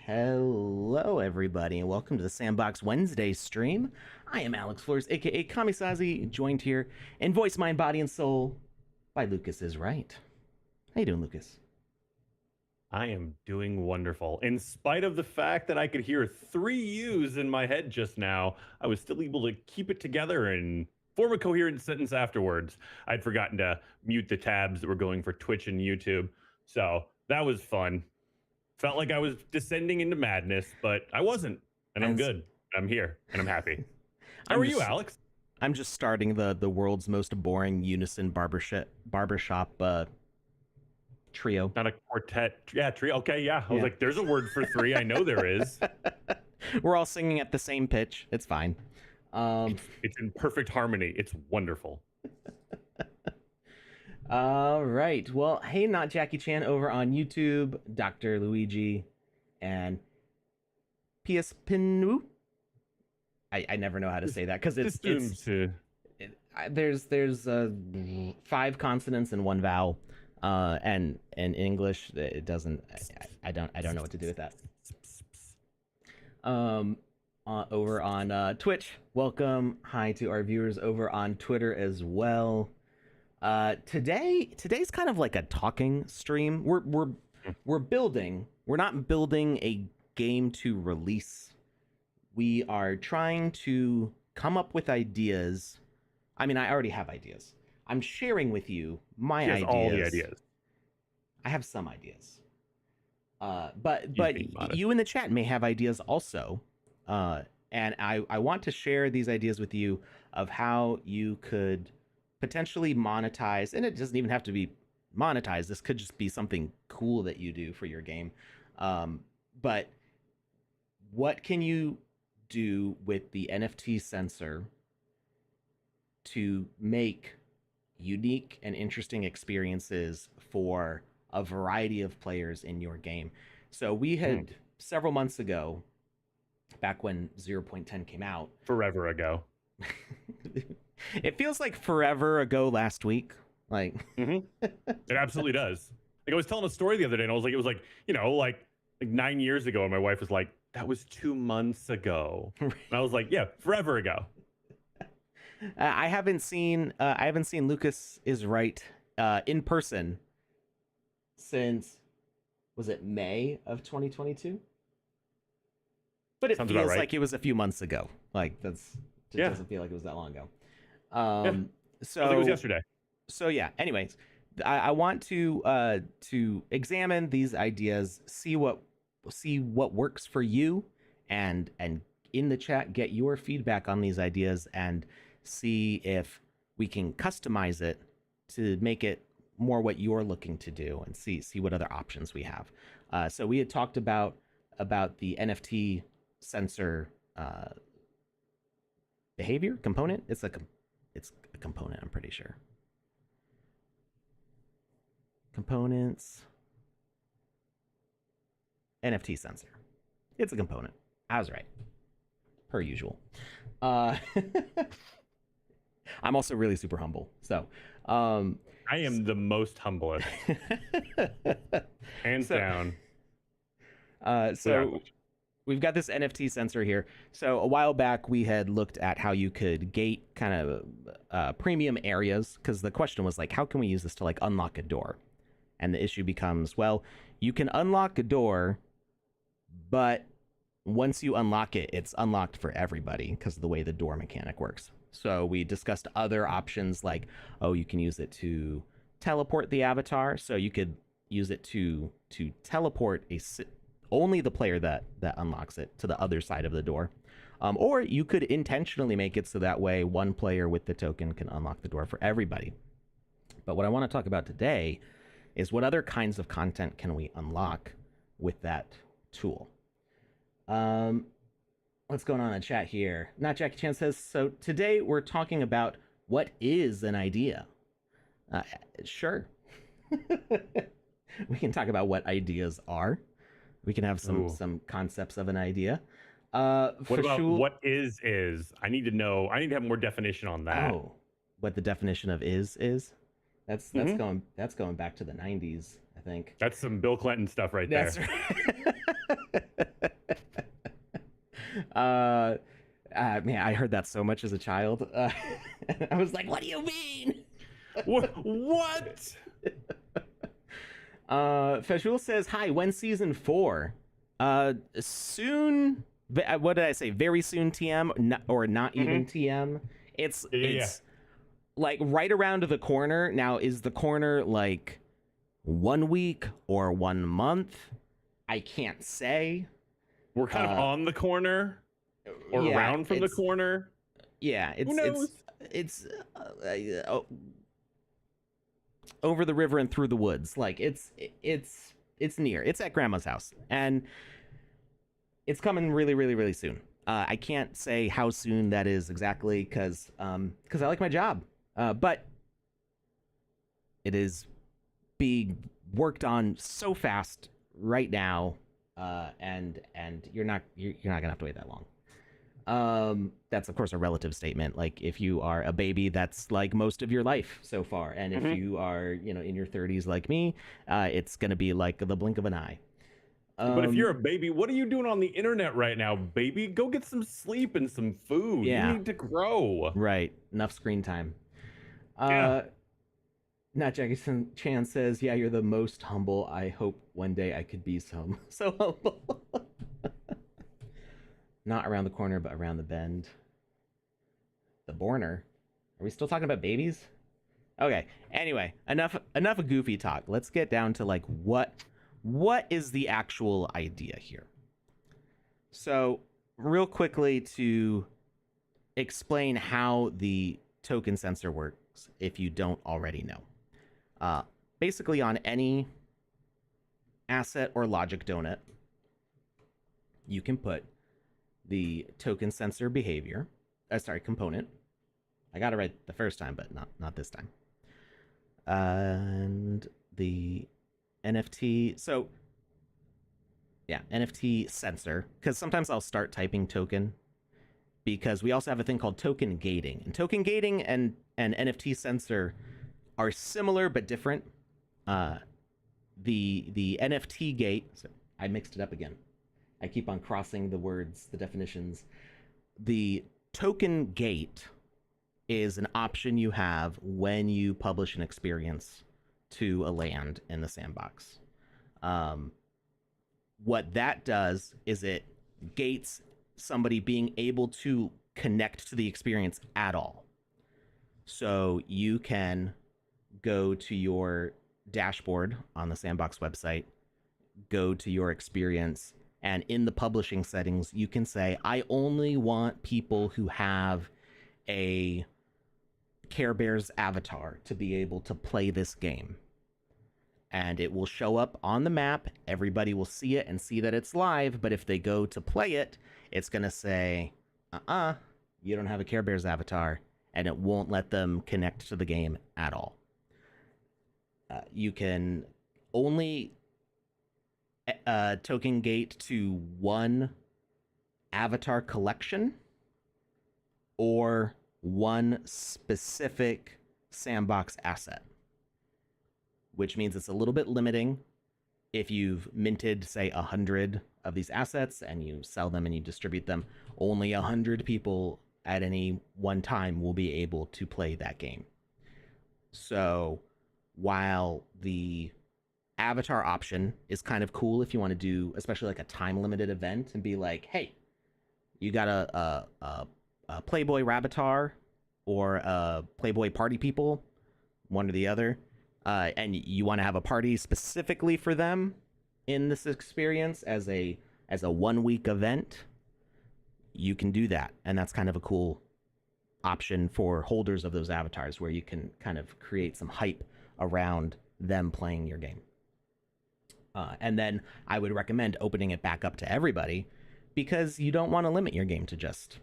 Hello, everybody, and welcome to the Sandbox Wednesday stream. I am Alex Flores, aka Kamisazi, joined here in voice, mind, body, and soul by Lucas is Right. How you doing, Lucas? I am doing wonderful. In spite of the fact that I could hear three U's in my head just now, I was still able to keep it together and form a coherent sentence afterwards. I'd forgotten to mute the tabs that were going for Twitch and YouTube. So that was fun. Felt like I was descending into madness, but I wasn't. And I'm good. I'm here and I'm happy. How are you, Alex? I'm just starting the world's most boring unison barbershop trio. Not a quartet. Yeah, trio. Okay, yeah. I was like, there's a word for three. I know there is. We're all singing at the same pitch. It's fine. It's in perfect harmony. It's wonderful. All right. Well, hey, not Jackie Chan over on YouTube, Dr. Luigi, and PS Pinu. I never know how to say that because there's 5 consonants and 1 vowel, and in English it doesn't. I don't know what to do with that. Over on Twitch, welcome. Hi to our viewers over on Twitter as well. Today's kind of like a talking stream. We're building. We're not building a game to release. We are trying to come up with ideas. I mean, I already have ideas. I'm sharing with you my ideas. All the ideas. I have some ideas. But you in the chat may have ideas also. And I want to share these ideas with you of how you could potentially monetize, and it doesn't even have to be monetized. This could just be something cool that you do for your game. But what can you do with the NFT sensor to make unique and interesting experiences for a variety of players in your game? So we had several months ago, back when 0.10 came out. Forever ago. It feels like forever ago last week. Like it absolutely does. Like I was telling a story the other day and I was like, it was like, like 9 years ago, and my wife was like, that was 2 months ago. And I was like, yeah, forever ago. I haven't seen Lucas is Right in person since, was it May of 2022? But it feels like it was a few months ago. Like it doesn't feel like it was that long ago. So I think it was yesterday. So yeah. Anyways, I want to examine these ideas, see what works for you, and in the chat get your feedback on these ideas and see if we can customize it to make it more what you're looking to do, and see what other options we have. So we had talked about the NFT sensor behavior component. It's a component, I'm pretty sure. Components, NFT sensor. It's a component. I was right, per usual. I'm also really super humble. So I am the most humblest. Hands down. So we've got this NFT sensor here. So a while back, we had looked at how you could gate kind of premium areas, because the question was like, how can we use this to like unlock a door? And the issue becomes, well, you can unlock a door, but once you unlock it, it's unlocked for everybody because of the way the door mechanic works. So we discussed other options like, oh, you can use it to teleport the avatar. So you could use it to teleport only the player that unlocks it to the other side of the door. Or you could intentionally make it so that way one player with the token can unlock the door for everybody. But what I want to talk about today is what other kinds of content can we unlock with that tool. What's going on in the chat here? Not Jackie Chan says, so today we're talking about what is an idea. Sure. We can talk about what ideas are. We can have some concepts of an idea. What about what is? I need to know. I need to have more definition on that. Oh, what the definition of is? That's going back to the 90s, I think. That's some Bill Clinton stuff right That's there. Right. Man, I heard that so much as a child. I was like, what do you mean? What? Feshul says, hi, when season 4? Soon. What did I say? Very soon, TM, or not even TM. It's like right around the corner. Now, is the corner like 1 week or 1 month? I can't say. We're kind of on the corner or around from the corner. Yeah, who knows? It's over the river and through the woods. Like it's near. It's at grandma's house, and it's coming really, really, really soon. I can't say how soon that is exactly because I like my job, but it is being worked on so fast right now, and you're not gonna have to wait that long. That's of course a relative statement. Like if you are a baby, that's like most of your life so far, and if you are in your 30s like me, it's gonna be like the blink of an eye. But if you're a baby, what are you doing on the internet right now, baby? Go get some sleep and some food. You need to grow. Right, enough screen time. Not Jackie Chan says, yeah, you're the most humble. I hope one day I could be so humble. Not around the corner, but around the bend. The Borner. Are we still talking about babies? Okay. Anyway, enough of goofy talk. Let's get down to like what is the actual idea here. So, real quickly to explain how the token sensor works, if you don't already know. Basically, on any asset or logic donut, you can put the token sensor behavior, component. I got it right the first time, but not this time. And the NFT. So, yeah, NFT sensor. Because sometimes I'll start typing token, because we also have a thing called token gating. And token gating and NFT sensor are similar but different. The NFT gate. So I mixed it up again. I keep on crossing the words, the definitions. The token gate is an option you have when you publish an experience to a land in the sandbox. What that does is it gates somebody being able to connect to the experience at all. So you can go to your dashboard on the Sandbox website, go to your experience, and in the publishing settings, you can say, I only want people who have a Care Bears avatar to be able to play this game. And it will show up on the map. Everybody will see it and see that it's live. But if they go to play it, it's going to say, you don't have a Care Bears avatar. And it won't let them connect to the game at all. You can only token gate to one avatar collection or one specific sandbox asset, which means it's a little bit limiting. If you've minted, say, 100 of these assets and you sell them and you distribute them, only 100 people at any one time will be able to play that game. So while the avatar option is kind of cool if you want to do, especially like a time-limited event and be like, hey, you got a Playboy Rabbitar or a Playboy Party People, one or the other, and you want to have a party specifically for them in this experience as a 1 week event, you can do that. And that's kind of a cool option for holders of those avatars, where you can kind of create some hype around them playing your game. And then I would recommend opening it back up to everybody, because you don't want to limit your game to just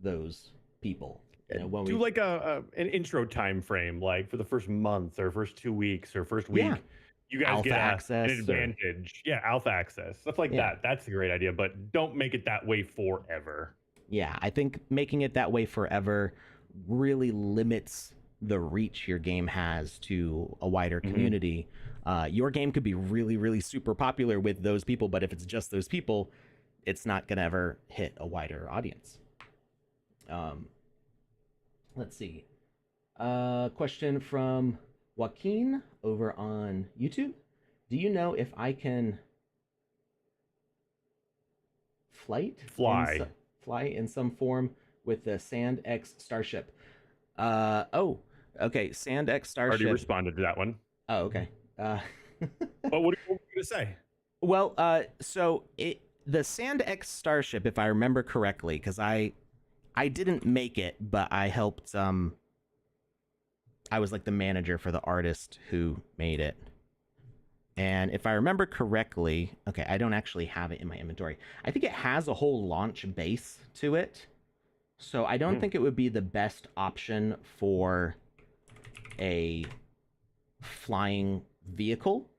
those people. Do like an intro time frame, like for the first month or first 2 weeks or first week. You guys alpha get access an advantage. Alpha access. Stuff like that. That's a great idea, but don't make it that way forever. Yeah, I think making it that way forever really limits the reach your game has to a wider community. Your game could be really, really super popular with those people, but if it's just those people, it's not going to ever hit a wider audience. Let's see. Question from Joaquin over on YouTube. Do you know if I can Fly. fly in some form with the SandX Starship? Okay. SandX Starship. Already responded to that one. Oh, okay. But what are you going to say? Well, so the SandX Starship, if I remember correctly, because I didn't make it, but I helped. I was like the manager for the artist who made it. And if I remember correctly, okay, I don't actually have it in my inventory. I think it has a whole launch base to it. So I don't think it would be the best option for a flying vehicle,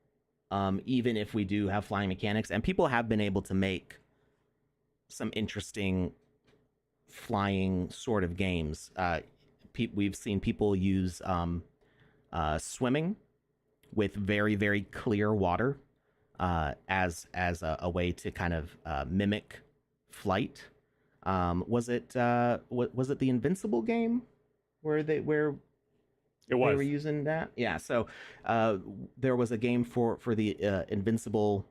even if we do have flying mechanics. And people have been able to make some interesting flying sort of games. We've seen people use swimming with very, very clear water as a way to kind of mimic flight. Was it the Invincible game where they were using that? Yeah. So there was a game for the Invincible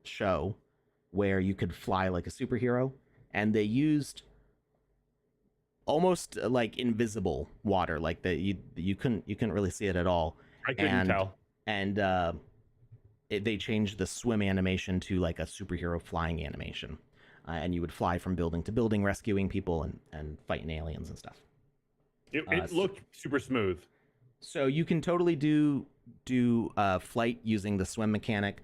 show where you could fly like a superhero, and they used almost like invisible water, like that you couldn't really see it at all. I couldn't tell. And they changed the swim animation to like a superhero flying animation, and you would fly from building to building, rescuing people and fighting aliens and stuff. It looked super smooth. So you can totally do flight using the swim mechanic.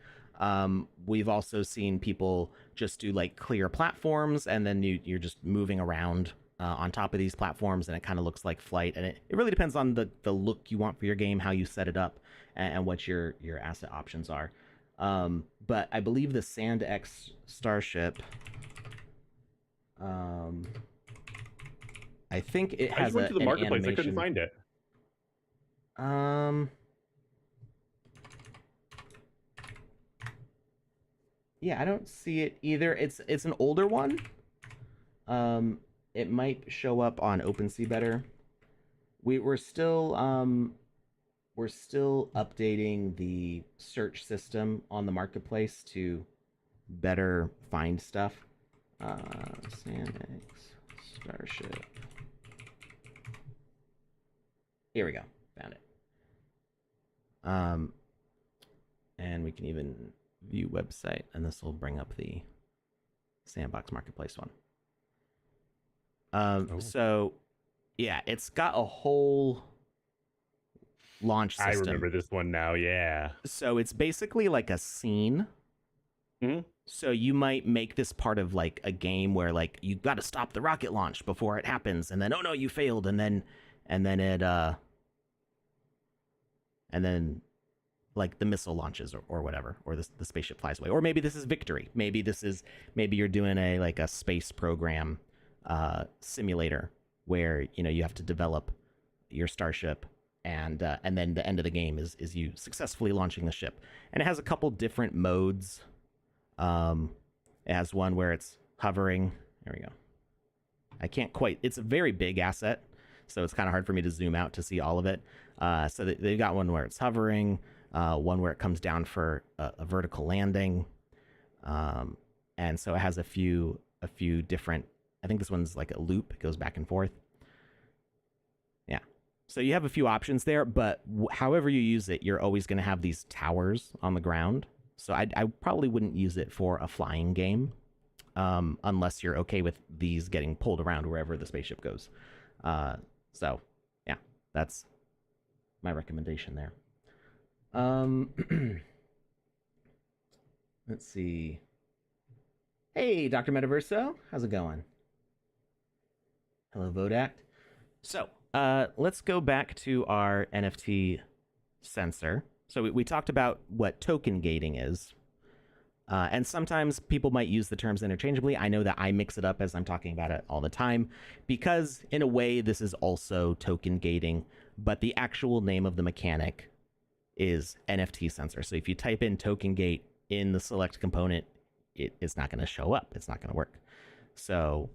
We've also seen people just do like clear platforms, and then you're just moving around on top of these platforms, and it kind of looks like flight. And it really depends on the look you want for your game, how you set it up, and what your asset options are. But I believe the SandX Starship, I think it has I just went to the marketplace. animation. I couldn't find it. Yeah, I don't see it either. It's an older one. It might show up on OpenSea better. We're still updating the search system on the marketplace to better find stuff. SandX Starship. Here we go. Found it. And we can even view website, and this will bring up the Sandbox Marketplace one. So yeah, it's got a whole launch system. I remember this one now. Yeah. So it's basically like a scene. Mm-hmm. So you might make this part of like a game where like you got to stop the rocket launch before it happens, and then oh no, you failed, and then like the missile launches or whatever, or the spaceship flies away. Or maybe this is victory. Maybe you're doing a space program simulator where you have to develop your starship, and then the end of the game is you successfully launching the ship. And it has a couple different modes. It has one where it's hovering. There we go. I can't quite. It's a very big asset, so it's kind of hard for me to zoom out to see all of it. So they've got one where it's hovering, one where it comes down for a vertical landing, and so it has a few different. I think this one's like a loop; it goes back and forth. Yeah, so you have a few options there, but however you use it, you're always going to have these towers on the ground. So I probably wouldn't use it for a flying game, unless you're okay with these getting pulled around wherever the spaceship goes. So yeah, that's my recommendation there. Let's see. Hey, Dr. Metaverso, how's it going? Hello, Vodact. So let's go back to our NFT sensor. So we talked about what token gating is. And sometimes people might use the terms interchangeably. I know that I mix it up as I'm talking about it all the time, because in a way this is also token gating, but the actual name of the mechanic is NFT sensor. So if you type in token gate in the select component, it's not going to show up. It's not going to work. So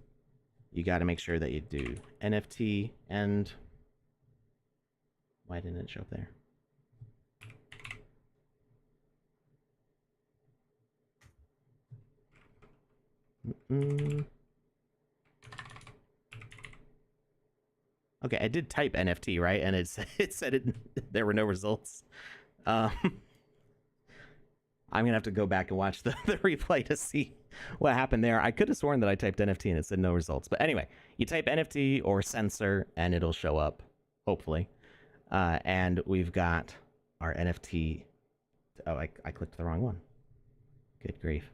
you got to make sure that you do NFT and why didn't it show up there? Okay, I did type NFT, right? And it said there were no results. I'm going to have to go back and watch the replay to see what happened there. I could have sworn that I typed NFT and it said no results. But anyway, you type NFT or sensor and it'll show up, hopefully. And we've got our NFT. Oh, I clicked the wrong one. Good grief.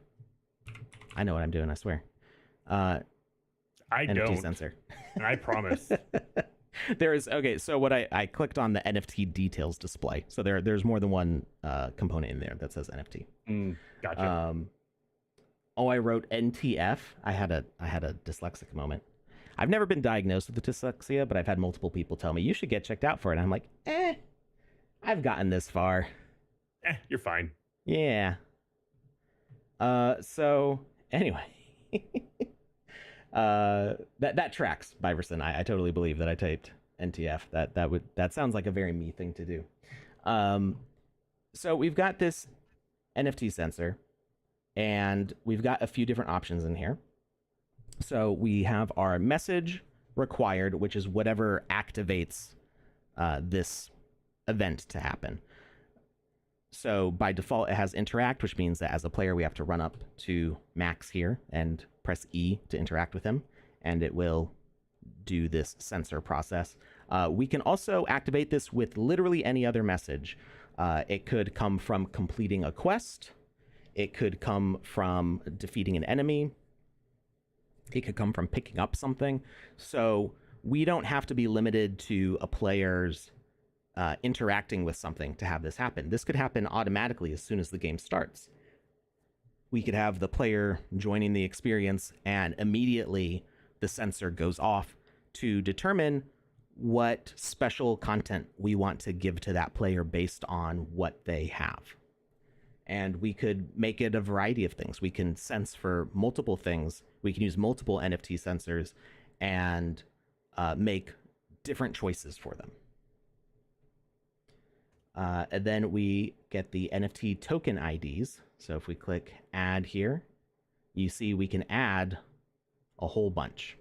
I know what I'm doing, I swear. I NFT don't. Sensor. I promise. There is, okay, so what I clicked on the NFT details display. So there's more than one component in there that says NFT. Gotcha. I wrote NTF. I had a dyslexic moment. I've never been diagnosed with dyslexia, but I've had multiple people tell me you should get checked out for it. And I'm like, I've gotten this far. You're fine. Yeah. So anyway, that tracks, Biverson. I totally believe that I typed NTF. That sounds like a very me thing to do. So we've got this NFT sensor, and we've got a few different options in here. So we have our message required, which is whatever activates this event to happen. So by default, it has interact, which means that as a player, we have to run up to Max here and press E to interact with him, and it will do this sensor process. We can also activate this with literally any other message. It could come from completing a quest. It could come from defeating an enemy. It could come from picking up something. So we don't have to be limited to a player's interacting with something to have this happen. This could happen automatically as soon as the game starts. We could have the player joining the experience and immediately the sensor goes off to determine what special content we want to give to that player based on what they have. And we could make it a variety of things. We can sense for multiple things. We can use multiple NFT sensors and make different choices for them. And then we get the NFT token IDs. So if we click add here, you see we can add a whole bunch.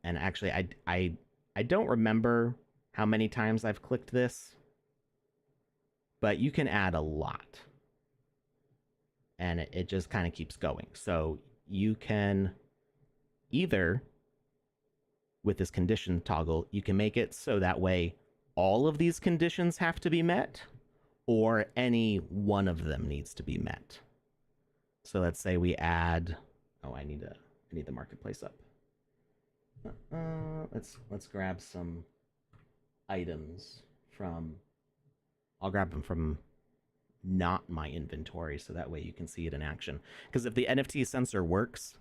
And actually, I don't remember how many times I've clicked this, but you can add a lot. And it just kind of keeps going. So you can either, with this condition toggle, you can make it so that way all of these conditions have to be met, or any one of them needs to be met. So let's say we add, I need the marketplace up. Let's grab some items from, I'll grab them from not my inventory, so that way you can see it in action. Because if the NFT sensor works,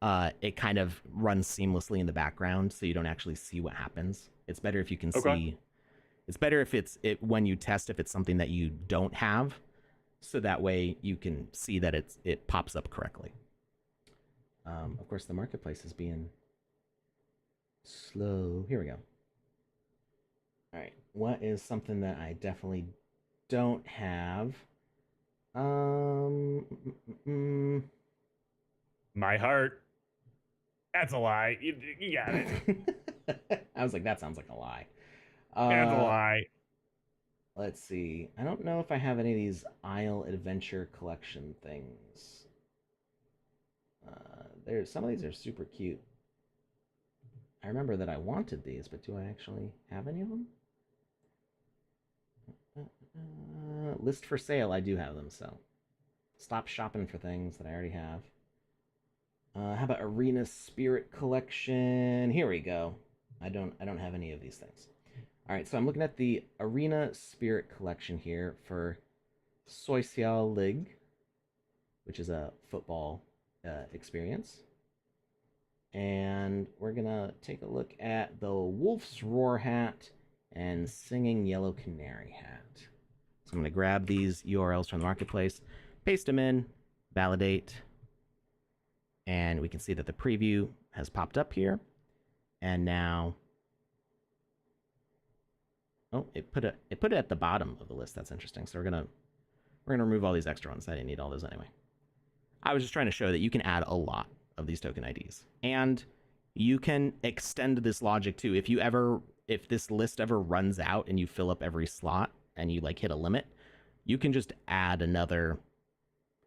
it kind of runs seamlessly in the background, so you don't actually see what happens. It's better if you can see. It's better if when you test if it's something that you don't have, so that way you can see that it pops up correctly. Of course, the marketplace is being slow. Here we go. All right, what is something that I definitely don't have? My heart. That's a lie. You got it. I was like, that sounds like a lie. That's a lie. Let's see. I don't know if I have any of these Isle Adventure Collection things. There's some of these are super cute. I remember that I wanted these, but do I actually have any of them? List for sale. I do have them, so stop shopping for things that I already have. How about Arena Spirit Collection? Here we go. I don't have any of these things. All right, so I'm looking at the Arena Spirit Collection here for Social League, which is a football experience. And we're going to take a look at the Wolf's Roar hat and singing yellow canary hat. So I'm going to grab these URLs from the marketplace, paste them in, validate, and we can see that the preview has popped up here. And now, oh, it put it at the bottom of the list. That's interesting. So we're gonna remove all these extra ones. I didn't need all those anyway. I was just trying to show that you can add a lot of these token IDs, and you can extend this logic too. If this list ever runs out and you fill up every slot and you like hit a limit, you can just add another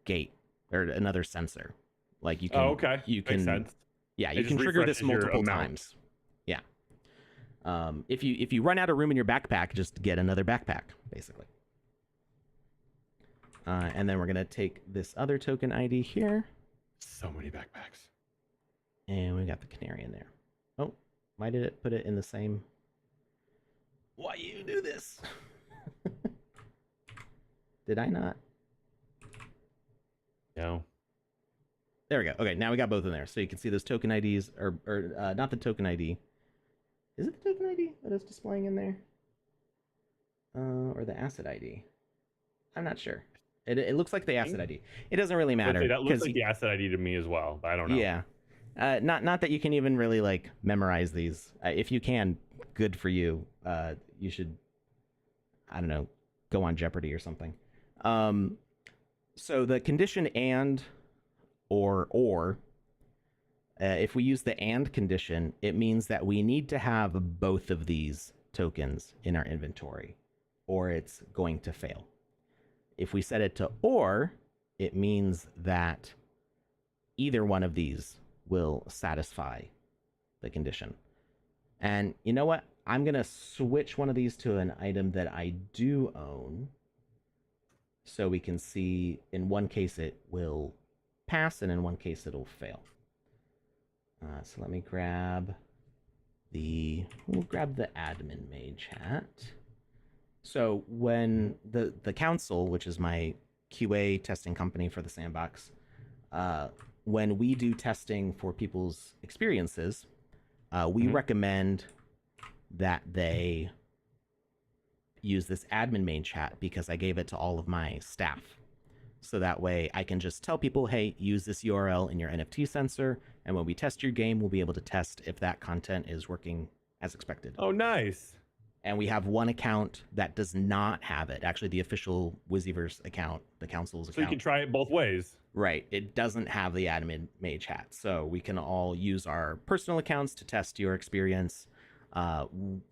gate or another sensor. Like you can. Oh, okay. You can. Makes sense. Yeah, you can trigger this multiple times. Yeah. If you run out of room in your backpack, just get another backpack, basically. And then we're gonna take this other token ID here. So many backpacks. And we got the canary in there. Oh, why did it put it in the same? Why you do this? Did I not? No. There we go. Okay, now we got both in there. So you can see those token IDs, or not the token ID. Is it the token ID that is displaying in there? Or the asset ID? I'm not sure. It looks like the asset ID. It doesn't really matter. That looks like the asset ID to me as well, but I don't know. Yeah. Not that you can even really like memorize these. If you can, good for you. You should, I don't know, go on Jeopardy or something. So the condition and or if we use the and condition, it means that we need to have both of these tokens in our inventory, or it's going to fail. If we set it to or, it means that either one of these will satisfy the condition. And you know what? I'm going to switch one of these to an item that I do own, so we can see in one case it will pass and in one case it'll fail. So let me grab we'll grab the admin mage hat. So when the council, which is my QA testing company for the sandbox, when we do testing for people's experiences, we recommend that they use this admin mage hat because I gave it to all of my staff. So that way I can just tell people, hey, use this URL in your NFT sensor, and when we test your game, we'll be able to test if that content is working as expected. Oh, nice. And we have one account that does not have it. Actually, the official Wizzyverse account, the council's account. So you can try it both ways. Right. It doesn't have the admin mage hat. So we can all use our personal accounts to test your experience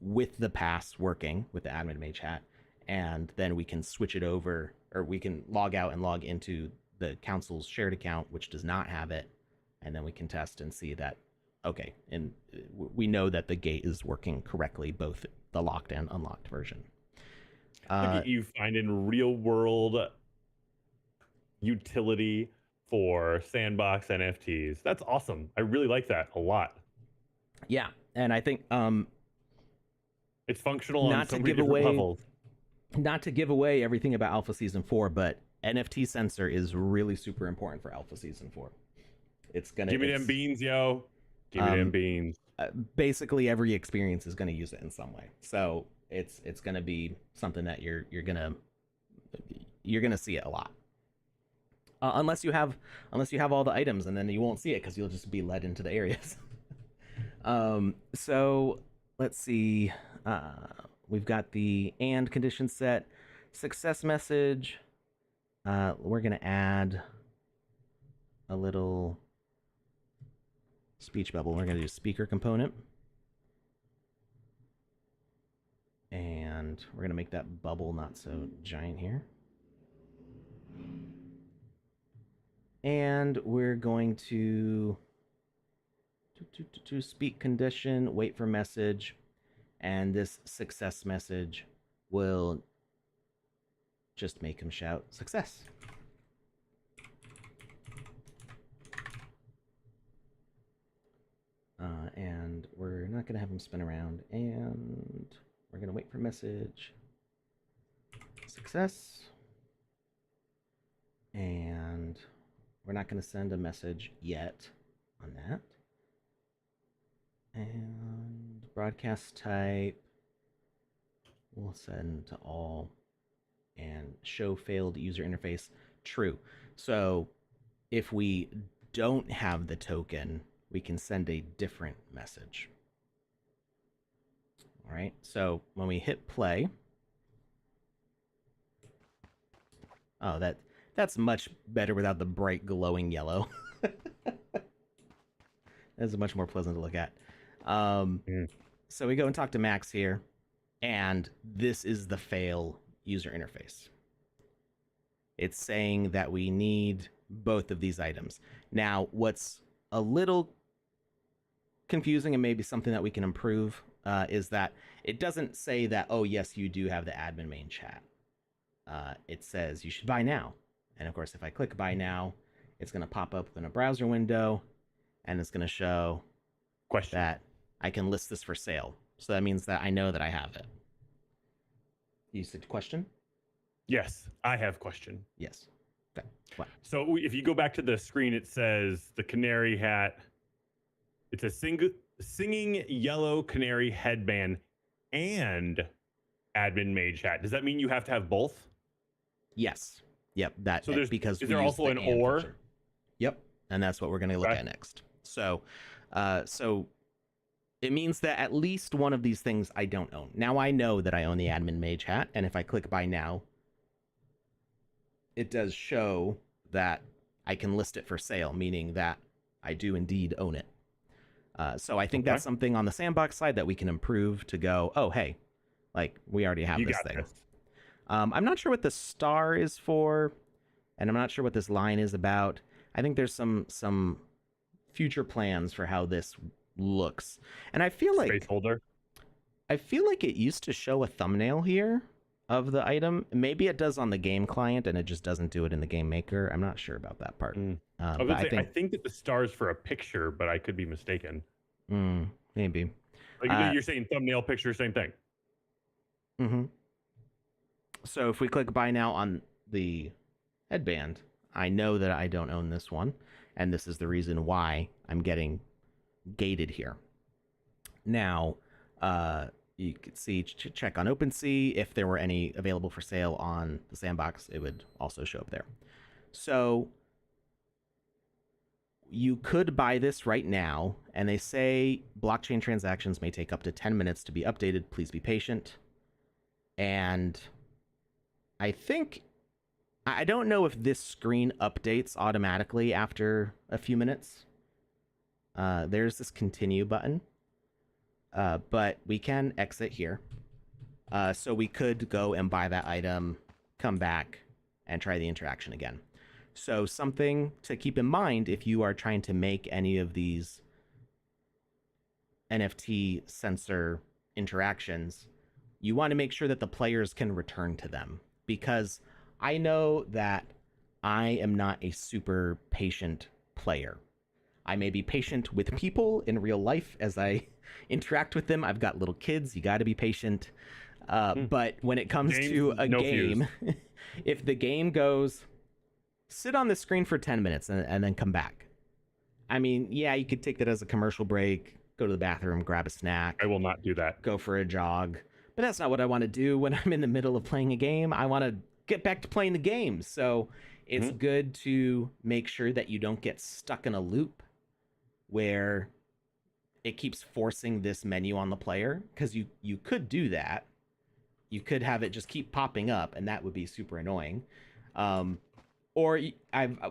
with the pass working with the admin mage hat. And then we can switch it over, or we can log out and log into the council's shared account, which does not have it. And then we can test and see that, okay, and we know that the gate is working correctly, both the locked and unlocked version. Look at you finding real world utility for sandbox NFTs. That's awesome. I really like that a lot. Yeah, and I think it's functional on so many different levels. Not to give away everything about Alpha Season 4, but NFT sensor is really super important for Alpha Season 4. It's gonna give me them beans, yo. Give me them beans. Basically, every experience is going to use it in some way. So it's going to be something that you're gonna see it a lot. Unless you have all the items, and then you won't see it because you'll just be led into the areas. So let's see. We've got the and condition set, success message. We're gonna add a little speech bubble. We're going to do speaker component. And we're going to make that bubble not so giant here. And we're going to speak condition, wait for message, and this success message will just make him shout success. And we're not going to have him spin around, and we're going to wait for message success, and we're not going to send a message yet on that. And broadcast type, We'll send to all and show failed user interface true. So if we don't have the token, we can send a different message. All right. So when we hit play, oh, that's much better without the bright glowing yellow. That's much more pleasant to look at. So we go and talk to Max here, and this is the fail user interface. It's saying that we need both of these items. Now, what's a little confusing and maybe something that we can improve is that it doesn't say that, oh, yes, you do have the admin main chat. It says you should buy now. And of course, if I click buy now, it's going to pop up in a browser window, and it's going to show that I can list this for sale. So that means that I know that I have it. You said question? Yes, I have question. Yes. Okay. What? So if you go back to the screen, it says the canary hat. It's a singing yellow canary headband and admin mage hat. Does that mean you have to have both? Yes. Yep. That. So there's because is there also an or? Feature. Yep. And that's what we're going to look at next. So, so it means that at least one of these things I don't own. Now I know that I own the admin mage hat, and if I click buy now, it does show that I can list it for sale, meaning that I do indeed own it. So I think that's something on the Sandbox side that we can improve to go, oh, hey, like we already have this thing. I'm not sure what the star is for, and I'm not sure what this line is about. I think there's some future plans for how this looks. And I feel like it used to show a thumbnail here of the item. Maybe it does on the game client and it just doesn't do it in the game maker. I'm not sure about that part. I think that the star is for a picture, but I could be mistaken. Maybe. Like you're saying thumbnail, picture, same thing. Mm-hmm. So if we click buy now on the headband, I know that I don't own this one, and this is the reason why I'm getting gated here. Now, you could see, check on OpenSea. If there were any available for sale on the Sandbox, it would also show up there. So you could buy this right now, and they say blockchain transactions may take up to 10 minutes to be updated. Please be patient. And I think, I don't know if this screen updates automatically after a few minutes. There's this continue button, but we can exit here. So we could go and buy that item, come back, and try the interaction again. So something to keep in mind if you are trying to make any of these NFT sensor interactions, you want to make sure that the players can return to them. Because I know that I am not a super patient player. I may be patient with people in real life as I interact with them. I've got little kids. You got to be patient. But when it comes to a game, if the game goes, sit on the screen for 10 minutes and then come back. I mean, yeah, you could take that as a commercial break, go to the bathroom, grab a snack. I will not do that. Go for a jog. But that's not what I want to do when I'm in the middle of playing a game. I want to get back to playing the game. So it's good to make sure that you don't get stuck in a loop where it keeps forcing this menu on the player, because you could do that. You could have it just keep popping up, and that would be super annoying. Or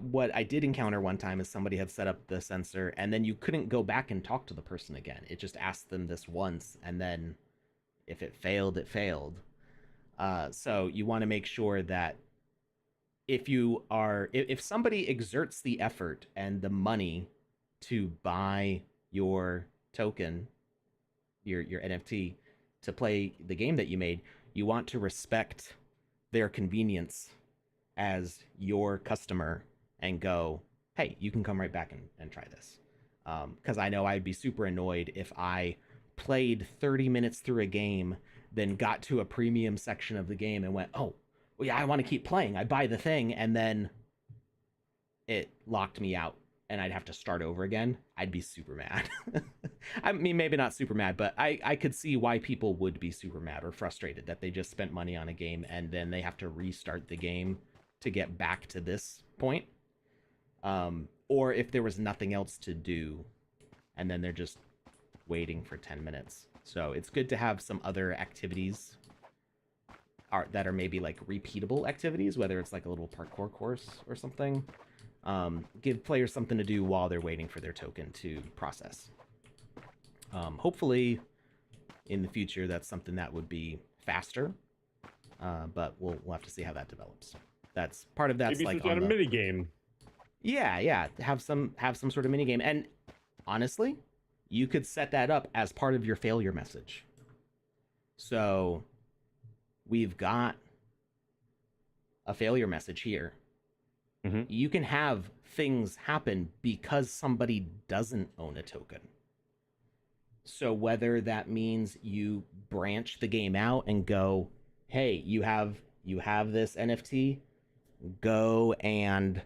what I did encounter one time is somebody had set up the sensor, and then you couldn't go back and talk to the person again. It just asked them this once, and then if it failed, it failed. So you want to make sure that if somebody exerts the effort and the money to buy your token, your NFT, to play the game that you made, you want to respect their convenience as your customer and go, hey, you can come right back and try this. Because I know I'd be super annoyed if I played 30 minutes through a game, then got to a premium section of the game and went, oh, well, yeah, I want to keep playing. I buy the thing, and then it locked me out, and I'd have to start over again. I'd be super mad. I mean, maybe not super mad, but I could see why people would be super mad or frustrated that they just spent money on a game and then they have to restart the game to get back to this point. Or if there was nothing else to do and then they're just waiting for 10 minutes. So it's good to have some other activities that are maybe like repeatable activities, whether it's like a little parkour course or something. Give players something to do while they're waiting for their token to process. Hopefully, in the future, that's something that would be faster, but we'll have to see how that develops. That's part of that's maybe like some on kind of mini game. Yeah. Have some sort of mini game, and honestly, you could set that up as part of your failure message. So we've got a failure message here. Mm-hmm. You can have things happen because somebody doesn't own a token. So whether that means you branch the game out and go, hey, you have this NFT, go and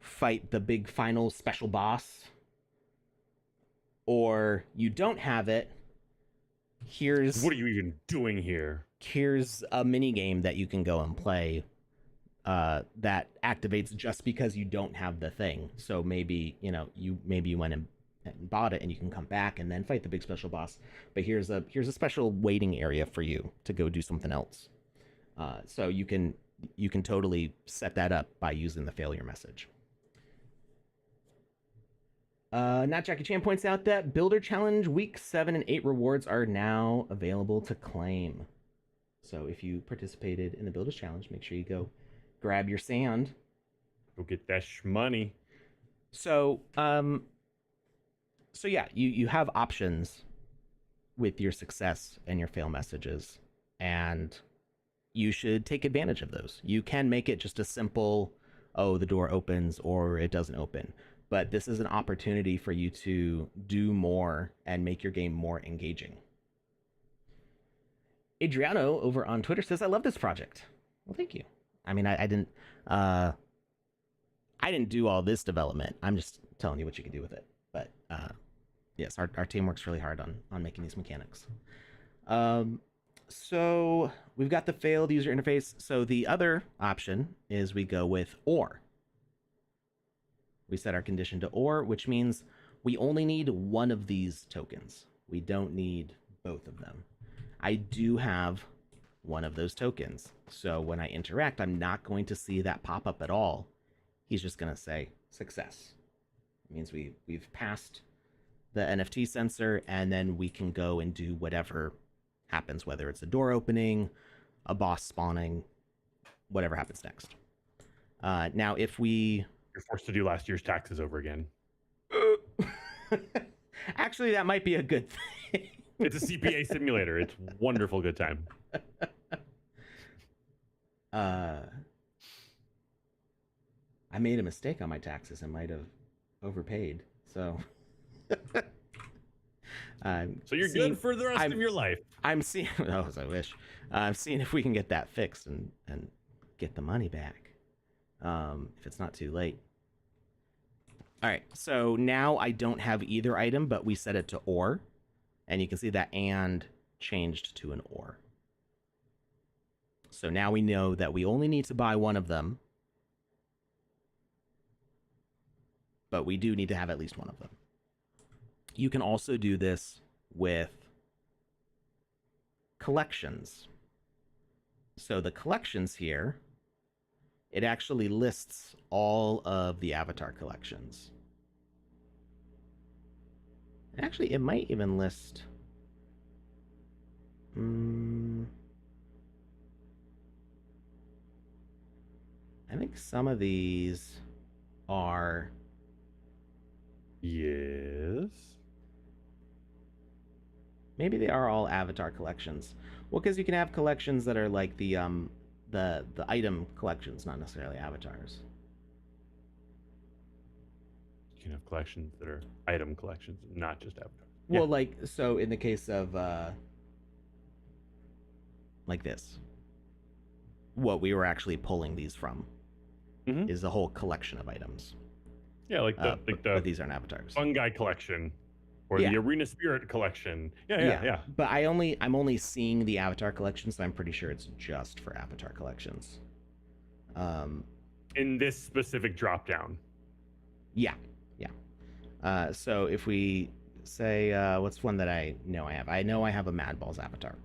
fight the big final special boss, or you don't have it, what are you even doing here? Here's a mini game that you can go and play that activates just because you don't have the thing. So maybe you went and bought it and you can come back and then fight the big special boss, but here's a special waiting area for you to go do something else. So you can totally set that up by using the failure message. Not Jackie Chan points out that Builder Challenge Week 7 and 8 rewards are now available to claim. So if you participated in the Builders Challenge, make sure you go grab your sand. Go get that money. So yeah, you have options with your success and your fail messages, and you should take advantage of those. You can make it just a simple, oh, the door opens or it doesn't open. But this is an opportunity for you to do more and make your game more engaging. Adriano over on Twitter says, I love this project. Well, thank you. I mean, I didn't do all this development. I'm just telling you what you can do with it. But yes, our team works really hard on making these mechanics. So we've got the failed user interface. So the other option is we go with or. We set our condition to or, which means we only need one of these tokens. We don't need both of them. I do have one of those tokens. So when I interact, I'm not going to see that pop up at all. He's just going to say success. It means we've passed the NFT sensor, and then we can go and do whatever happens, whether it's a door opening, a boss spawning, whatever happens next. Now, if you're forced to do last year's taxes over again. Actually, that might be a good thing. It's a CPA simulator. It's wonderful. Good time. I made a mistake on my taxes. I might have overpaid. So so you're good for the rest of your life. I'm seeing, oh, I wish. I'm seeing if we can get that fixed and get the money back. If it's not too late. All right, so now I don't have either item, but we set it to or, and you can see that and changed to an or. So now we know that we only need to buy one of them, but we do need to have at least one of them. You can also do this with collections. So the collections here, it actually lists all of the avatar collections. And actually, it might even list... I think some of these are... Yes. Maybe they are all avatar collections. Well, because you can have collections that are like the item collections, not necessarily avatars. You can have collections that are item collections, not just avatars. Well, like, so in the case of like this, what we were actually pulling these from is a whole collection of items. Yeah, like the but these aren't avatars. Fungi collection, or the Arena Spirit collection. Yeah. But I'm only seeing the Avatar collection, so I'm pretty sure it's just for Avatar collections. In this specific drop down. Yeah. So if we say, what's one that I know I have? I know I have a Mad Balls avatar.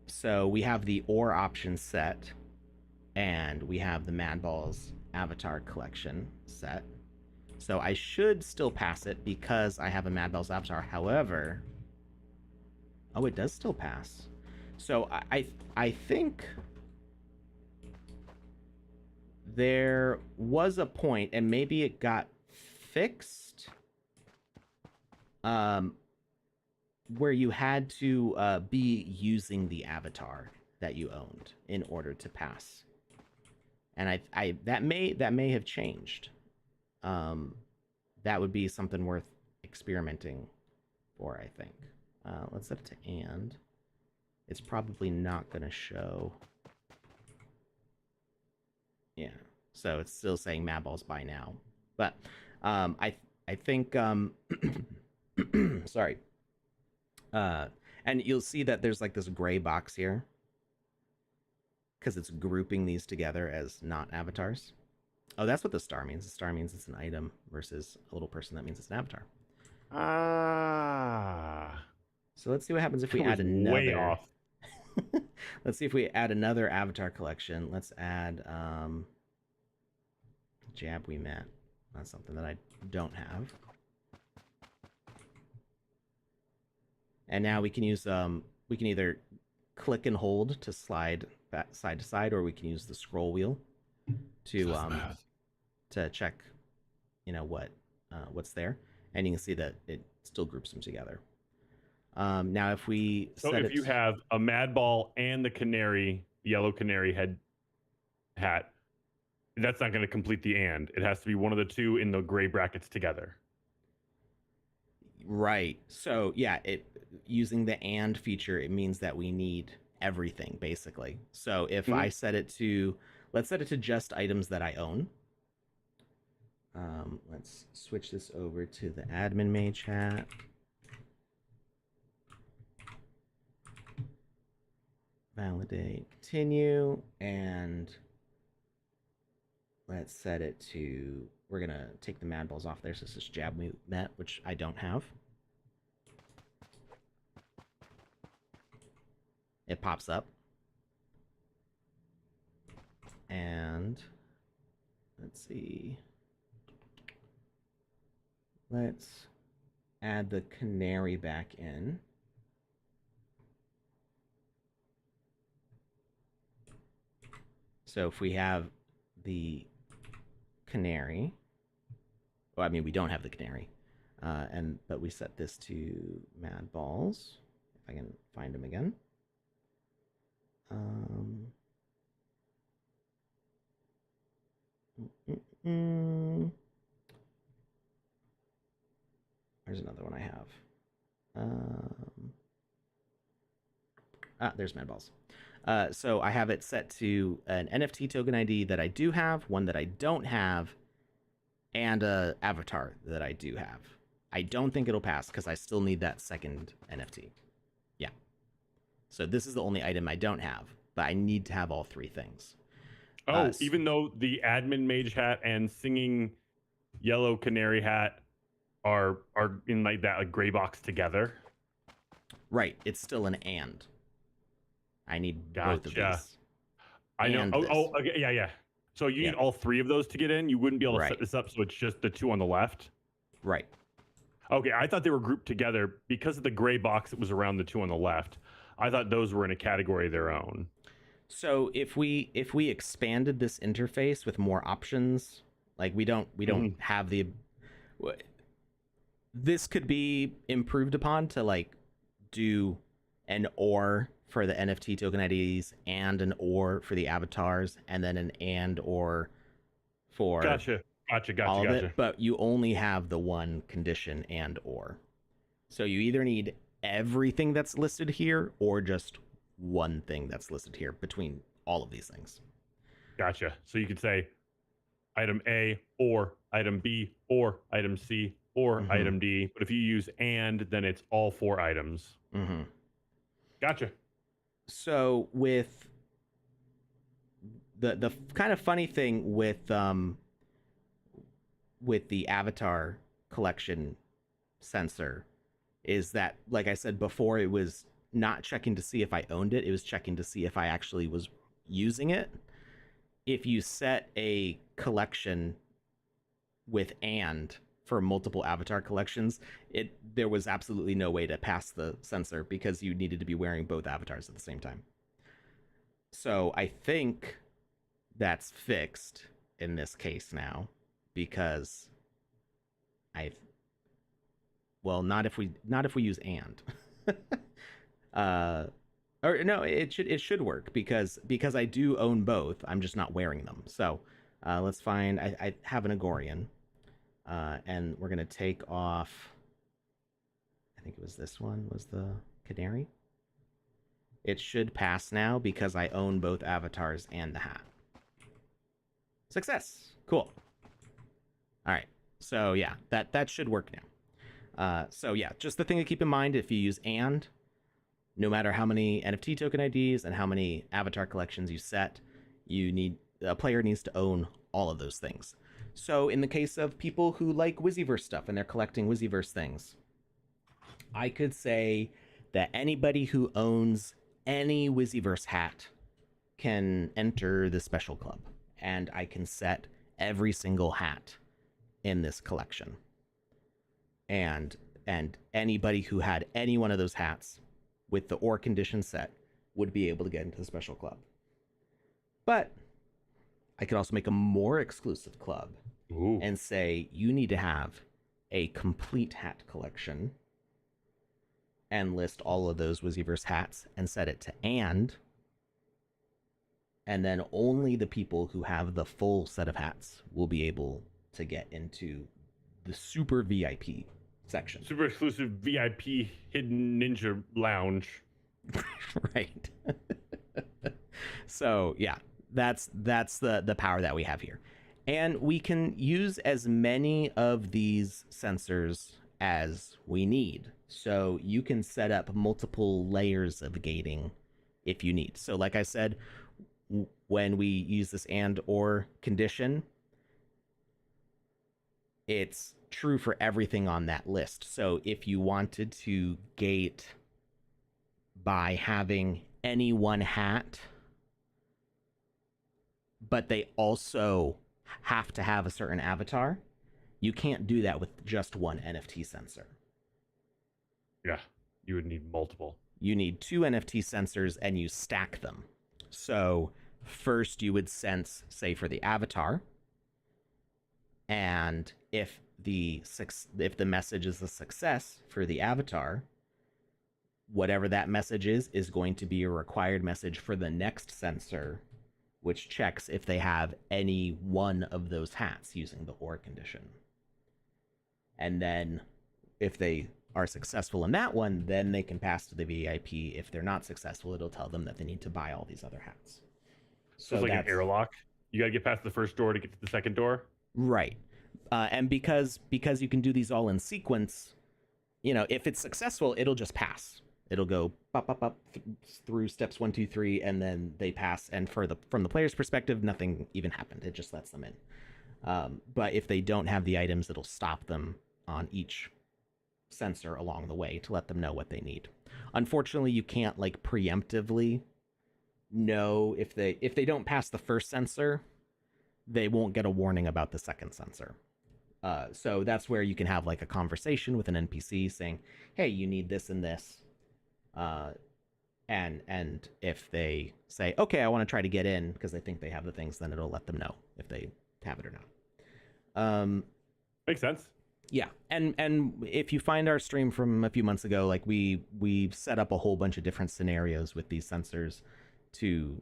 So we have the ore option set, and we have the Mad Balls avatar collection set. So I should still pass it because I have a Mad Balls avatar. However, oh, it does still pass. So I think there was a point, and maybe it got fixed, where you had to be using the avatar that you owned in order to pass. And I that may have changed. That would be something worth experimenting for, I think. Let's set it to and. It's probably not going to show. Yeah, so it's still saying Mad Balls by now. But I think sorry. And you'll see that there's like this gray box here because it's grouping these together as not avatars. Oh, that's what the star means. The star means it's an item versus a little person. That means it's an avatar. So let's see what happens if we add another. Way off. Let's see if we add another avatar collection. Let's add Jab We Met. That's something that I don't have. And now we can use we can either click and hold to slide back side to side, or we can use the scroll wheel to check, what's there, and you can see that it still groups them together. Now, if we you have a Mad Ball and the canary, yellow canary hat, that's not going to complete the and. It has to be one of the two in the gray brackets together. Right. So yeah, using the and feature, it means that we need everything basically. So if I set it to, let's set it to just items that I own. Let's switch this over to the admin mage hat. Validate, continue, and let's set it to, we're going to take the Mad Balls off there. So this is Jab We Met, which I don't have. It pops up. And let's see. Let's add the canary back in. So if we have the canary, well, I mean, we don't have the canary, but we set this to Mad Balls. If I can find him again. There's another one I have. There's Mad Balls. So I have it set to an NFT token ID that I do have, one that I don't have, and a avatar that I do have. I don't think it'll pass because I still need that second NFT. Yeah. So this is the only item I don't have, but I need to have all three things. Even though the admin mage hat and singing yellow canary hat are in like that like gray box together. Right. It's still an and. I need both of these. I know. Okay. Yeah. So you need all three of those to get in. You wouldn't be able to set this up so it's just the two on the left. Right. Okay. I thought they were grouped together because of the gray box that was around the two on the left. I thought those were in a category of their own. So if we expanded this interface with more options, like we don't have the, this could be improved upon to like do an or for the NFT token IDs and an or for the avatars, and then an and or for all of it. But you only have the one condition and or. So you either need everything that's listed here or just one thing that's listed here between all of these things. Gotcha. So you could say item A or item B or item C or item D. But if you use and, then it's all 4 items. Gotcha. So with the kind of funny thing with the avatar collection sensor is that, like I said before, it was not checking to see if I owned it. It was checking to see if I actually was using it. If you set a collection with and for multiple avatar collections, there was absolutely no way to pass the sensor because you needed to be wearing both avatars at the same time. So I think that's fixed in this case now, because not if we use and or no, it should work because I do own both. I'm just not wearing them. So let's find. I have an Agorian, and we're gonna take off. I think it was this one. Was the Canary? It should pass now because I own both avatars and the hat. Success. Cool. All right. So yeah, that should work now. So yeah, just the thing to keep in mind: if you use and, no matter how many NFT token IDs and how many avatar collections you set, a player needs to own all of those things. So in the case of people who like Wizzyverse stuff and they're collecting Wizzyverse things, I could say that anybody who owns any Wizzyverse hat can enter the special club, and I can set every single hat in this collection. And anybody who had any one of those hats with the or condition set would be able to get into the special club. But I could also make a more exclusive club. Ooh. And say you need to have a complete hat collection and list all of those Wizzyverse hats and set it to and then only the people who have the full set of hats will be able to get into the super VIP section. Super exclusive VIP hidden ninja lounge. Right. So yeah, that's the power that we have here. And we can use as many of these sensors as we need. So you can set up multiple layers of gating if you need. So like I said, when we use this and or condition, it's true for everything on that list. So if you wanted to gate by having any one hat, but they also have to have a certain avatar, you can't do that with just one NFT sensor. Yeah, you would need multiple. You need 2 NFT sensors and you stack them. So first you would sense, say, for the avatar, and if the message is a success for the avatar, whatever that message is going to be a required message for the next sensor, which checks if they have any one of those hats using the or condition. And then if they are successful in that one, then they can pass to the VIP. If they're not successful, it'll tell them that they need to buy all these other hats. So it's like an airlock. You got to get past the first door to get to the second door. Right. And because you can do these all in sequence, if it's successful, it'll just pass. It'll go up through steps 1, 2, 3, and then they pass. And from the player's perspective, nothing even happened. It just lets them in. But if they don't have the items, it'll stop them on each sensor along the way to let them know what they need. Unfortunately, you can't preemptively know if they don't pass the first sensor, they won't get a warning about the second sensor. So that's where you can have a conversation with an NPC saying, "Hey, you need this and this." And if they say, "Okay, I want to try to get in," because they think they have the things, then it'll let them know if they have it or not. Makes sense. Yeah, and if you find our stream from a few months ago, we've set up a whole bunch of different scenarios with these sensors to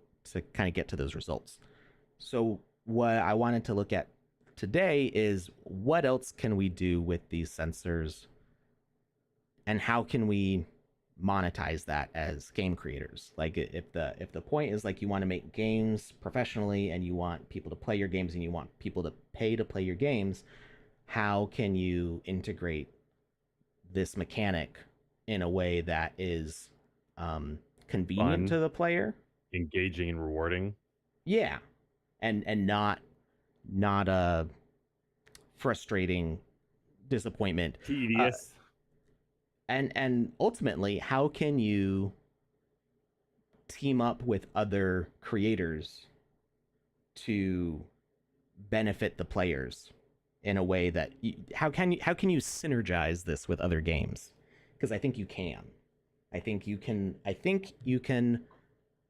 kind of get to those results. So what I wanted to look at today is what else can we do with these sensors, and how can we monetize that as game creators? If the point is you want to make games professionally and you want people to play your games and you want people to pay to play your games, how can you integrate this mechanic in a way that is convenient Fun, to the player? engaging, and rewarding. Yeah, and not a frustrating disappointment. Uh, Tedious. and ultimately, how can you team up with other creators to benefit the players in a way that how can you synergize this with other games? Because I think you can. I think you can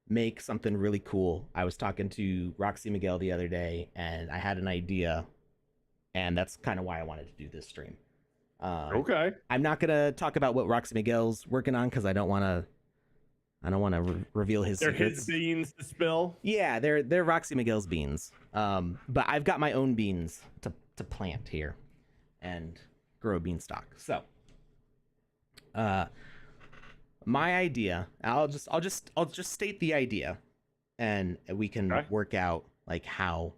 make something really cool. I was talking to Roxy Miguel the other day, and I had an idea, and that's kind of why I wanted to do this stream. Okay. I'm not gonna talk about what Roxy Miguel's working on because I don't want to. I don't want to reveal his They're secrets. his beans to spill. Yeah, they're Roxy Miguel's beans. But I've got my own beans to plant here and grow a beanstalk. So, my idea. I'll just state the idea, and we can Okay. work out like how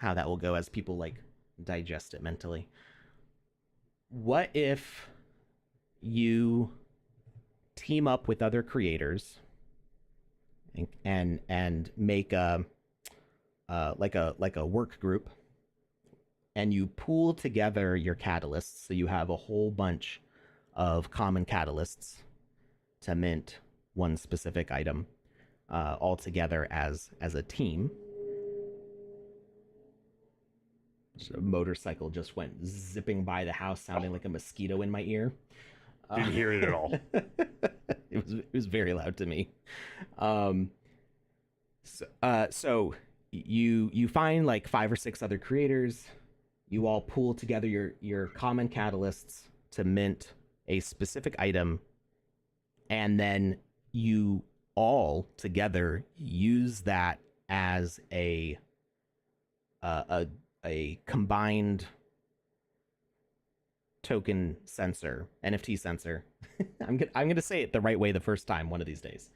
that will go as people like digest it mentally. What if you team up with other creators and make a like a work group, and you pool together your catalysts, so you have a whole bunch of common catalysts to mint one specific item all together as a team. A motorcycle just went zipping by the house, sounding like a mosquito in my ear. Didn't hear it at all. It was very loud to me. So you find like 5 or 6 other creators. You all pool together your common catalysts to mint a specific item, and then you all together use that as a a combined token sensor, NFT sensor. I'm gonna say it the right way the first time one of these days.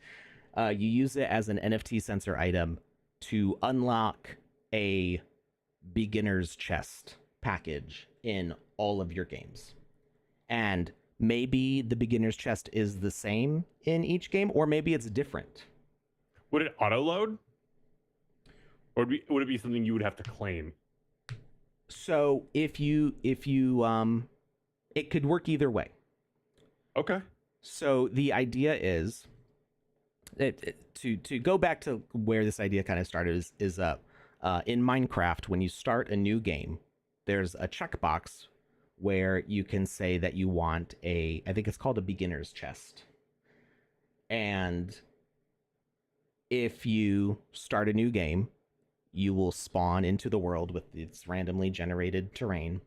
You use it as an NFT sensor item to unlock a beginner's chest package in all of your games. And maybe the beginner's chest is the same in each game, or maybe it's different. Would it auto load? Or would it be something you would have to claim? So if you it could work either way. Okay. So the idea is to go back to where this idea kind of started is in Minecraft, when you start a new game, there's a checkbox where you can say that you want I think it's called a beginner's chest. And if you start a new game, you will spawn into the world with its randomly generated terrain,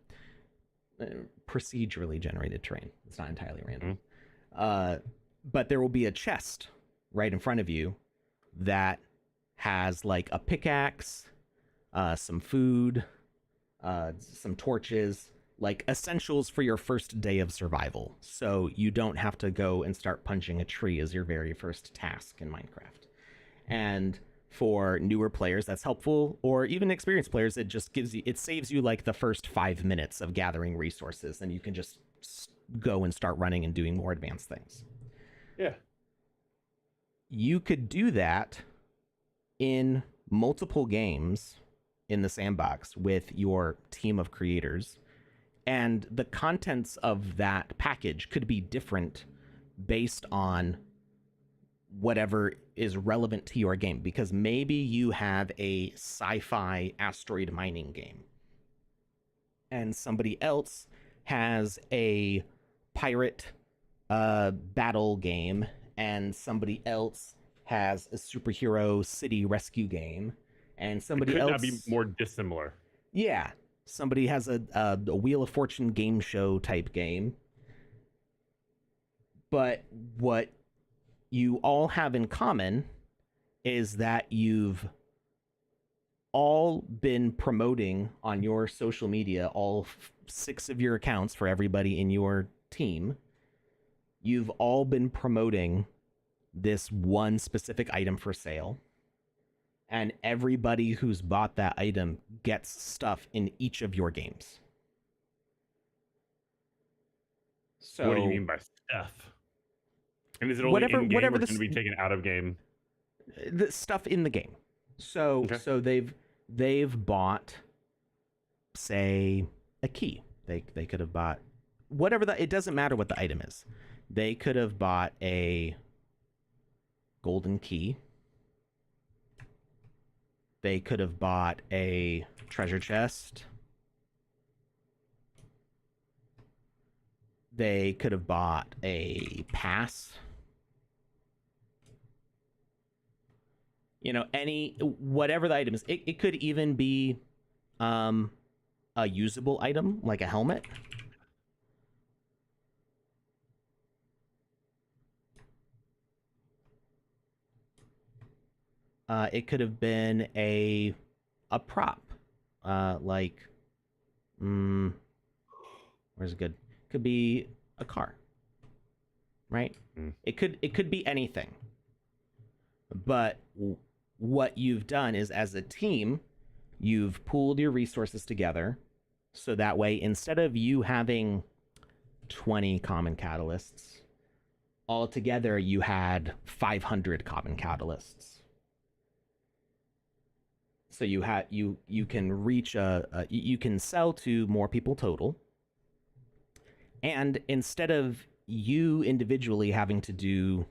procedurally generated terrain. It's not entirely random. But there will be a chest right in front of you that has like a pickaxe, some food, some torches, like essentials for your first day of survival. So you don't have to go and start punching a tree as your very first task in Minecraft. And for newer players, that's helpful, or even experienced players, it saves you like the first 5 minutes of gathering resources, and you can just go and start running and doing more advanced things. Yeah. You could do that in multiple games in the sandbox with your team of creators, and the contents of that package could be different based on whatever is relevant to your game, because maybe you have a sci-fi asteroid mining game and somebody else has a pirate battle game, and somebody else has a superhero city rescue game, and somebody else not be more dissimilar. Yeah, somebody has a Wheel of Fortune game show type game. But what you all have in common is that you've all been promoting on your social media, all 6 of your accounts for everybody in your team. You've all been promoting this one specific item for sale, and everybody who's bought that item gets stuff in each of your games. What do you So mean by stuff? And is it only whatever in game whatever or can it be taken out of game? the stuff in the game. So Okay. they've bought, say, a key. They could have bought whatever it doesn't matter what the item is. They could have bought a golden key. They could have bought a treasure chest. They could have bought a pass. Whatever the item is. It could even be a usable item like a helmet. It could have been a prop, like, where's it good? Could be a car, right? It could be anything. But what you've done is, as a team, you've pooled your resources together, so that way, instead of you having 20 common catalysts, altogether you had 500 common catalysts. So you can reach you can sell to more people total, and instead of you individually having to do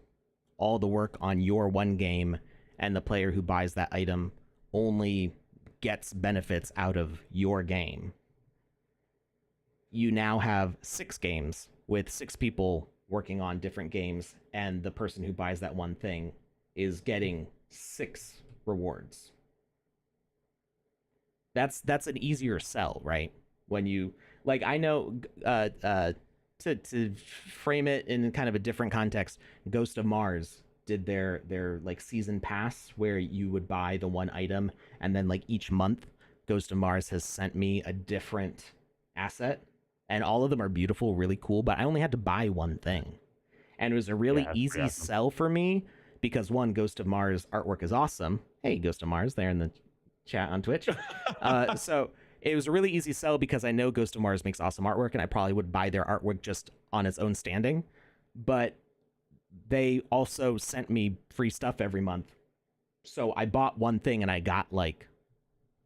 all the work on your one game, and the player who buys that item only gets benefits out of your game, you now have 6 games with 6 people working on different games, and the person who buys that one thing is getting 6 rewards. That's an easier sell, right? When you, like, I know, to frame it in kind of a different context, Ghost of Mars did their like season pass, where you would buy the one item, and then like each month Ghost of Mars has sent me a different asset, and all of them are beautiful, really cool, but I only had to buy one thing. And it was a really easy Awesome. sell for me because, one, Ghost of Mars artwork is awesome. Hey, Ghost of Mars there in the chat on Twitch. So it was a really easy sell because I know Ghost of Mars makes awesome artwork, and I probably would buy their artwork just on its own standing. But they also sent me free stuff every month. So I bought one thing and I got, like,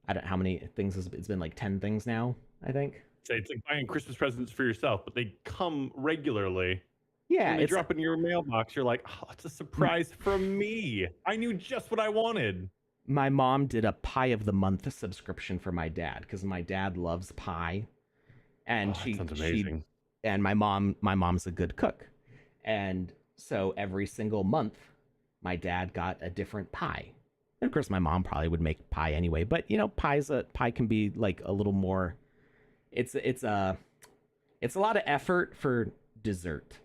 I don't know how many things. It's been like 10 things now, I think. It's like buying Christmas presents for yourself, but they come regularly. Yeah, when they drop in your mailbox, you're like, oh, it's a surprise from me. I knew just what I wanted. My mom did a pie of the month subscription for my dad because my dad loves pie, and that sounds amazing. And my mom's a good cook, and so every single month my dad got a different pie. And of course my mom probably would make pie anyway, but pie can be like a little more, it's a lot of effort for dessert.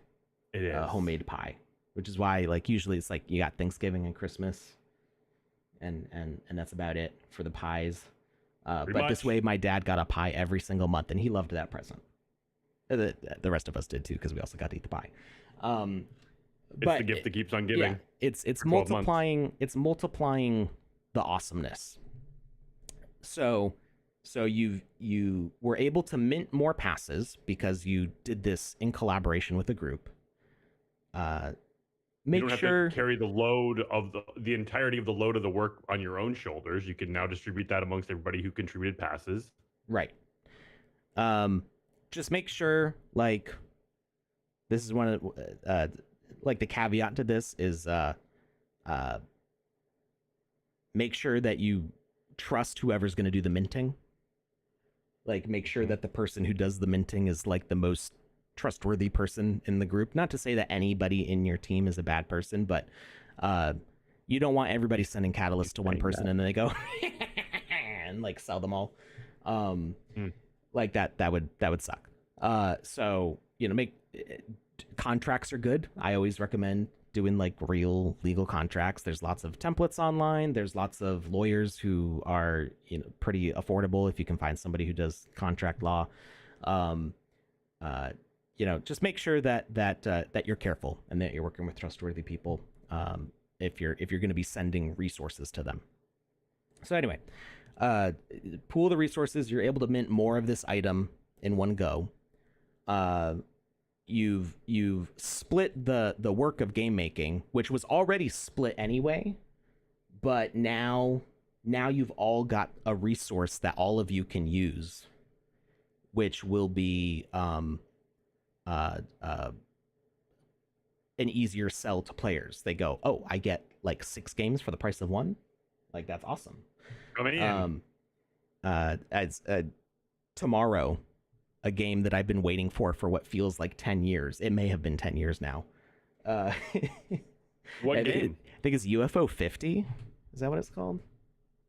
It is homemade pie, which is why, like, usually it's like you got Thanksgiving and Christmas, and that's about it for the pies. But this way, my dad got a pie every single month, and he loved that present. The rest of us did too, because we also got to eat the pie. It's the gift that keeps on giving. Yeah, it's multiplying. It's multiplying the awesomeness. So you were able to mint more passes because you did this in collaboration with a group. You don't have to carry the load of the entirety of the load of the work on your own shoulders. You can now distribute that amongst everybody who contributed passes. Right. Just make sure, like, this is one of like the caveat to this is make sure that you trust whoever's going to do the minting. Like, make sure that the person who does the minting is like the most trustworthy person in the group. Not to say that anybody in your team is a bad person, but you don't want everybody sending catalysts to one person and then they go and like sell them all. Like that would suck. So make contracts are good. I always recommend doing like real legal contracts. There's lots of templates online. There's lots of lawyers who are pretty affordable if you can find somebody who does contract law. Just make sure that you're careful and that you're working with trustworthy people. If you're going to be sending resources to them. So anyway, pool the resources. You're able to mint more of this item in one go. you've split the work of game making, which was already split anyway, but now you've all got a resource that all of you can use, which will be uh, uh, an easier sell to players. They go, oh, I get like 6 games for the price of one. Like, that's awesome. Coming in. As tomorrow, a game that I've been waiting for what feels like 10 years. It may have been 10 years now. Uh, What game? I think it's UFO 50. Is that what it's called?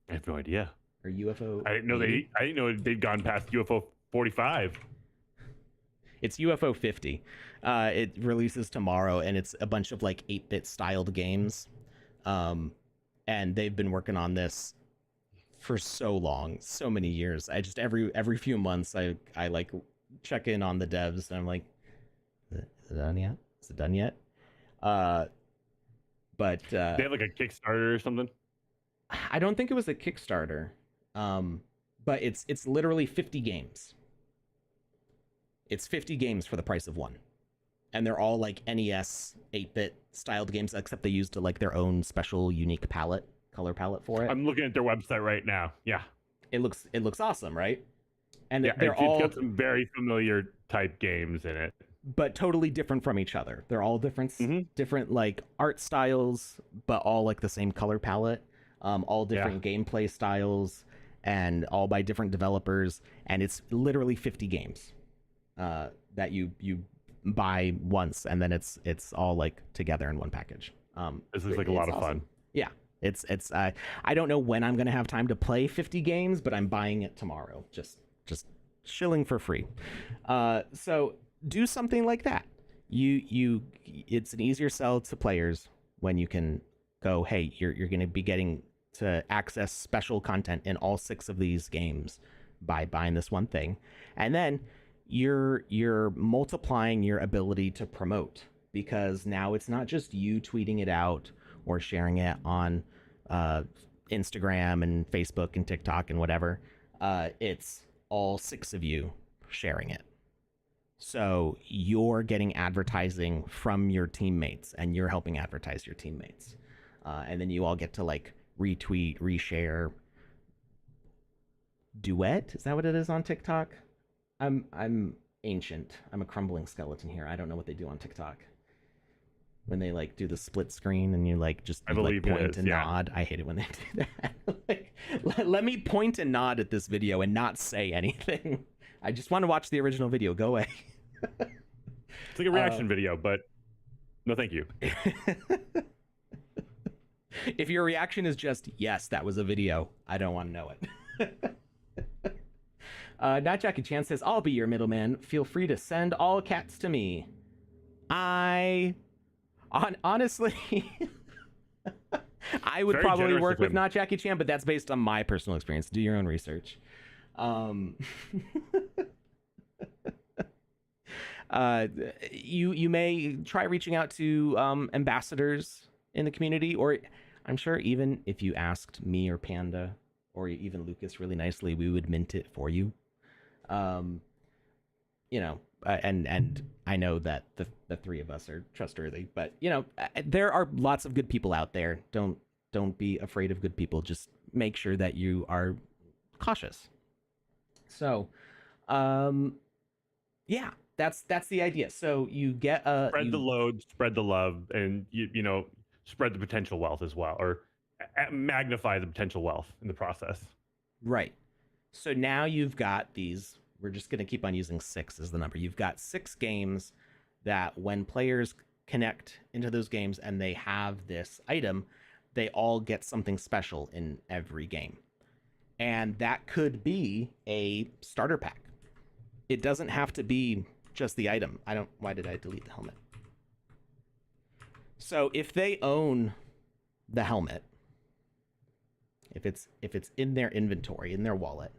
I have no idea. Or UFO? I didn't know 80? I didn't know they'd gone past UFO 45. It's UFO 50. It releases tomorrow, and it's a bunch of like 8-bit styled games. And they've been working on this for so long, so many years. I just every few months I like check in on the devs, and I'm like, is it done yet? Is it done yet? But They have like a Kickstarter or something. I don't think it was a Kickstarter. But it's literally 50 games. It's 50 games for the price of one. And they're all like NES 8-bit styled games, except they used like their own special unique color palette for it. I'm looking at their website right now. Yeah. It looks awesome, right? And Yeah, they're it's all got some very familiar type games in it. but totally different from each other. They're all different like art styles, but all like the same color palette. All different gameplay styles, and all by different developers. And it's literally 50 games that you buy once, and then it's all like together in one package. This looks like a lot of fun. Yeah, it's I don't know when I'm gonna have time to play 50 games, but I'm buying it tomorrow. Just shilling for free. So do something like that. It's an easier sell to players when you can go, hey, you're going to be getting to access special content in all 6 of these games by buying this one thing, and then you're multiplying your ability to promote, because now it's not just you tweeting it out or sharing it on Instagram and Facebook and TikTok and whatever. It's all 6 of you sharing it. So you're getting advertising from your teammates, and you're helping advertise your teammates. And then you all get to like retweet, reshare. Duet? Is that what it is on TikTok? I'm ancient. I'm a crumbling skeleton here. I don't know what they do on TikTok. When they like do the split screen and you like just like point and nod. I hate it when they do that. Like, let me point and nod at this video and not say anything. I just want to watch the original video. Go away. It's like a reaction video, but no thank you. If your reaction is just, yes, that was a video, I don't want to know it. Not Jackie Chan says, I'll be your middleman. Feel free to send all cats to me. Honestly, I would probably work with Not Jackie Chan, but that's based on my personal experience. Do your own research. You may try reaching out to ambassadors in the community, or I'm sure even if you asked me or Panda or even Lucas really nicely, we would mint it for you. You know, and I know that the 3 of us are trustworthy, but you know, there are lots of good people out there. Don't be afraid of good people. Just make sure that you are cautious. So, yeah, that's the idea. So you get spread the load, spread the love, and you know, spread the potential wealth as well, or magnify the potential wealth in the process. Right. So now you've got these. We're just going to keep on using 6 as the number. You've got 6 games that when players connect into those games and they have this item, they all get something special in every game. And that could be a starter pack. It doesn't have to be just the item. Why did I delete the helmet? So if they own the helmet, if it's in their inventory, in their wallet,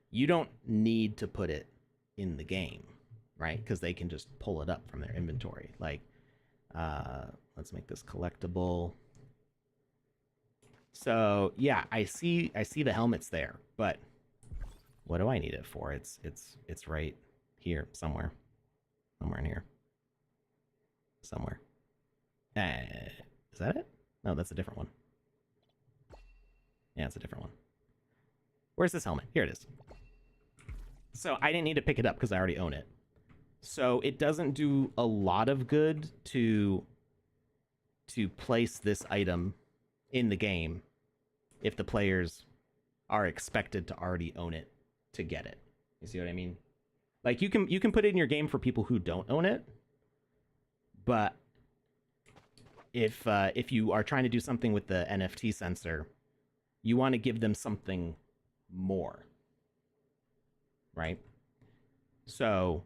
you don't need to put it in the game, right? Because they can just pull it up from their inventory. Like, let's make this collectible. So yeah, I see the helmets there, but what do I need it for? It's right here somewhere in here. Is that it? No, that's a different one. Yeah, it's a different one. Where's this helmet? Here it is. So I didn't need to pick it up because I already own it. So it doesn't do a lot of good to place this item in the game if the players are expected to already own it to get it. You see what I mean? Like you can put it in your game for people who don't own it, but if you are trying to do something with the NFT sensor, you want to give them something more, right? So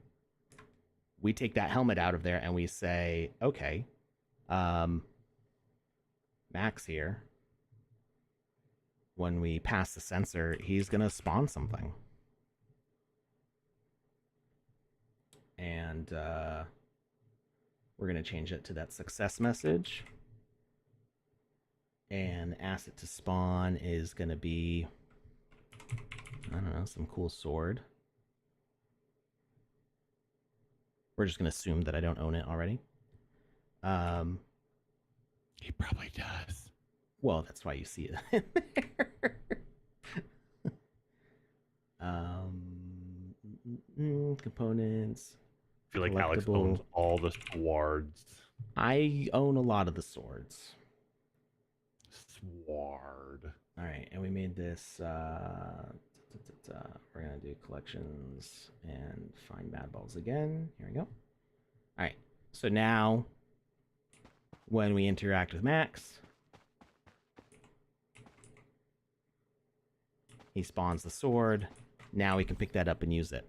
we take that helmet out of there and we say, okay, Max here, when we pass the sensor, he's going to spawn something. And we're going to change it to that success message. And the asset to spawn is going to be, I don't know, some cool sword. We're just going to assume that I don't own it already. He probably does. Well, that's why you see it in there. Components. I feel like Alex owns all the swords. I own a lot of the swords. Sword. All right, and we made this. We're gonna do collections and find mad balls again. Here we go. All right, so now when we interact with Max, he spawns the sword. Now we can pick that up and use it.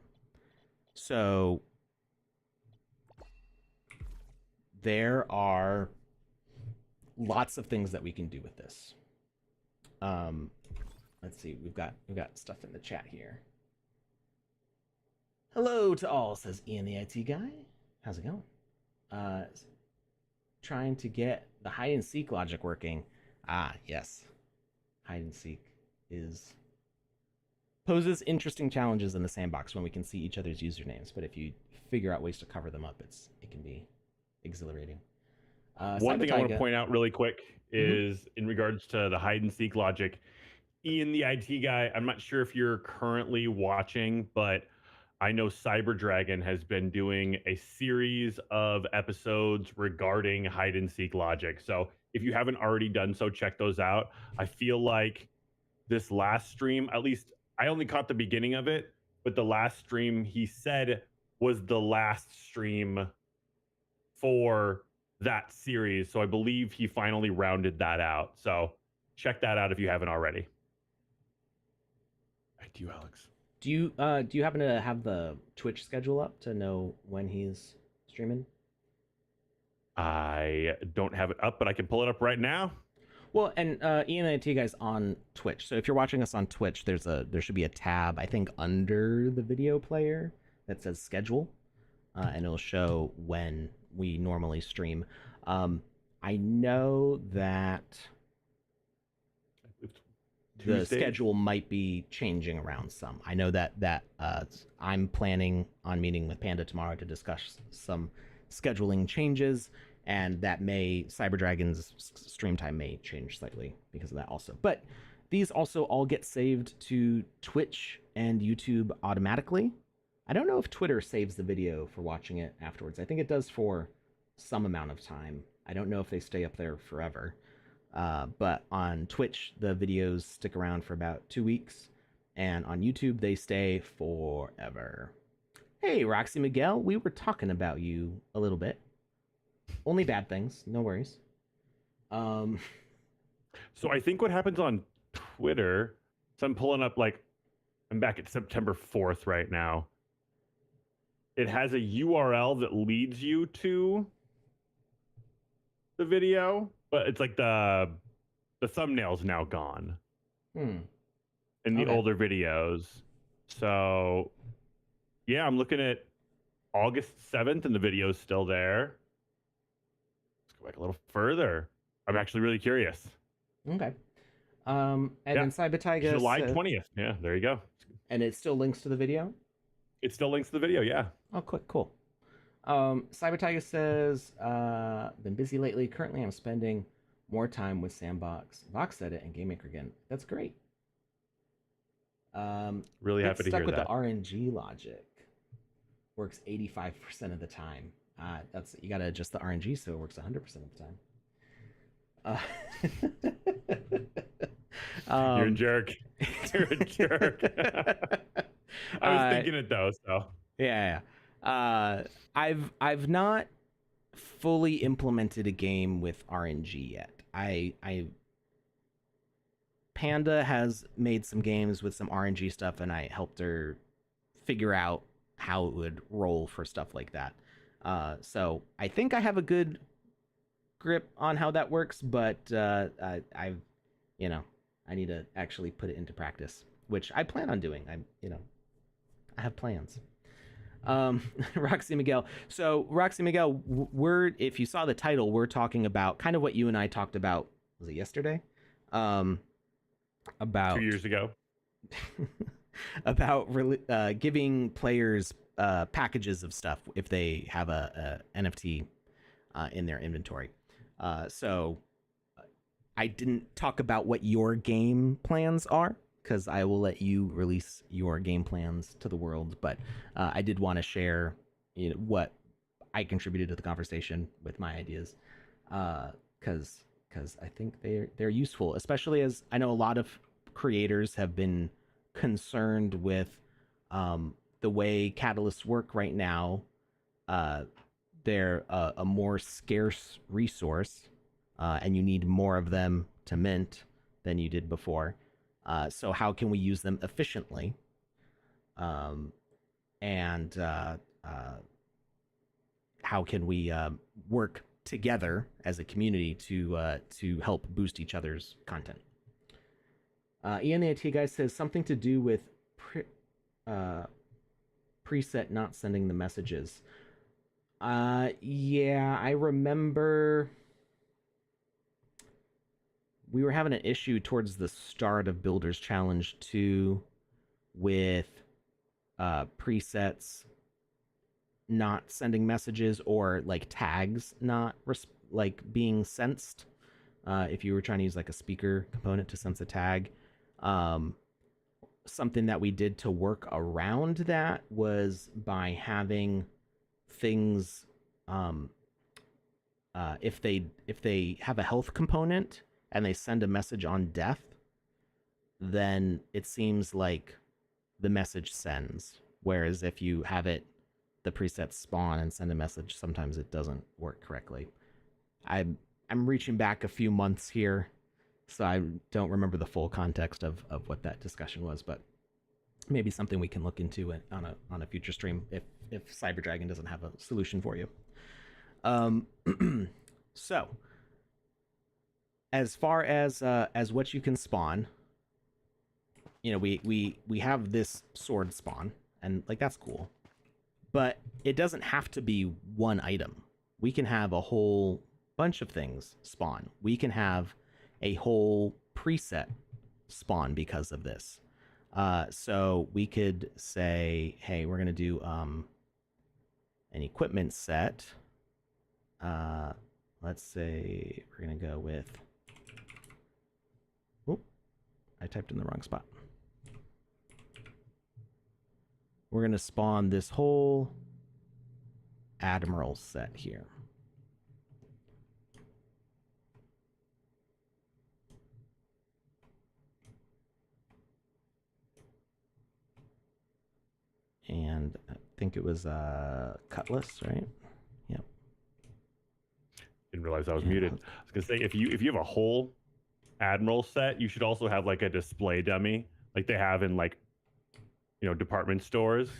So there are lots of things that we can do with this. Let's see, we've got stuff in the chat here. Hello to all, says Ian the IT guy. How's it going? Trying to get the hide and seek logic working. Ah, yes. Hide and seek poses interesting challenges in the sandbox when we can see each other's usernames, but if you figure out ways to cover them up, it can be exhilarating. One thing I want to point out really quick is in regards to the hide and seek logic. Ian, the IT guy, I'm not sure if you're currently watching, but I know Cyber Dragon has been doing a series of episodes regarding hide and seek logic. So if you haven't already done so, check those out. I feel like this last stream, at least I only caught the beginning of it, but the last stream he said was the last stream for that series. So I believe he finally rounded that out. So check that out if you haven't already. Back to you, Alex. Do you happen to have the Twitch schedule up to know when he's streaming? I don't have it up, but I can pull it up right now. Well, and Ian and IT guys on Twitch. So if you're watching us on Twitch, there should be a tab, I think, under the video player that says schedule, and it'll show when we normally stream. I know that the schedule might be changing around some. I know that I'm planning on meeting with Panda tomorrow to discuss some scheduling changes, and that Cyber Dragon's stream time may change slightly because of that also. But these also all get saved to Twitch and YouTube automatically. I don't know if Twitter saves the video for watching it afterwards. I think it does for some amount of time. I don't know if they stay up there forever. But on Twitch, the videos stick around for about 2 weeks. And on YouTube, they stay forever. Hey, Roxy Miguel, we were talking about you a little bit. Only bad things, no worries. So I think what happens on Twitter, so I'm pulling up, I'm back at September 4th right now. It has a URL that leads you to the video, but it's like the thumbnail's now gone in the older videos. So yeah, I'm looking at August 7th and the video's still there. Let's go back a little further. I'm actually really curious. Okay. And then Cybertiger July 20th. Yeah, there you go. And it still links to the video? It still links to the video, yeah. Oh, quick, cool. Cyber Tiger says, been busy lately. Currently, I'm spending more time with Sandbox, VoxEdit, and Game Maker again. That's great. Really Bit happy to stuck hear with the that. RNG logic. Works 85% of the time. That's you gotta adjust the RNG so it works 100% of the time. You're a um, jerk. You're a jerk. I was uh, thinking it though, so yeah. I've not fully implemented a game with RNG yet. I Panda has made some games with some RNG stuff, and I helped her figure out how it would roll for stuff like that. So I think I have a good grip on how that works, but I've you know I need to actually put it into practice, which I plan on doing. I have plans. Roxy Miguel. So Roxy Miguel, we're if you saw the title, we're talking about kind of what you and I talked about. Was it yesterday? Um, two about years ago. about giving players packages of stuff if they have a NFT in their inventory. So I didn't talk about what your game plans are because I will let you release your game plans to the world. But I did want to share, what I contributed to the conversation with my ideas, because I think they're useful, especially as I know a lot of creators have been concerned with the way catalysts work right now. Uh, they're a more scarce resource, and you need more of them to mint than you did before. So how can we use them efficiently? Um, and how can we work together as a community to help boost each other's content? Ian the IT guy says something to do with uh, preset not sending the messages. Yeah, I remember we were having an issue towards the start of Builders Challenge 2 with presets not sending messages or like tags not like being sensed. If you were trying to use like a speaker component to sense a tag, um, something that we did to work around that was by having things if they have a health component and they send a message on death, then it seems like the message sends. Whereas if you have it, the presets spawn and send a message, sometimes it doesn't work correctly. I'm reaching back a few months here, so I don't remember the full context of what that discussion was, but maybe something we can look into on a future stream if Cyber Dragon doesn't have a solution for you. Um, so as far as what you can spawn, we have this sword spawn, and like that's cool, but it doesn't have to be one item. We can have a whole bunch of things spawn. We can have a whole preset spawn because of this. So we could say, hey, we're gonna do an equipment set. Let's say we're gonna go with. Oh, I typed in the wrong spot. We're gonna spawn this whole Admiral set here. And I think it was Cutlass, right? Yep. Didn't realize I was muted. I was gonna say if you have a whole Admiral set, you should also have like a display dummy, like they have in like department stores,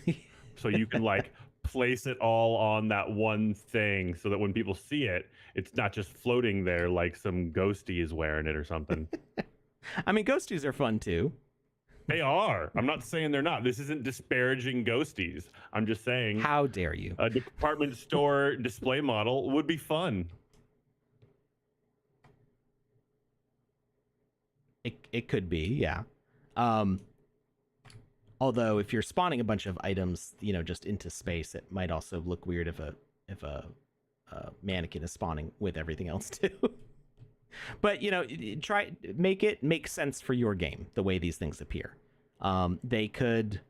so you can like place it all on that one thing, so that when people see it, it's not just floating there like some ghosty is wearing it or something. I mean, ghosties are fun too. They are. I'm not saying they're not. This isn't disparaging ghosties. I'm just saying. How dare you? A department store display model would be fun. It could be, yeah. Although if you're spawning a bunch of items, just into space, it might also look weird if a if a mannequin is spawning with everything else too. But try make it make sense for your game the way these things appear. They could.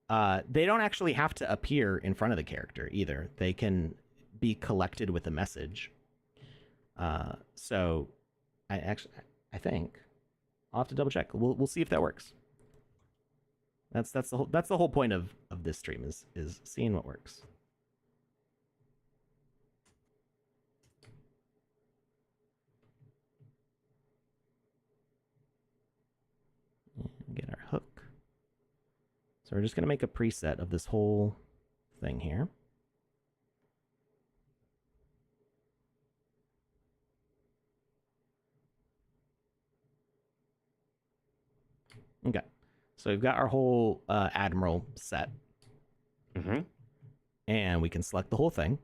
They don't actually have to appear in front of the character either. They can be collected with a message. So, I think I'll have to double check. We'll see if that works. That's the whole point of this stream is seeing what works. Get our hook. So we're just going to make a preset of this whole thing here. Okay. So we've got our whole Admiral set. Mm-hmm. And we can select the whole thing.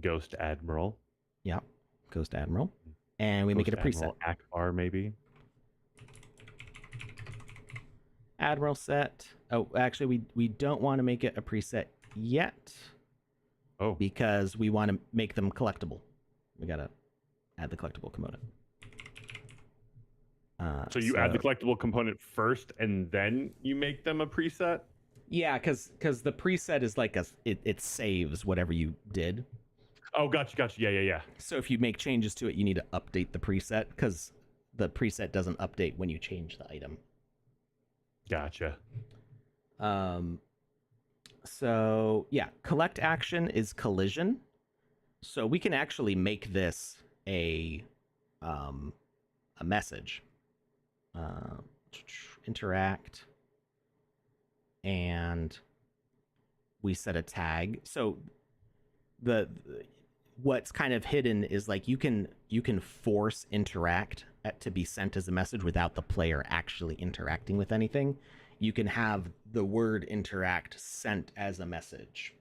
Ghost Admiral. Yeah. Ghost Admiral. And we make it a preset. Akbar, maybe. Admiral set. Oh, actually, we don't want to make it a preset yet. Oh. Because we want to make them collectible. We got to add the collectible component. So you add the collectible component first, and then you make them a preset? Yeah, because the preset is like it saves whatever you did. Oh, gotcha. Yeah. So if you make changes to it, you need to update the preset, because the preset doesn't update when you change the item. Gotcha. So yeah, collect action is collision. So we can actually make this a message. Interact, and we set a tag. So what's kind of hidden is like you can force interact to be sent as a message without the player actually interacting with anything. You can have the word interact sent as a message,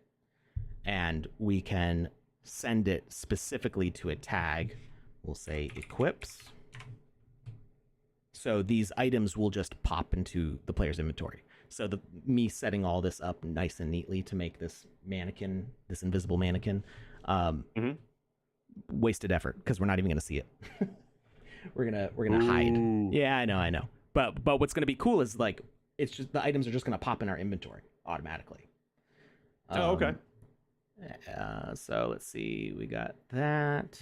and we can send it specifically to a tag. We'll say equips. So these items will just pop into the player's inventory. So me setting all this up nice and neatly to make this mannequin, this invisible mannequin, wasted effort, because we're not even going to see it. we're gonna hide. Yeah, I know. But what's going to be cool is like it's just the items are just going to pop in our inventory automatically. Okay. So let's see. We got that.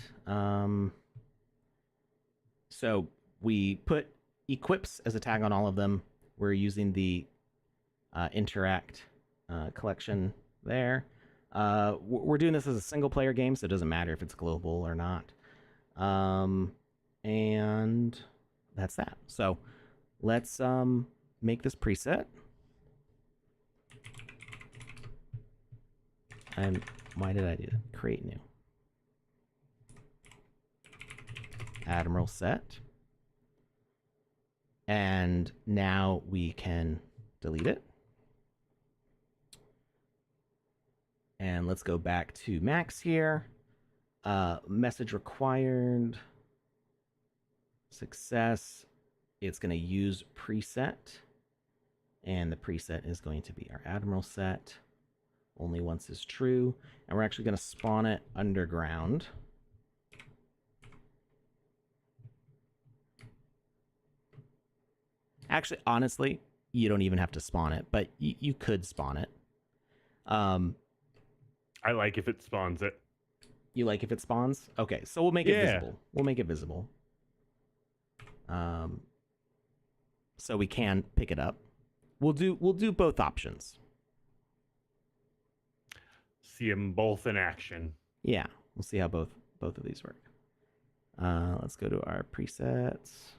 So we put equips as a tag on all of them. We're using the interact collection there. We're doing this as a single player game, so it doesn't matter if it's global or not. And that's that. So let's make this preset. And why did I do that? Create new. Admiral set. And now we can delete it. And let's go back to Max here. Message required. Success. It's going to use preset. And the preset is going to be our Admiral set. Only once is true. And we're actually going to spawn it underground. Actually, honestly, you don't even have to spawn it, but you could spawn it. I like if it spawns it. You like if it spawns? Okay, so we'll make it visible. We'll make it visible. So we can pick it up. We'll do both options. See them both in action. Yeah, we'll see how both of these work. Let's go to our presets.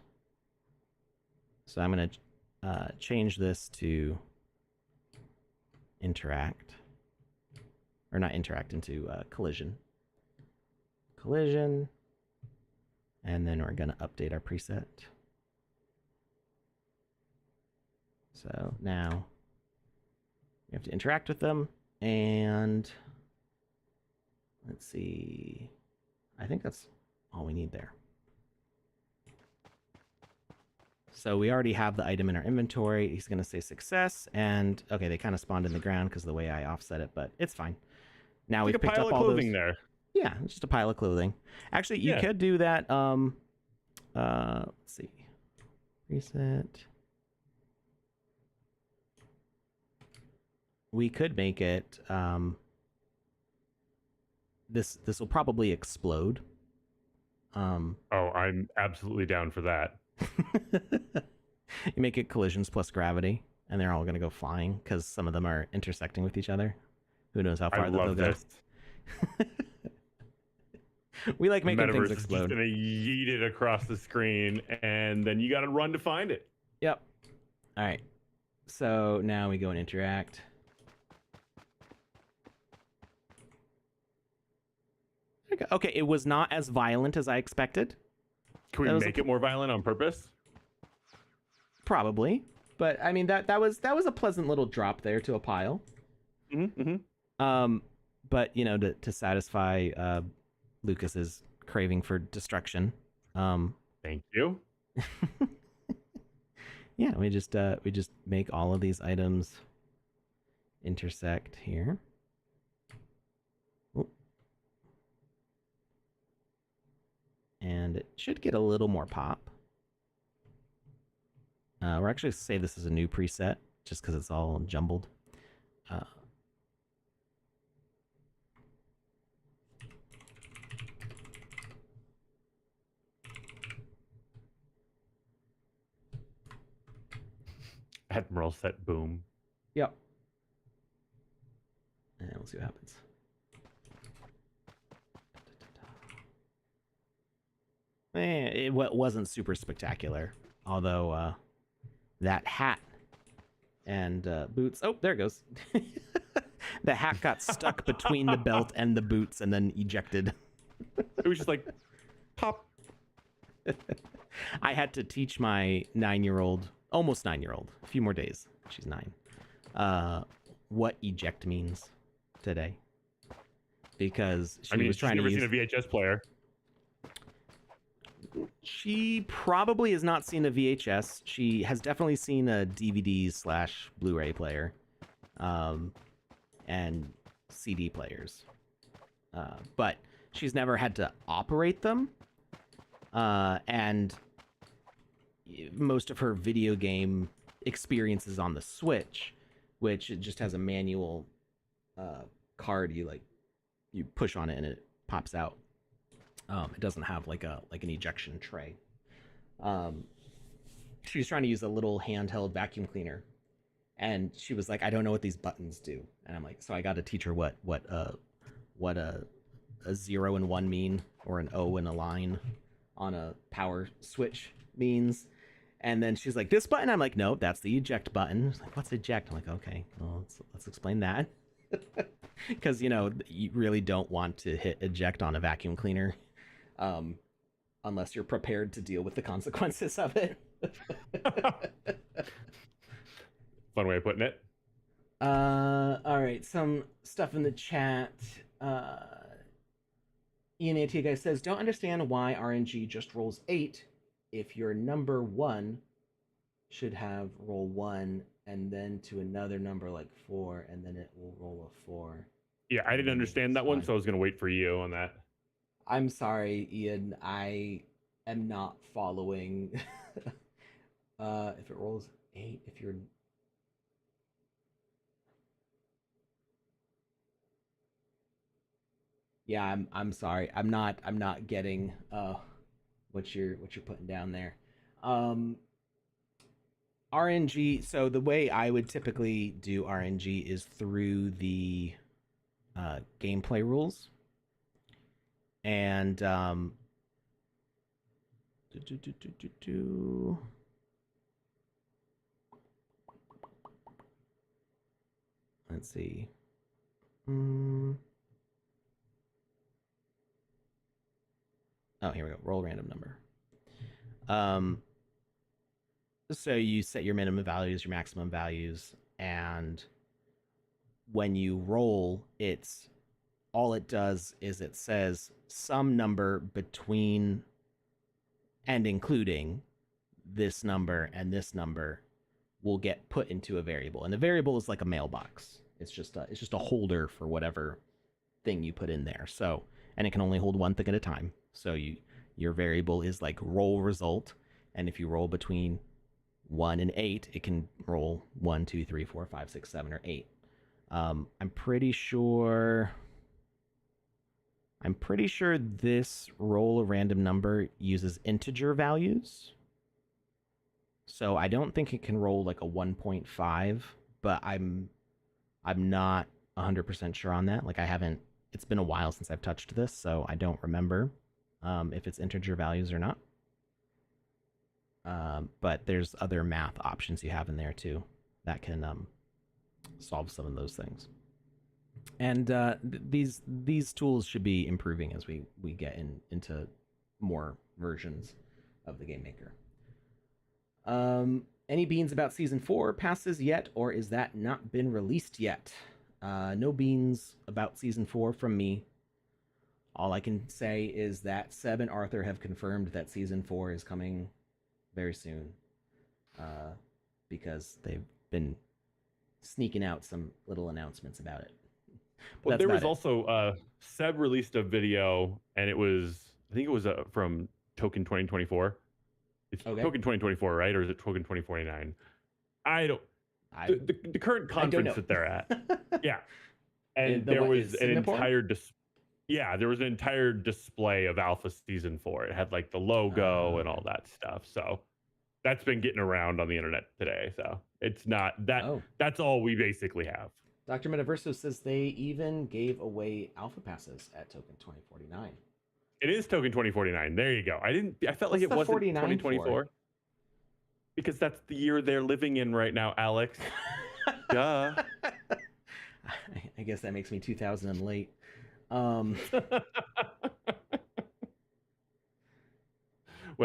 So I'm going to change this to interact. Or not interact, into collision. Collision. And then we're going to update our preset. So now we have to interact with them. And let's see. I think that's all we need there. So we already have the item in our inventory. He's going to say success. And okay, they kind of spawned in the ground because of the way I offset it, but it's fine. Now It's like we've a picked pile up of all clothing those. there. Yeah, it's just a pile of clothing. Actually, you could do that. Let's see. Reset. We could make it. This will probably explode. Oh, I'm absolutely down for that. You make it collisions plus gravity, and they're all going to go flying because some of them are intersecting with each other. Who knows how far they'll go. We like making things explode. Is just going to yeet it across the screen, and then you got to run to find it. Yep. All right. So now we go and interact. Okay, it was not as violent as I expected. Can we make it more violent on purpose? Probably, but I mean that was a pleasant little drop there to a pile. But you know, to satisfy Lucas's craving for destruction. Thank you. Yeah, we just make all of these items intersect here. Ooh. And it should get a little more pop. We're actually going to say this is a new preset just because it's all jumbled. Admiral set boom. Yep. And we'll see what happens. It wasn't super spectacular, although that hat and boots. Oh, there it goes. The hat got stuck between the belt and the boots and then ejected. It was just like pop. I had to teach my 9-year-old, almost 9-year-old, a few more days. She's 9. What eject means today, because she was trying to use. She's never seen a VHS player. She probably has not seen a VHS. She has definitely seen a DVD/Blu-ray player, and CD players, but she's never had to operate them. And most of her video game experience is on the Switch, which it just has a manual card. You push on it and it pops out. It doesn't have like an ejection tray. She was trying to use a little handheld vacuum cleaner, and she was like, "I don't know what these buttons do." And I'm like, "So I got to teach her what a 0 and 1 mean, or an O and a line on a power switch means." And then she's like, "This button?" I'm like, "No, that's the eject button." She's like, "What's eject?" I'm like, "Okay, well, let's explain that." Because you really don't want to hit eject on a vacuum cleaner, unless you're prepared to deal with the consequences of it. Fun way of putting it. All right, some stuff in the chat. Ian Antiga says, "Don't understand why RNG just rolls 8 if your number 1 should have roll 1 and then to another number like 4, and then it will roll a 4." Yeah, I didn't understand that one, so I was going to wait for you on that. I'm sorry, Ian. I am not following. If it rolls 8, if you're... Yeah, I'm sorry. I'm not getting what you're putting down there. RNG, so the way I would typically do RNG is through the gameplay rules. And let's see. Oh, here we go. Roll random number. So you set your minimum values, your maximum values, and when you roll, all it does is it says some number between and including this number and this number will get put into a variable, and the variable is like a mailbox. It's just a holder for whatever thing you put in there. So, and it can only hold one thing at a time. So your variable is like roll result, and if you roll between 1 and 8, it can roll 1, 2, 3, 4, 5, 6, 7, or 8. I'm pretty sure. I'm pretty sure this roll a random number uses integer values. So I don't think it can roll like a 1.5, but I'm not 100% sure on that. Like I haven't, it's been a while since I've touched this, so I don't remember if it's integer values or not. But there's other math options you have in there too that can solve some of those things. And these tools should be improving as we get into more versions of the Game Maker. Any beans about season 4 passes yet, or is that not been released yet? No beans about season 4 from me. All I can say is that Seb and Arthur have confirmed that season 4 is coming very soon, because they've been sneaking out some little announcements about it. Well, there was also Seb released a video, and it was, I think it was from Token 2024. It's okay. Token 2024, right? Or is it Token 2049? I don't. The current conference that they're at. Yeah. And there was an entire there was an entire display of Alpha Season 4. It had like the logo and all that stuff. So that's been getting around on the internet today. So it's not that. That's all we basically have. Dr. Metaverso says they even gave away alpha passes at Token 2049. It is Token 2049. There you go. I felt like it wasn't 2024. Because that's the year they're living in right now, Alex. Duh. I guess that makes me 2000 and late. Well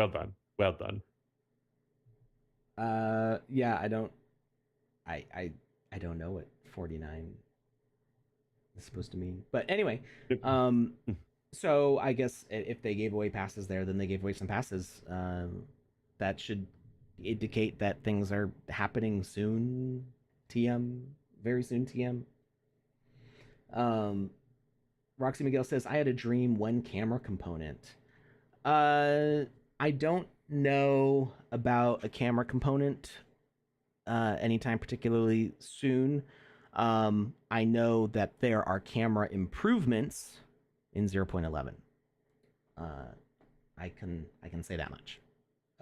done. Well done. Yeah, I don't know what 49 is supposed to mean. But anyway, so I guess if they gave away passes there, then they gave away some passes. That should indicate that things are happening soon. TM, very soon. TM. Roxy Miguel says, I had a dream one camera component. I don't know about a camera component anytime particularly soon. I know that there are camera improvements in 0.11. I can say that much.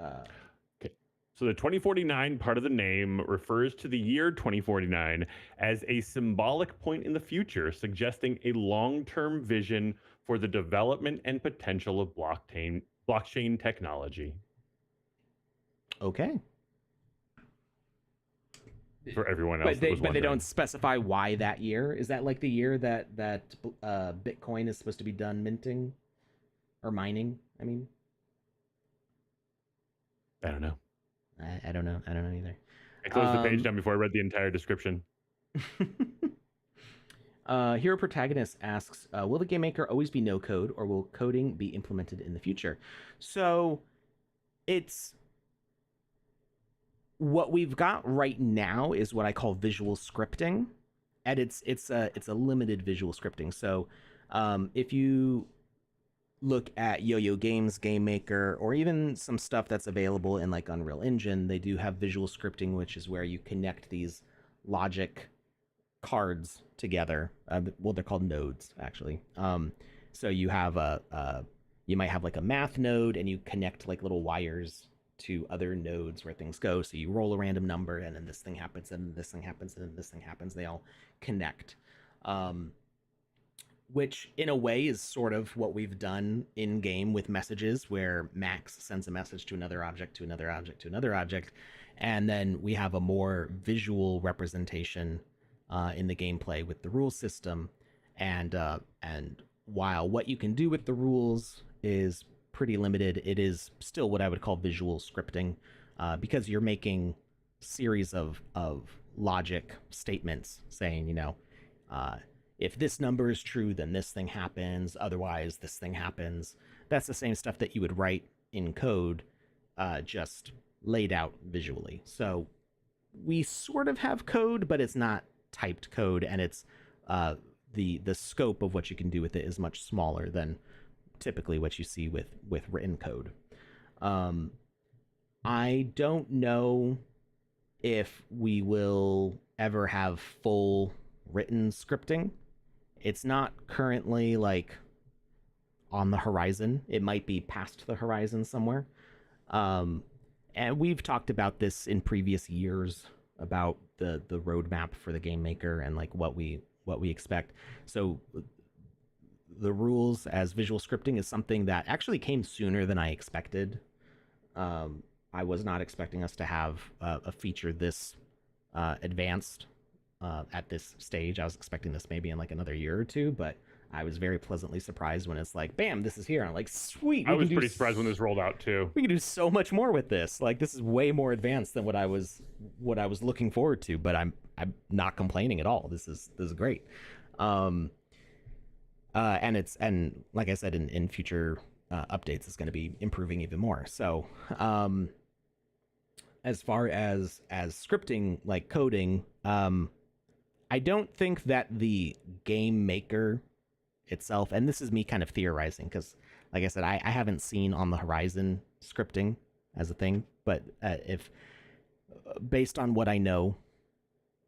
Okay. So the 2049 part of the name refers to the year 2049 as a symbolic point in the future, suggesting a long-term vision for the development and potential of blockchain technology. Okay. For everyone else, but they don't specify why that year. Is that like the year that Bitcoin is supposed to be done minting or mining? I mean, I don't know. I don't know. I don't know either. I closed the page down before I read the entire description. Hero Protagonist asks, will the Game Maker always be no code, or will coding be implemented in the future? So it's what we've got right now is what I call visual scripting, and it's a limited visual scripting. So if you look at Yo-Yo Games Game Maker, or even some stuff that's available in like Unreal Engine, they do have visual scripting, which is where you connect these logic cards together. Well, they're called nodes actually. So you have you might have like a math node, and you connect like little wires to other nodes where things go. So you roll a random number, and then this thing happens, and this thing happens, and then this thing happens. They all connect. Which in a way is sort of what we've done in game with messages, where Max sends a message to another object, to another object, to another object, and then we have a more visual representation in the gameplay with the rule system. And while what you can do with the rules is pretty limited, it is still what I would call visual scripting, because you're making series of logic statements saying, if this number is true, then this thing happens. Otherwise, this thing happens. That's the same stuff that you would write in code, just laid out visually. So we sort of have code, but it's not typed code, and it's the scope of what you can do with it is much smaller than typically what you see with written code. Um, I don't know if we will ever have full written scripting. It's not currently like on the horizon. It might be past the horizon somewhere. Um, and we've talked about this in previous years about the roadmap for the game maker and like what we expect. So the rules as visual scripting is something that actually came sooner than I expected. I was not expecting us to have a feature this advanced at this stage. I was expecting this maybe in like another year or two, but I was very pleasantly surprised when it's like, bam, this is here. I'm like, sweet. I was pretty surprised when this rolled out too. We can do so much more with this. Like, this is way more advanced than what I was looking forward to. But I'm not complaining at all. This is great. And like I said, in future updates, it's going to be improving even more. So, as far as scripting, like coding, I don't think that the game maker itself, and this is me kind of theorizing because, like I said, I haven't seen on the horizon scripting as a thing, but if based on what I know,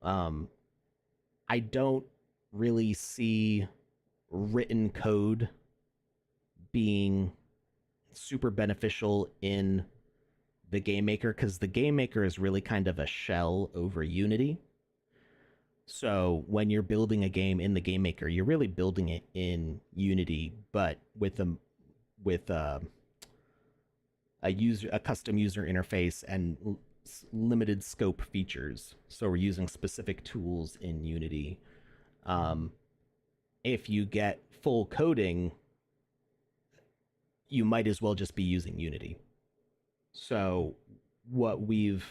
I don't really see written code being super beneficial in the game maker because the game maker is really kind of a shell over Unity. So when you're building a game in the game maker, you're really building it in Unity, but with a custom user interface and limited scope features. So we're using specific tools in Unity. If you get full coding, you might as well just be using Unity. So what we've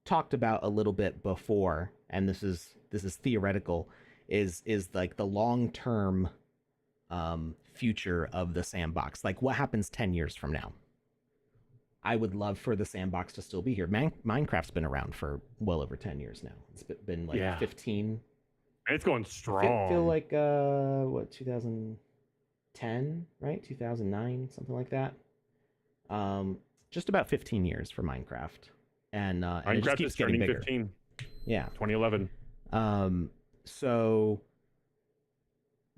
talked about a little bit before, and this is theoretical, is like the long-term future of the sandbox. Like what happens 10 years from now? I would love for the sandbox to still be here. Minecraft's been around for well over 10 years now. It's been like 15. It's going strong. I feel like 2010, right? 2009, something like that. Just about 15 years for Minecraft. And it just keeps getting bigger. 15. Yeah. 2011. So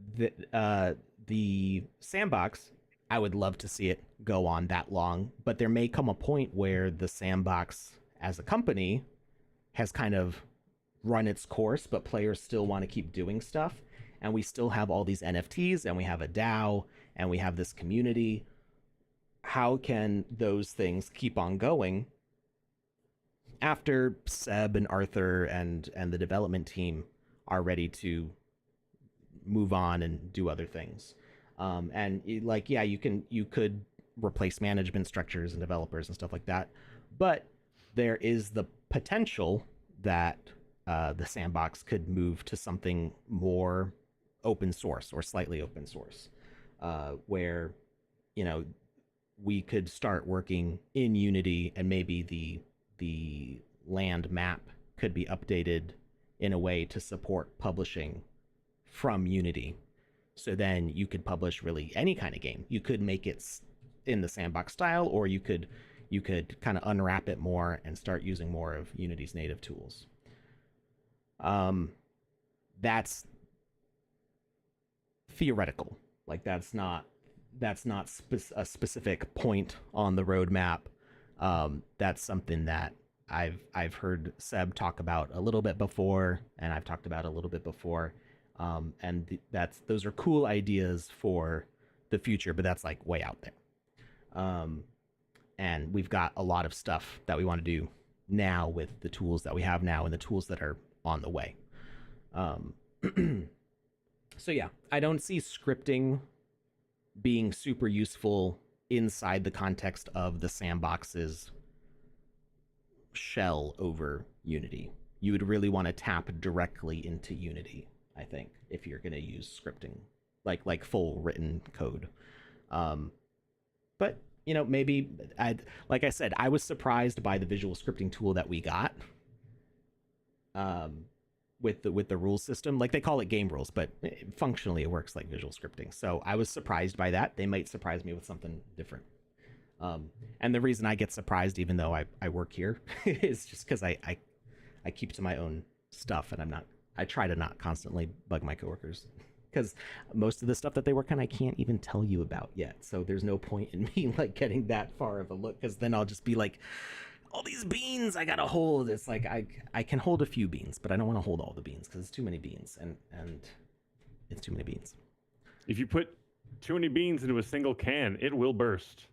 the sandbox, I would love to see it go on that long, but there may come a point where the sandbox as a company has kind of run its course, but players still want to keep doing stuff. And we still have all these NFTs and we have a DAO and we have this community. How can those things keep on going after Seb and Arthur and the development team are ready to move on and do other things? And like, yeah, you could replace management structures and developers and stuff like that, but there is the potential that the sandbox could move to something more open source or slightly open source, where we could start working in Unity and maybe the land map could be updated in a way to support publishing from Unity. So then you could publish really any kind of game. You could make it in the sandbox style, or you could kind of unwrap it more and start using more of Unity's native tools. That's theoretical. Like that's not a specific point on the roadmap. That's something that I've heard Seb talk about a little bit before, and I've talked about a little bit before. And those are cool ideas for the future, but that's like way out there. And we've got a lot of stuff that we want to do now with the tools that we have now and the tools that are on the way. So yeah, I don't see scripting being super useful inside the context of the sandbox's shell over Unity. You would really want to tap directly into Unity, I think, if you're going to use scripting, like full written code. But maybe like I said, I was surprised by the visual scripting tool that we got. with the rules system. Like they call it game rules, but functionally it works like visual scripting. So I was surprised by that. They might surprise me with something different. And the reason I get surprised, even though I work here, is just because I keep to my own stuff, and I try to not constantly bug my coworkers because most of the stuff that they work on I can't even tell you about yet. So there's no point in me like getting that far of a look, because then I'll just be like, all these beans I gotta hold. It's like I can hold a few beans, but I don't want to hold all the beans because it's too many beans, and it's too many beans. If you put too many beans into a single can, it will burst.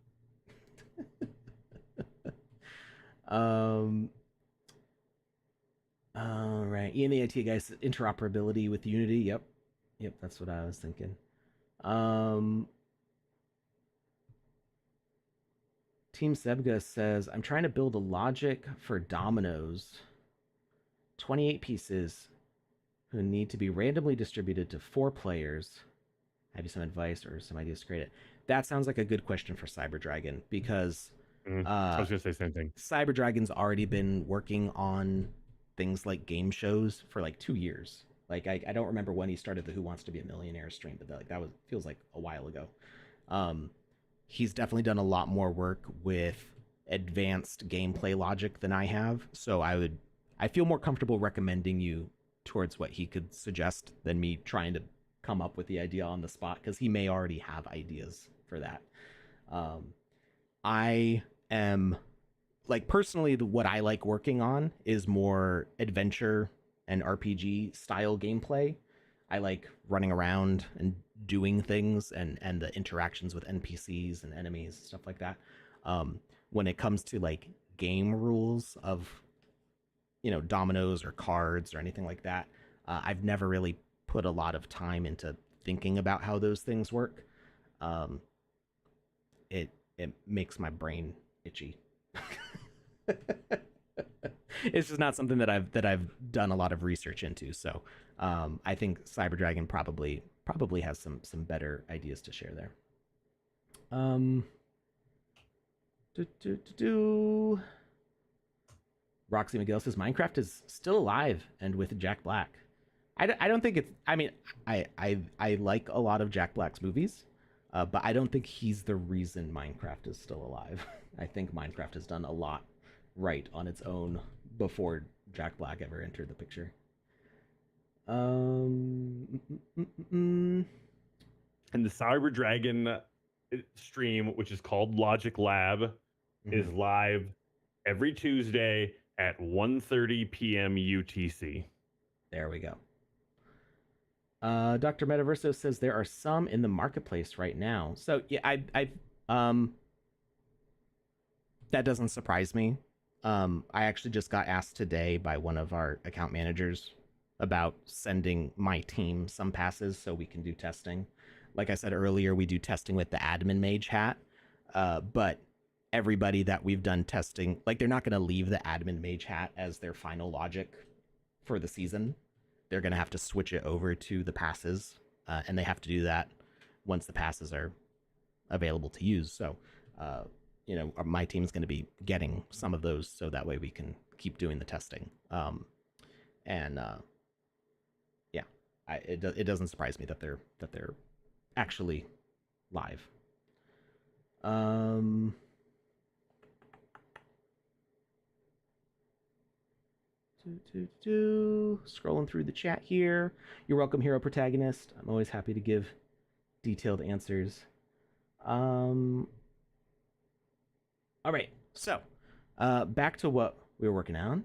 All right. Ian the IT guy says interoperability with Unity. Yep. Yep, that's what I was thinking. Team Sebga says, I'm trying to build a logic for dominoes. 28 pieces who need to be randomly distributed to 4 players. Have you some advice or some ideas to create it? That sounds like a good question for Cyber Dragon, because I was going to say the same thing. Cyber Dragon's already been working on things like game shows for like 2 years. Like I don't remember when he started the Who Wants to Be a Millionaire stream, but that was feels like a while ago. He's definitely done a lot more work with advanced gameplay logic than I have. So I feel more comfortable recommending you towards what he could suggest than me trying to come up with the idea on the spot, because he may already have ideas for that. I am like personally what I like working on is more adventure and RPG style gameplay. I like running around and doing things, and the interactions with NPCs and enemies, stuff like that. When it comes to like game rules of, dominoes or cards or anything like that, I've never really put a lot of time into thinking about how those things work. It makes my brain itchy. It's just not something that I've done a lot of research into. So I think Cyber Dragon probably has some better ideas to share there. Roxy Miguel says Minecraft is still alive and with Jack Black. I don't think it's. I mean, I like a lot of Jack Black's movies, but I don't think he's the reason Minecraft is still alive. I think Minecraft has done a lot right on its own before Jack Black ever entered the picture. And the Cyber Dragon stream, which is called Logic Lab, is live every Tuesday at 1:30 p.m. UTC. There we go. Dr. Metaverso says there are some in the marketplace right now. So yeah, I that doesn't surprise me. I actually just got asked today by one of our account managers about sending my team some passes so we can do testing. Like I said earlier, we do testing with the admin mage hat, but everybody that we've done testing, like they're not going to leave the admin mage hat as their final logic for the season. They're going to have to switch it over to the passes, and they have to do that once the passes are available to use. So, my team's going to be getting some of those, so that way we can keep doing the testing. It doesn't surprise me that they're actually live. Scrolling through the chat here. You're welcome, hero protagonist. I'm always happy to give detailed answers. All right, so back to what we were working on.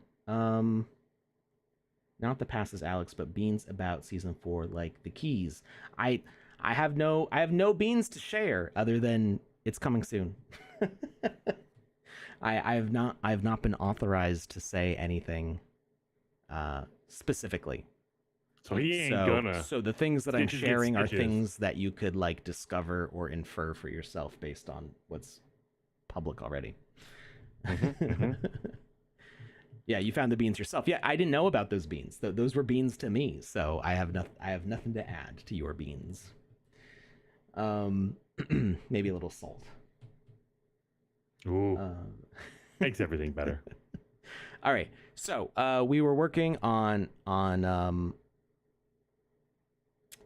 Not the passes, Alex, but beans about season 4, like the keys. I have no beans to share other than it's coming soon. I have not been authorized to say anything specifically. So he ain't gonna. So the things that I'm sharing are things that you could like discover or infer for yourself based on what's public already. Yeah, you found the beans yourself. Yeah, I didn't know about those beans. Those were beans to me, so I have nothing to add to your beans. Maybe a little salt. Ooh, makes everything better. All right. So we were working on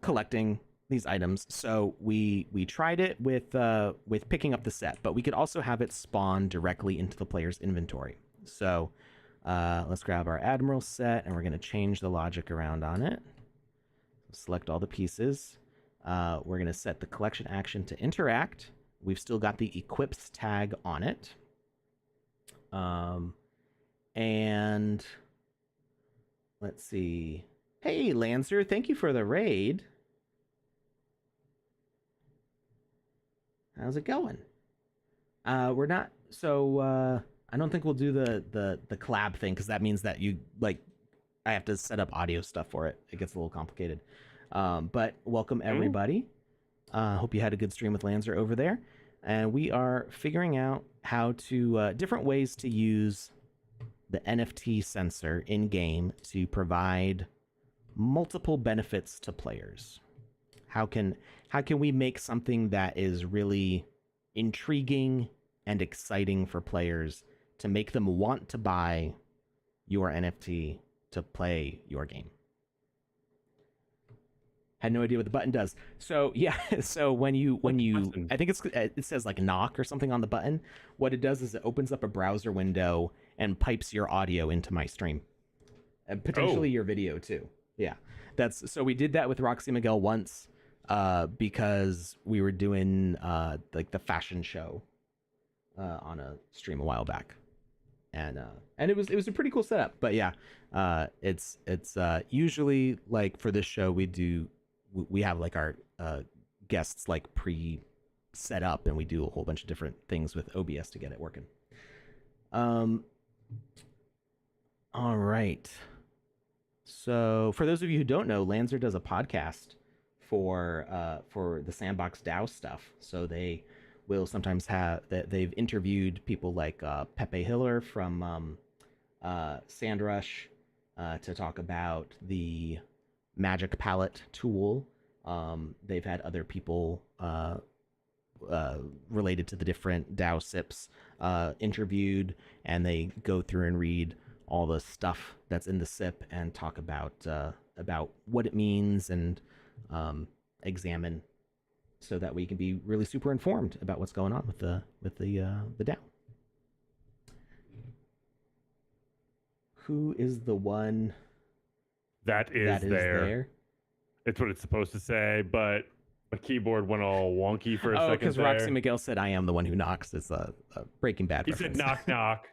collecting these items. So we tried it with picking up the set, but we could also have it spawn directly into the player's inventory. So let's grab our Admiral set, and we're going to change the logic around on it. Select all the pieces. We're going to set the collection action to interact. We've still got the equips tag on it. And let's see. Hey, Lancer, thank you for the raid. How's it going? We're not. So I don't think we'll do the collab thing, because that means that I have to set up audio stuff for it. It gets a little complicated. But welcome everybody. Hope you had a good stream with Lancer over there. And we are figuring out how to different ways to use the NFT sensor in game to provide multiple benefits to players. How can we make something that is really intriguing and exciting for players to make them want to buy your NFT to play your game? Had no idea what the button does. So yeah, so when you I think it says like knock or something on the button. What it does is it opens up a browser window and pipes your audio into my stream, and potentially your video too. Yeah, so we did that with Roxy Miguel once, because we were doing like the fashion show on a stream a while back, and it was a pretty cool setup. But yeah, it's usually like for this show we have like our guests like pre set up, and we do a whole bunch of different things with OBS to get it working. All right. So for those of you who don't know, Lancer does a podcast for the Sandbox DAO stuff. So they will sometimes they've interviewed people like Pepe Hiller from Sandrush to talk about the Magic Palette tool. They've had other people related to the different DAO SIPs interviewed, and they go through and read all the stuff that's in the SIP and talk about what it means, and examine, so that we can be really super informed about what's going on with the DAO. Who is the one that is there? It's what it's supposed to say, but my keyboard went all wonky for a second. Oh, because Roxy Miguel said, "I am the one who knocks." It's a Breaking Bad He reference. said, "Knock, knock."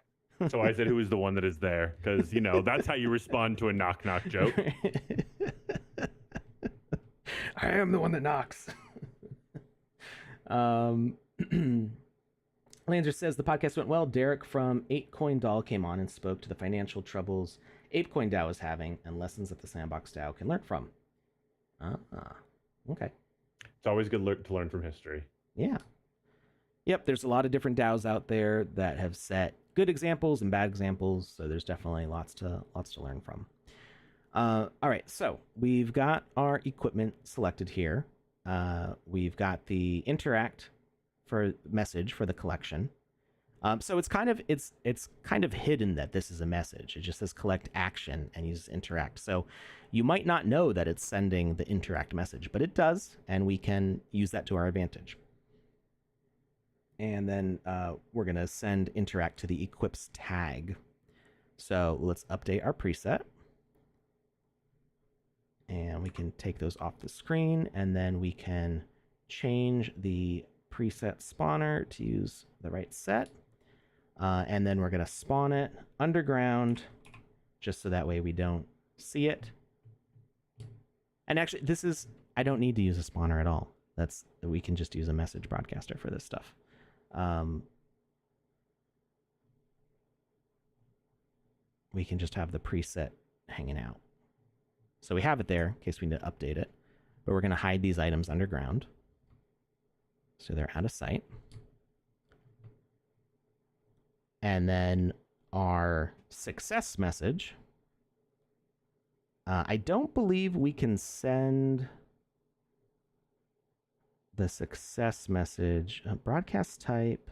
So I said, "Who is the one that is there?" Because, that's how you respond to a knock, knock joke. I am the one that knocks. Lancer says the podcast went well. Derek from 8coin Doll came on and spoke to the financial troubles ApeCoin DAO is having and lessons that the Sandbox DAO can learn from. Okay. It's always good to learn from history. Yeah. Yep, there's a lot of different DAOs out there that have set good examples and bad examples, so there's definitely lots to learn from. All right, so we've got our equipment selected here. We've got the interact for message for the collection. So it's kind of hidden that this is a message. It just says collect action and uses interact. So you might not know that it's sending the interact message, but it does, and we can use that to our advantage. And then we're going to send interact to the equips tag. So let's update our preset. And we can take those off the screen, and then we can change the preset spawner to use the right set. And then we're going to spawn it underground, just so that way we don't see it. And actually, I don't need to use a spawner at all. We can just use a message broadcaster for this stuff. We can just have the preset hanging out. So we have it there in case we need to update it. But we're going to hide these items underground, so they're out of sight. And then our success message. I don't believe we can send the success message. Broadcast type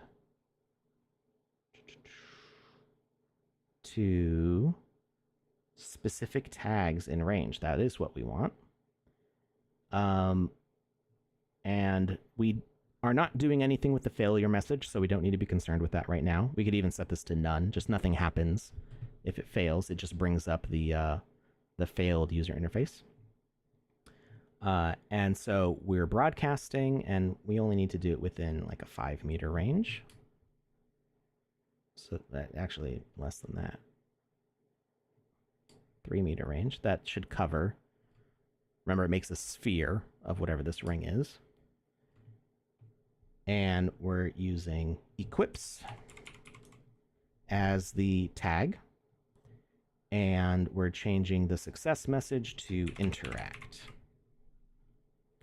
to specific tags in range. That is what we want. And we are not doing anything with the failure message, so we don't need to be concerned with that right now. We could even set this to none. Just nothing happens. If it fails, it just brings up the failed user interface. And so we're broadcasting, and we only need to do it within like a 5-meter range. So that actually less than that. 3-meter range. That should cover. Remember, it makes a sphere of whatever this ring is. And we're using equips as the tag. And we're changing the success message to interact.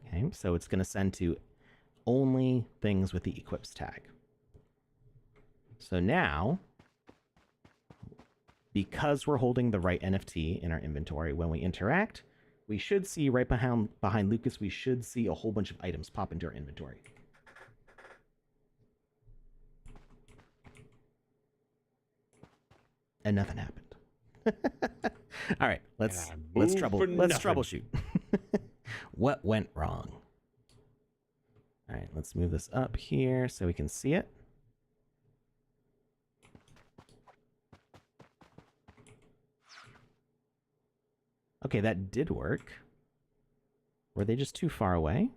Okay, so it's going to send to only things with the equips tag. So now, because we're holding the right NFT in our inventory, when we interact, we should see right behind Lucas, we should see a whole bunch of items pop into our inventory. And nothing happened. All right, let's troubleshoot. What went wrong? All right, let's move this up here so we can see it. Okay, that did work. Were they just too far away?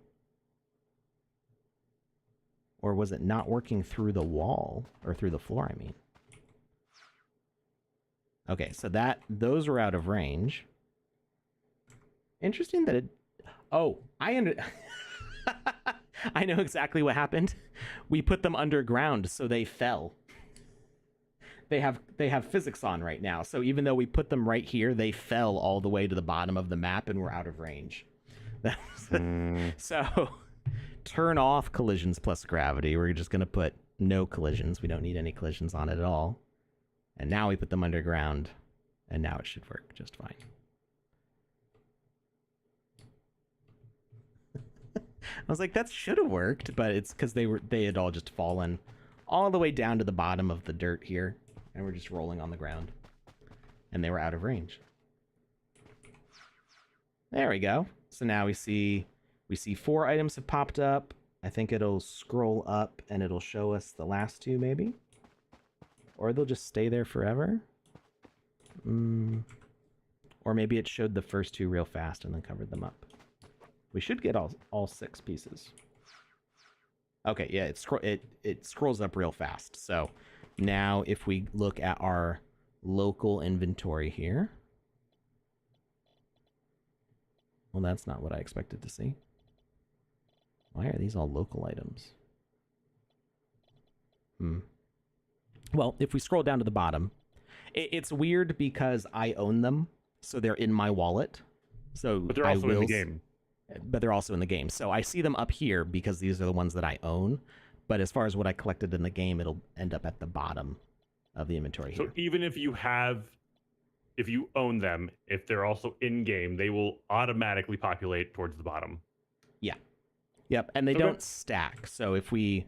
Or was it not working through the wall, or through the floor, I mean? Okay, so those were out of range. Interesting that it... Oh, I know exactly what happened. We put them underground, so they fell. They have physics on right now, so even though we put them right here, they fell all the way to the bottom of the map and were out of range. So, turn off collisions plus gravity. We're just going to put no collisions. We don't need any collisions on it at all. And now we put them underground, and now it should work just fine. I was like, that should have worked, but it's because they had all just fallen all the way down to the bottom of the dirt here, and we're just rolling on the ground, and they were out of range. There we go. So now we see 4 items have popped up. I think it'll scroll up and it'll show us the last 2 maybe, or they'll just stay there forever. Or maybe it showed the first 2 real fast and then covered them up. We should get all 6 pieces. Okay, yeah, it scrolls up real fast. So now if we look at our local inventory here. Well, that's not what I expected to see. Why are these all local items? Well, if we scroll down to the bottom, it's weird because I own them, so they're in my wallet. So but they're also in the game. But they're also in the game. So I see them up here because these are the ones that I own. But as far as what I collected in the game, it'll end up at the bottom of the inventory here. So even if you own them, if they're also in game, they will automatically populate towards the bottom. Yeah. Yep. And they don't stack. So if I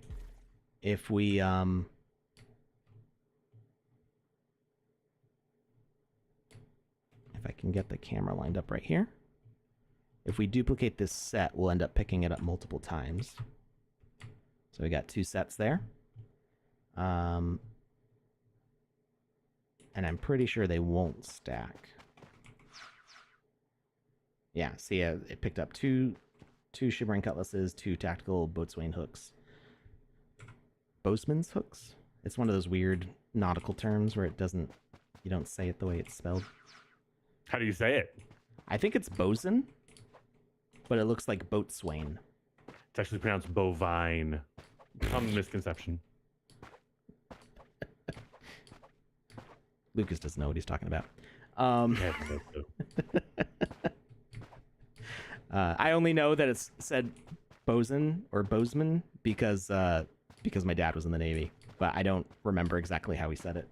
can get the camera lined up right here. If we duplicate this set, we'll end up picking it up multiple times. So we got 2 sets there. And I'm pretty sure they won't stack. Yeah, see, it picked up 2 shimmering cutlasses, 2 tactical boatswain hooks. Boatsman's hooks? It's one of those weird nautical terms where you don't say it the way it's spelled. How do you say it? I think it's bosun, but it looks like boatswain. It's actually pronounced bovine. Common misconception. Lucas doesn't know what he's talking about. I only know that it's said bosun or bozeman because my dad was in the Navy, but I don't remember exactly how he said it.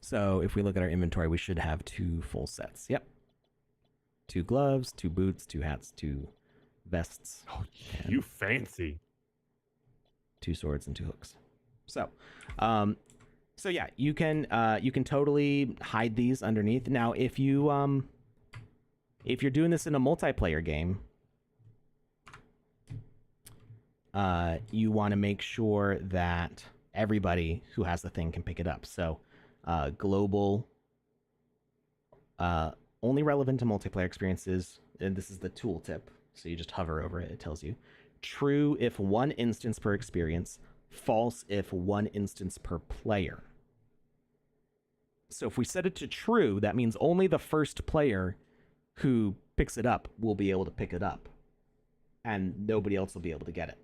So if we look at our inventory, we should have 2 full sets. Yep. 2 gloves, 2 boots, 2 hats, 2 vests. Oh, you fancy. 2 swords and 2 hooks. So, So yeah, you can totally hide these underneath. Now, if you're doing this in a multiplayer game, you want to make sure that everybody who has the thing can pick it up. So, global, only relevant to multiplayer experiences, and this is the tooltip. So you just hover over it; it tells you. True if one instance per experience, false if one instance per player. So if we set it to true, that means only the first player who picks it up will be able to pick it up, and nobody else will be able to get it.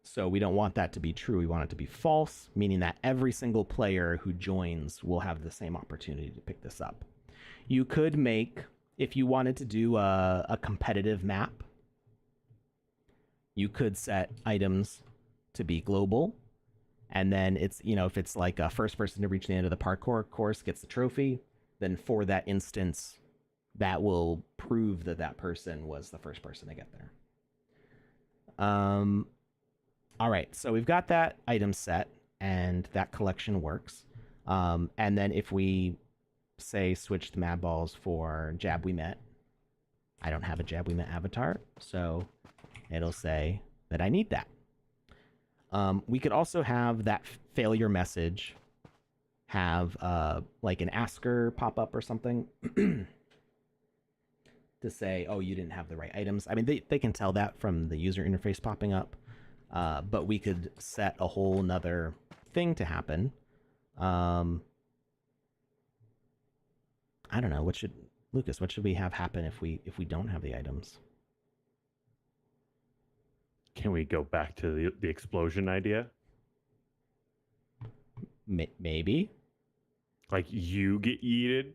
So we don't want that to be true. We want it to be false, meaning that every single player who joins will have the same opportunity to pick this up. You could make, if you wanted to do a competitive map, you could set items to be global. And then it's, if it's like a first person to reach the end of the parkour course gets the trophy, then for that instance, that will prove that that person was the first person to get there. All right, so we've got that item set, and that collection works. And then if we, say, switch the Mad Balls for Jab We Met, I don't have a Jab We Met avatar, so it'll say that I need that. We could also have that failure message have like an asker pop up or something to say, oh, you didn't have the right items. I mean, they can tell that from the user interface popping up. But we could set a whole nother thing to happen. I don't know. Lucas, what should we have happen if we don't have the items? Can we go back to the explosion idea? Maybe. Like you get yeeted?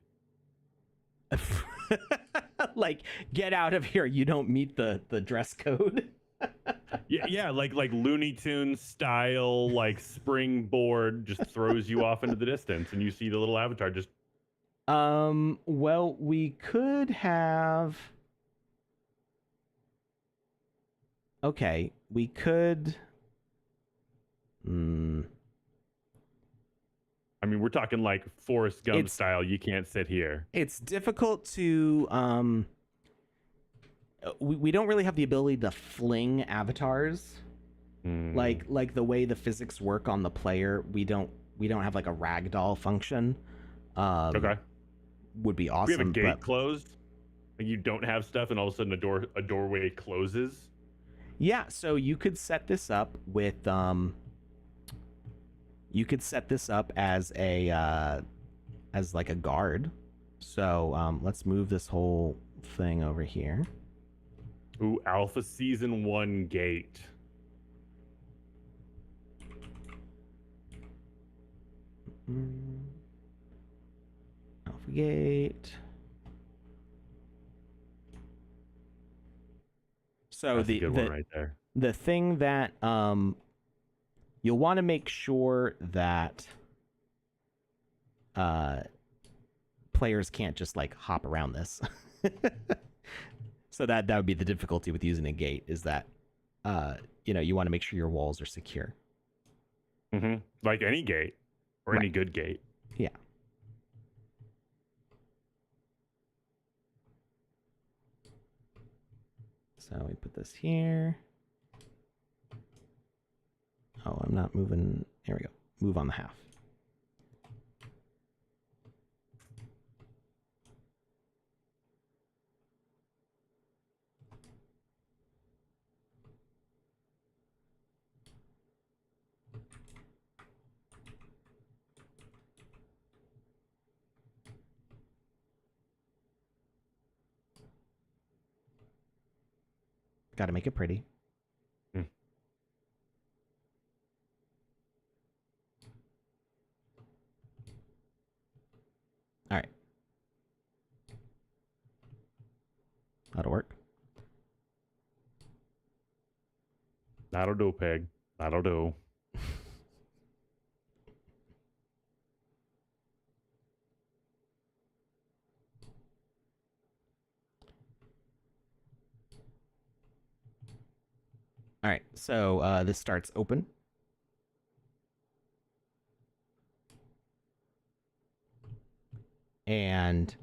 Like, get out of here. You don't meet the dress code. yeah, like Looney Tunes style, like springboard just throws you off into the distance, and you see the little avatar just. Well, we could have. Okay, we could. I mean, we're talking like Forrest Gump style. You can't sit here. It's difficult to we don't really have the ability to fling avatars. Like the way the physics work on the player, we don't have like a ragdoll function. Okay. Would be awesome. We have a gate closed. Like you don't have stuff, and all of a sudden a doorway closes. Yeah, so you could set this up with you could set this up as a as like a guard. So let's move this whole thing over here. Ooh, Alpha Season 1 gate. Alpha gate. So that's a good one right there. The thing that you'll want to make sure that players can't just like hop around this. So that would be the difficulty with using a gate, is that you want to make sure your walls are secure. Mm-hmm. Like any gate or any good gate. Yeah. So we put this here. Oh, I'm not moving. Here we go. Move on the half. Got to make it pretty. All right. That'll work. That'll do, pig. That'll do. All right, so this starts open. and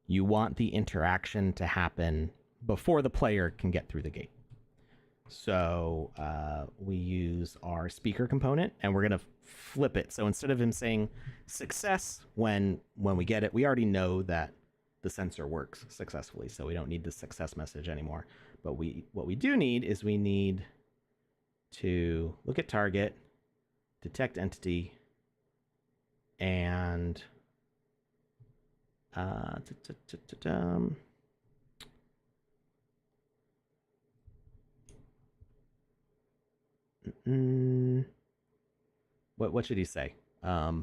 you want the interaction to happen before the player can get through the gate. So we use our speaker component, and we're going to flip it. So instead of him saying success when we get it, we already know that the sensor works successfully, so we don't need the success message anymore. But what we do need is we need to look at target, detect entity, and what should he say? Are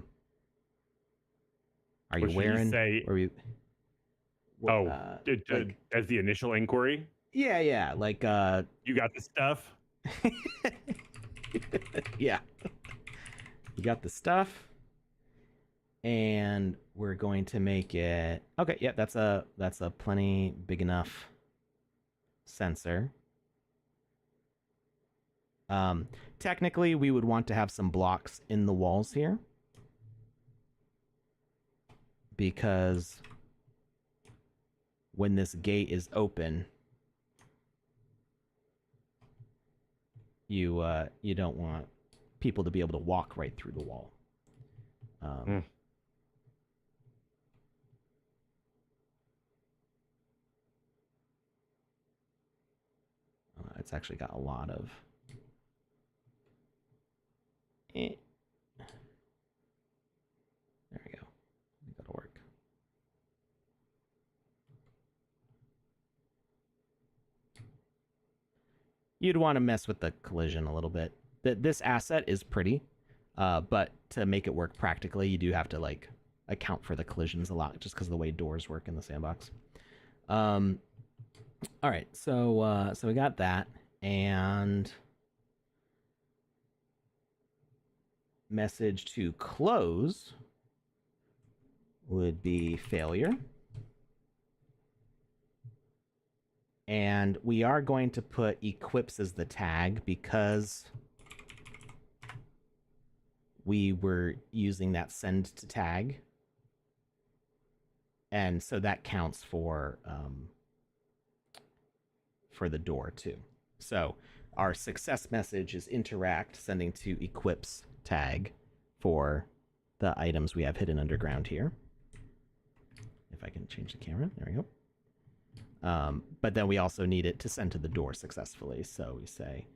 you wearing? Say? Or you? Like, as the initial inquiry. Yeah, like you got the stuff. Yeah, you got the stuff, and we're going to make it okay. Yeah, that's a plenty big enough sensor. Technically, we would want to have some blocks in the walls here, because when this gate is open, you don't want people to be able to walk right through the wall. It's actually got a lot of there we go. I think that'll work. You'd want to mess with the collision a little bit. This asset is pretty, but to make it work practically, you do have to like account for the collisions a lot, just because of the way doors work in the sandbox. All right, so we got that, and message to close would be failure. And we are going to put equips as the tag because we were using that send to tag. And so that counts for the door too. So our success message is interact, sending to equips tag for the items we have hidden underground here. If I can change the camera, there we go. But then we also need it to send to the door successfully. So we say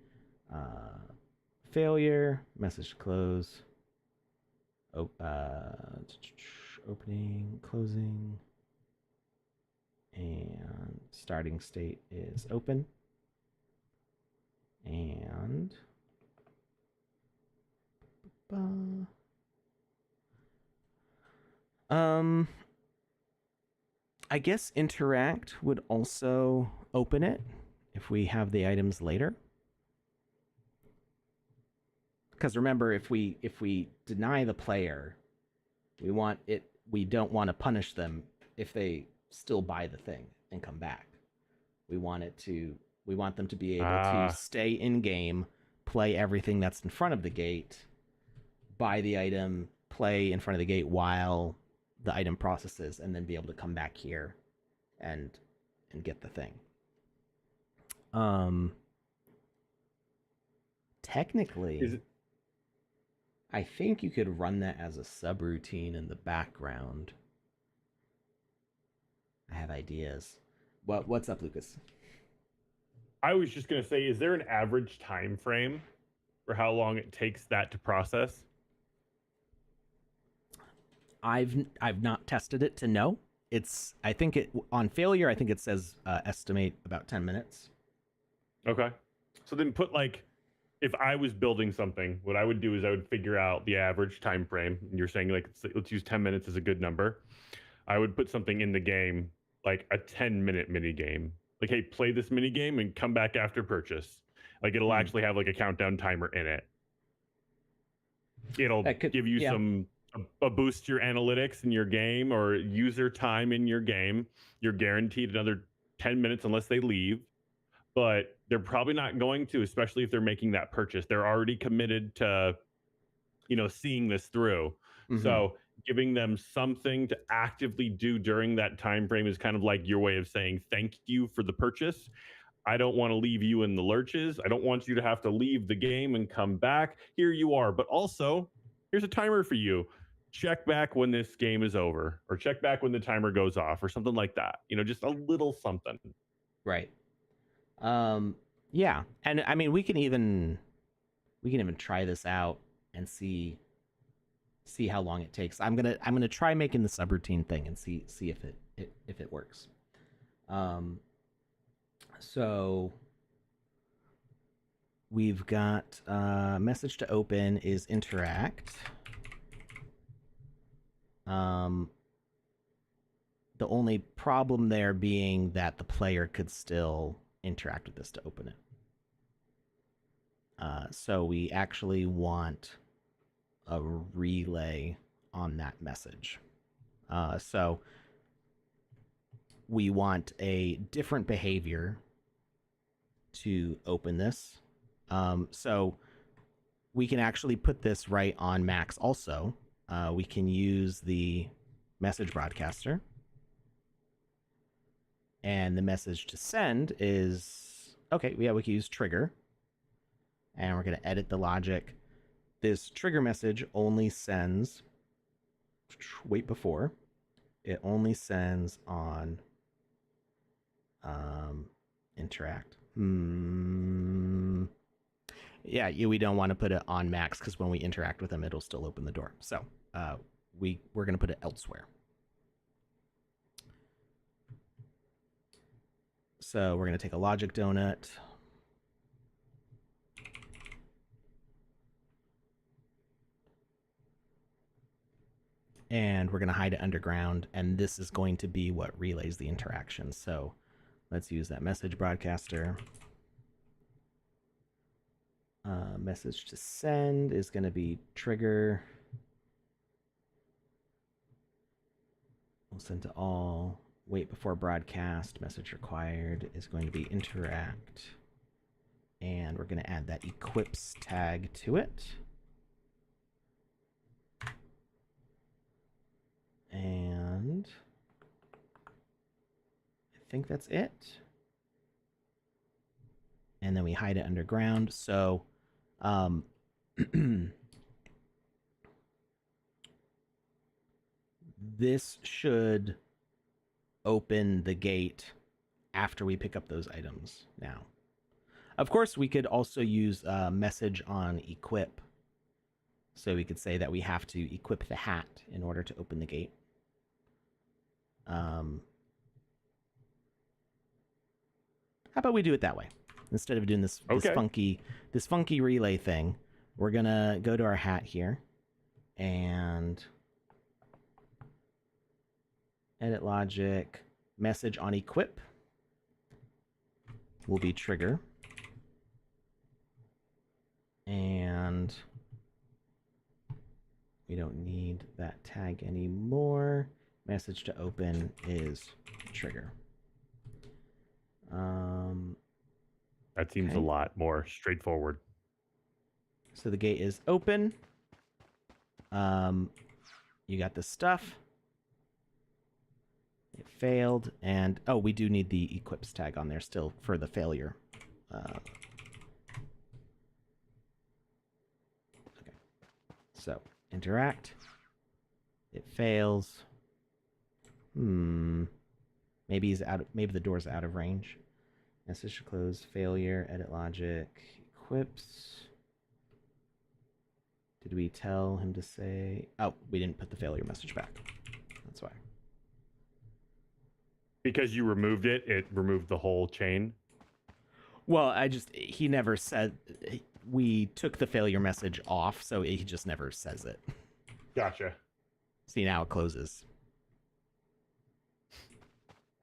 failure, message to close, opening, closing, and starting state is open. And I guess interact would also open it if we have the items later. Because remember, if we deny the player, we don't want to punish them if they still buy the thing and come back. We want them to be able to stay in game, play everything that's in front of the gate, buy the item, play in front of the gate while the item processes, and then be able to come back here and get the thing. Technically, I think you could run that as a subroutine in the background. I have ideas. What's up, Lucas? I was just going to say, is there an average time frame for how long it takes that to process? I've not tested it to know. I think on failure, I think it says estimate about 10 minutes. Okay. So then put if I was building something, what I would do is I would figure out the average time frame. And you're saying let's use 10 minutes as a good number. I would put something in the game, like a 10-minute mini game. Like, hey, play this mini game and come back after purchase. Like, it'll actually have like a countdown timer in it. It'll give you a boost to your analytics in your game or user time in your game. You're guaranteed another 10 minutes unless they leave. But they're probably not going to, especially if they're making that purchase. They're already committed to, seeing this through. Mm-hmm. So giving them something to actively do during that time frame is kind of like your way of saying thank you for the purchase. I don't want to leave you in the lurches. I don't want you to have to leave the game and come back. Here you are. But also, here's a timer for you. Check back when this game is over, or check back when the timer goes off, or something like that. Just a little something. Right. Yeah. And I mean, we can even try this out and see how long it takes. I'm gonna try making the subroutine thing and see if it works. So we've got message to open is interact. The only problem there being that the player could still interact with this to open it. So we actually want a relay on that message. So we want a different behavior to open this. So we can actually put this right on Max also. We can use the message broadcaster. And the message to send is, okay, yeah, we can use trigger. And we're going to edit the logic. This trigger message only sends, wait before, it only sends on interact. Yeah, we don't want to put it on Max because when we interact with them, it'll still open the door. So we're going to put it elsewhere. So we're going to take a logic donut. And we're going to hide it underground. And this is going to be what relays the interaction. So let's use that message broadcaster. Message to send is going to be trigger. We'll send to all. Wait before broadcast. Message required is going to be interact. And we're going to add that equips tag to it. And I think that's it. And then we hide it underground. So this should open the gate after we pick up those items now. Of course, we could also use a message on equip. So we could say that we have to equip the hat in order to open the gate. How about we do it that way? Instead of doing this funky relay thing, we're gonna go to our hat here and edit logic, message on equip will be trigger. And we don't need that tag anymore. Message to open is trigger. That seems a lot more straightforward. So the gate is open. You got the stuff. It failed. And, oh, we do need the equips tag on there still for the failure. Okay. So, interact. It fails. Maybe he's out. Maybe the door's out of range. Message to close. Failure. Edit logic. Equips. Did we tell him to say? Oh, we didn't put the failure message back. That's why. Because you removed it, it removed the whole chain. Well, he never said. We took the failure message off, so he just never says it. Gotcha. See, now it closes.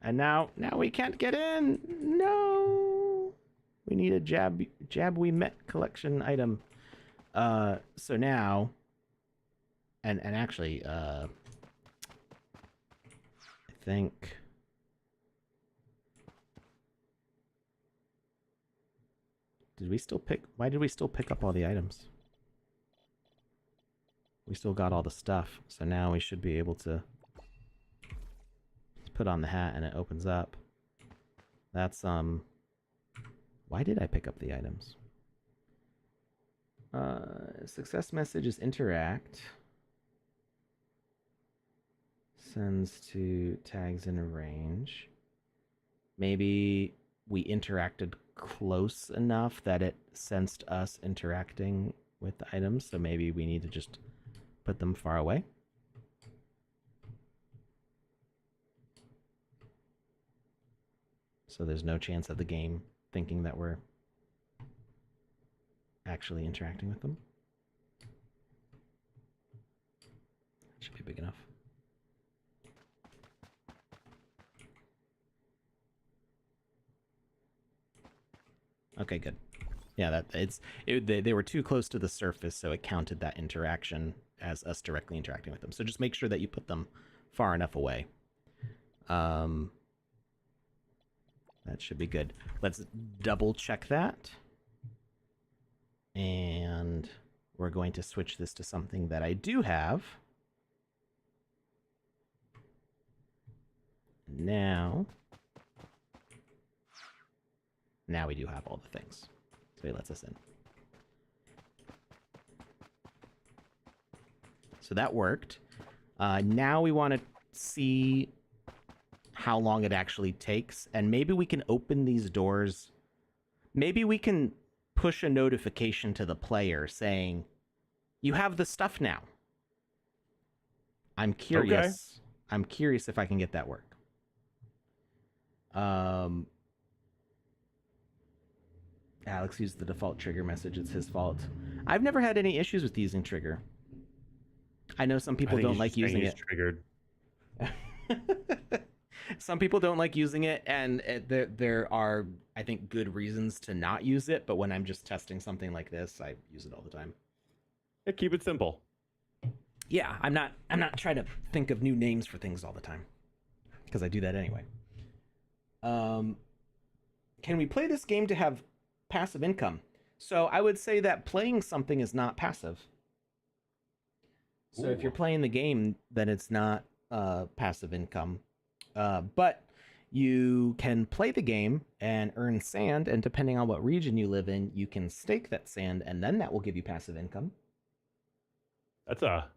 And now we can't get in. No. We need a jab we met collection item. So now, and actually, I think. Why did we still pick up all the items? we still got all the stuff. So now we should be able to put on the hat and it opens up. That's, why did I pick up the items? Success message is interact. Sends to tags in a range. Maybe we interacted close enough that it sensed us interacting with the items, so maybe we need to just put them far away. So there's no chance of the game thinking that we're actually interacting with them. Should be big enough. Okay, good. Yeah, they were too close to the surface, so it counted that interaction as us directly interacting with them. So just make sure that you put them far enough away. That should be good. Let's double check that. And we're going to switch this to something that I do have. Now we do have all the things. So he lets us in. So that worked. Now we want to see how long it actually takes. And maybe we can open these doors. Maybe we can push a notification to the player saying, you have the stuff now. I'm curious. Okay. I'm curious if I can get that work. Alex used the default trigger message. It's his fault. I've never had any issues with using trigger. I know some people don't like using it. Triggered. Some people don't like using it, and there are, I think, good reasons to not use it. But when I'm just testing something like this, I use it all the time. Yeah, keep it simple. Yeah, I'm not trying to think of new names for things all the time, because I do that anyway. Can we play this game to have passive income? So I would say that playing something is not passive. So if you're playing the game, then it's not passive income. But you can play the game and earn sand, and depending on what region you live in, you can stake that sand, and then that will give you passive income. That's a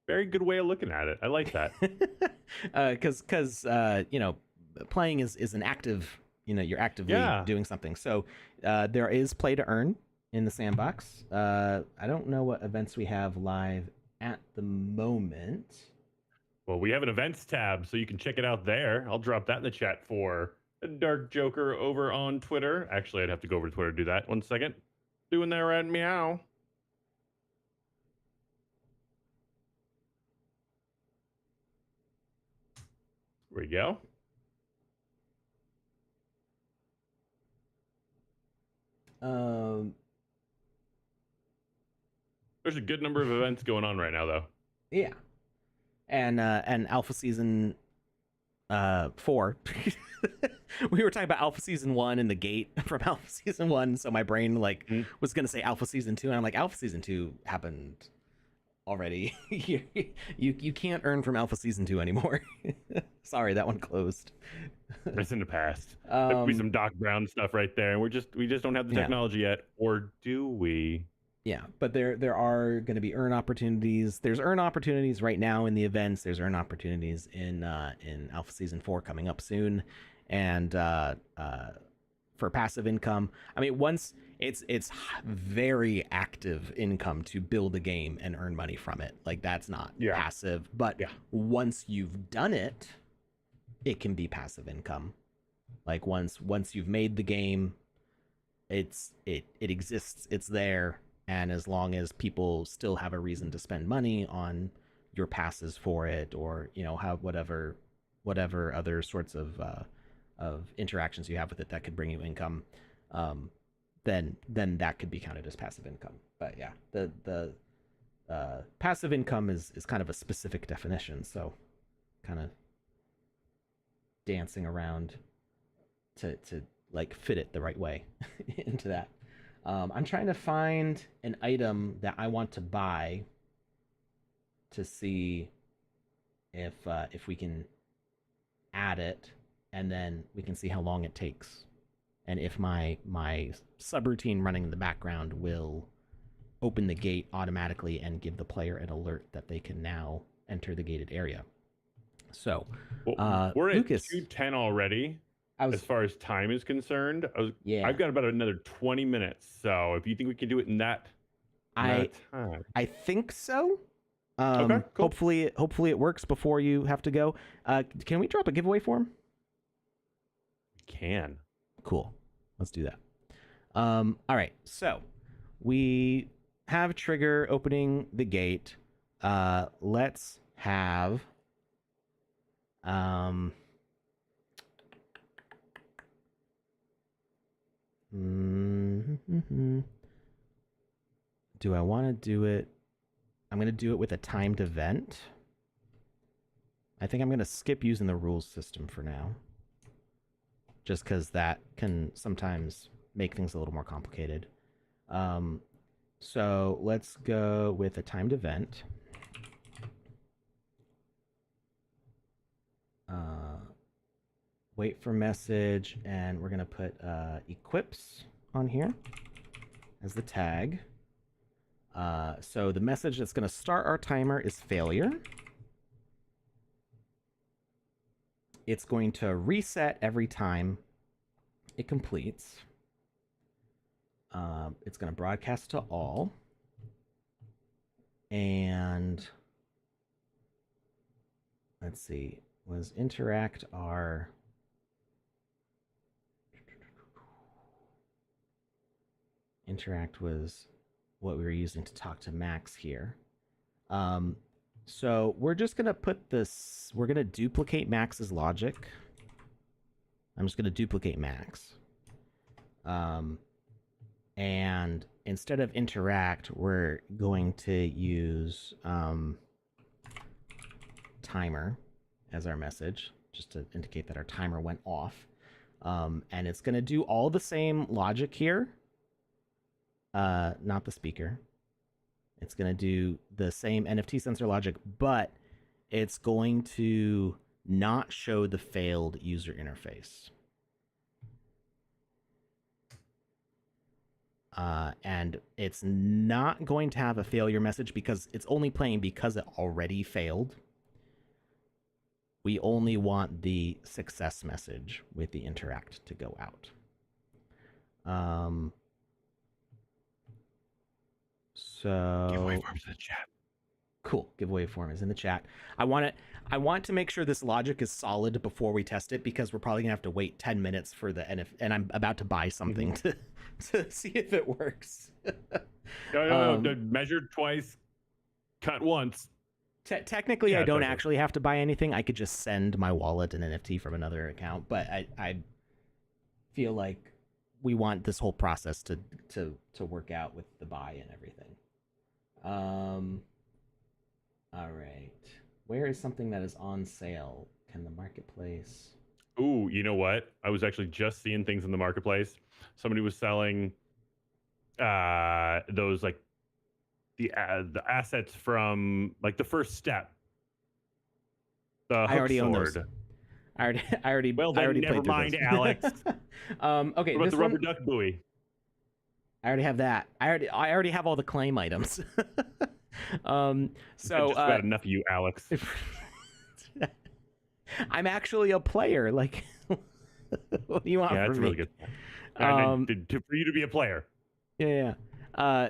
very good way of looking at it. I like that. Because playing is an active, you're actively doing something. So there is play to earn in the sandbox. I don't know what events we have live at the moment. Well, we have an events tab, so you can check it out there. I'll drop that in the chat for Dark Joker over on Twitter. Actually, I'd have to go over to Twitter to do that. 1 second. Doing that right meow. There we go. There's a good number of events going on right now, though. Yeah. And Alpha Season 4. We were talking about Alpha Season 1 and the gate from Alpha Season 1, so my brain was going to say Alpha Season 2, and I'm like, Alpha Season 2 happened already. you can't earn from Alpha Season 2 anymore. Sorry, that one closed. It's in the past. There could be some Doc Brown stuff right there, and we just don't have the technology yet, or do we? Yeah, but there are going to be earn opportunities. There's earn opportunities right now in the events. There's earn opportunities in Alpha Season 4 coming up soon, and for passive income. I mean, once it's very active income to build a game and earn money from it. Like that's not passive, but once you've done it, it can be passive income. Like once you've made the game, it exists. It's there. And as long as people still have a reason to spend money on your passes for it, or have whatever other sorts of interactions you have with it that could bring you income, then that could be counted as passive income. But yeah, the passive income is kind of a specific definition, so kind of dancing around to like fit it the right way into that. I'm trying to find an item that I want to buy to see if we can add it, and then we can see how long it takes, and if my subroutine running in the background will open the gate automatically and give the player an alert that they can now enter the gated area. So, we're Lucas, at 2:10 already. As far as time is concerned, I've got about another 20 minutes. So if you think we can do it in that amount of time, I think so. Okay, cool. Hopefully it works before you have to go. Can we drop a giveaway form? Can. Cool. Let's do that. All right. So we have Trigger opening the gate. Let's have do I want to do it? I'm going to do it with a timed event. I think I'm going to skip using the rules system for now, just because that can sometimes make things a little more complicated. So let's go with a timed event. Wait for message, and we're going to put equips on here as the tag. So the message that's going to start our timer is failure. It's going to reset every time it completes. It's going to broadcast to all. And let's see, was interact our... Interact was what we were using to talk to Max here. So we're just going to put this, we're going to duplicate Max's logic. I'm just going to duplicate Max. And instead of interact, we're going to use timer as our message, just to indicate that our timer went off. And it's going to do all the same logic here. Not the speaker. It's going to do the same NFT sensor logic, but it's going to not show the failed user interface. And it's not going to have a failure message because it's only playing because it already failed. We only want the success message with the interact to go out. So giveaway forms in the chat. Cool. Giveaway form is in the chat. I want to make sure this logic is solid before we test it, because we're probably gonna have to wait 10 minutes for the and I'm about to buy something to see if it works. No, measured twice, cut once. Technically, I don't actually have to buy anything. I could just send my wallet an NFT from another account, but I feel like we want this whole process to work out with the buy and everything. All right. Where is something that is on sale? Can the marketplace? Ooh, you know what? I was actually just seeing things in the marketplace. Somebody was selling those, like, the assets from, like, the first step. The hook I already sword. own those. I already. Well, then I already never mind, Alex. Okay. What about the rubber duck buoy? I already have that. I already have all the claim items. So just about enough of you, Alex. I'm actually a player. Like, what do you want from me? That's really good. For you to be a player. Yeah.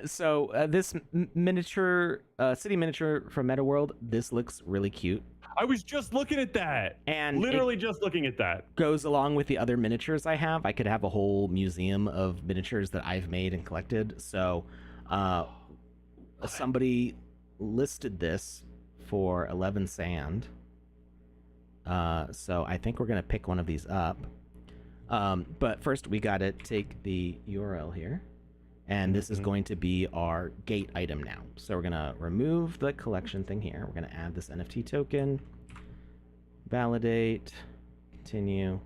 So this miniature city miniature from Meta World, this looks really cute. I was just looking at that. And literally just looking at that. Goes along with the other miniatures I have. I could have a whole museum of miniatures that I've made and collected. So somebody listed this for 11 sand. So I think we're going to pick one of these up. But first we got to take the URL here. And this is going to be our gate item now. So we're going to remove the collection thing here. We're going to add this NFT token, validate, continue,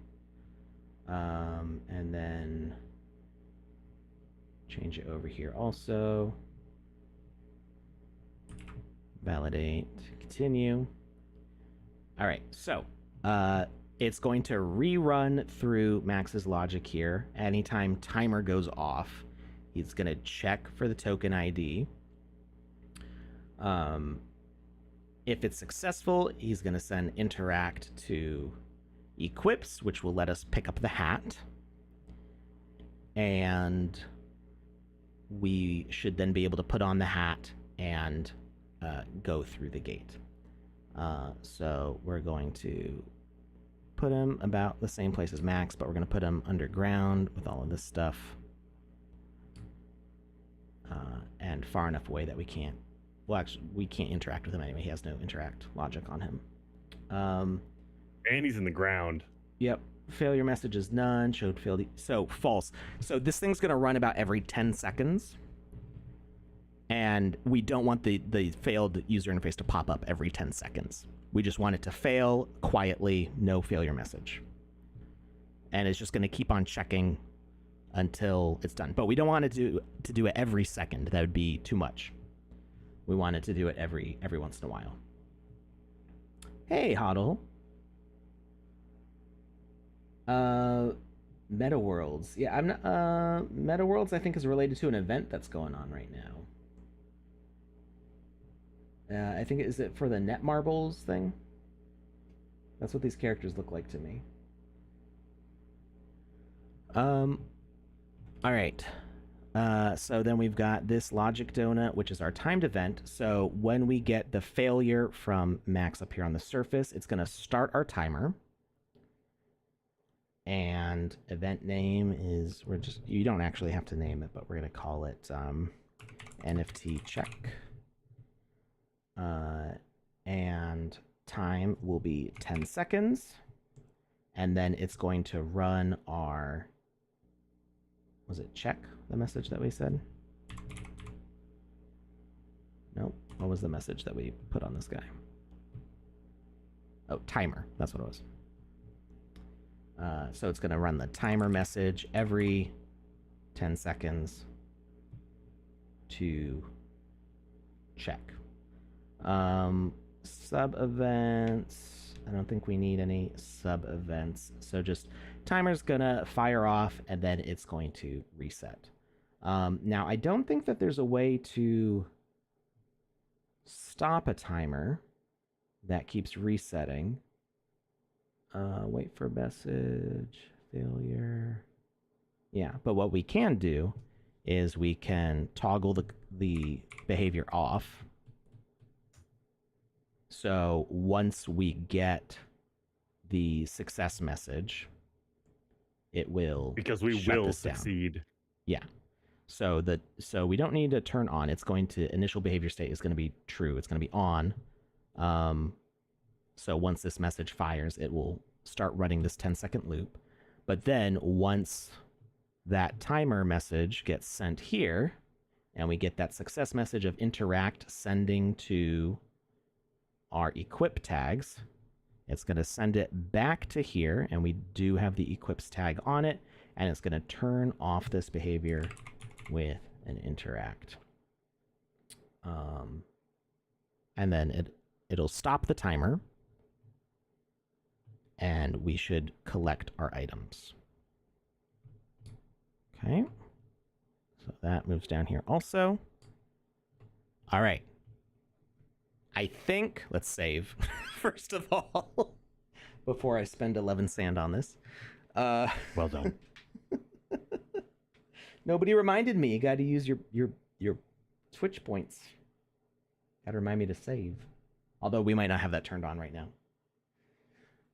and then change it over here also. Validate, continue. All right, so it's going to rerun through Max's logic here. Anytime timer goes off, he's going to check for the token ID. If it's successful, he's going to send interact to equips, which will let us pick up the hat. And we should then be able to put on the hat and go through the gate. So we're going to put him about the same place as Max, but we're going to put him underground with all of this stuff. And far enough away that we can't, well, actually, we can't interact with him anyway. He has no interact logic on him. And he's in the ground. Yep. Failure message is none. Showed failed. So false. So this thing's going to run about every 10 seconds. And we don't want the failed user interface to pop up every 10 seconds. We just want it to fail quietly, no failure message. And it's just going to keep on checking until it's done. But we don't want it to do it every second. That would be too much. We want it to do it every once in a while. Hey, Hodl. Meta Worlds. Yeah, I'm not. Meta Worlds, I think, is related to an event that's going on right now. I think, is it for the Netmarbles thing? That's what these characters look like to me. All right. So then we've got this logic donut, which is our timed event. So when we get the failure from Max up here on the surface, it's going to start our timer. And event name is, you don't actually have to name it, but we're going to call it NFT check. And time will be 10 seconds. And then it's going to run our, was it check, the message that we said? Nope. What was the message that we put on this guy? Oh, timer. That's what it was. So it's going to run the timer message every 10 seconds to check. Sub events. I don't think we need any sub events. So just timer's gonna fire off and then it's going to reset. Now I don't think that there's a way to stop a timer that keeps resetting. Wait for message, failure. Yeah, but what we can do is we can toggle the behavior off. So once we get the success message, it will, because we will succeed. Down. Yeah. So we don't need to turn on. It's going to, initial behavior state is going to be true. It's going to be on. So once this message fires, it will start running this 10-second loop. But then once that timer message gets sent here, and we get that success message of interact sending to our equip tags, it's going to send it back to here, and we do have the equips tag on it, and it's going to turn off this behavior with an interact. And then it'll stop the timer, and we should collect our items. Okay. So that moves down here also. All right. I think, let's save, first of all, before I spend 11 sand on this. Well done. Nobody reminded me. You got to use your Twitch points. Got to remind me to save. Although we might not have that turned on right now.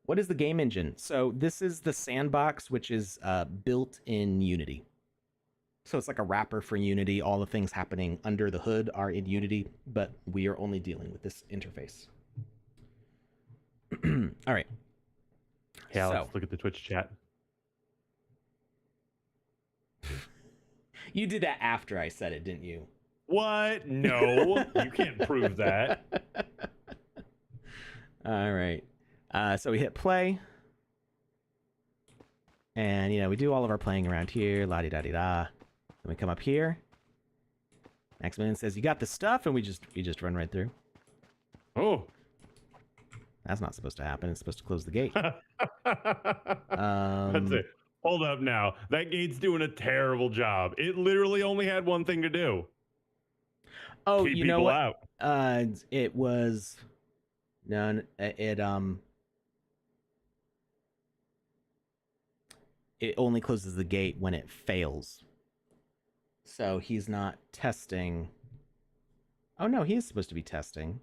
What is the game engine? So this is the Sandbox, which is built in Unity. So it's like a wrapper for Unity. All the things happening under the hood are in Unity, but we are only dealing with this interface. All right. Yeah, let's look at the Twitch chat. You did that after I said it, didn't you? What? No, you can't prove that. All right. So we hit play. And, we do all of our playing around here. La-di-da-di-da. Then we come up here. Maximilian says, "You got the stuff," and we just run right through. Oh, that's not supposed to happen. It's supposed to close the gate. That's it. Hold up now. That gate's doing a terrible job. It literally only had one thing to do. Oh, keep you know people what? out. It was none. It only closes the gate when it fails. So he's not testing. Oh no, he is supposed to be testing.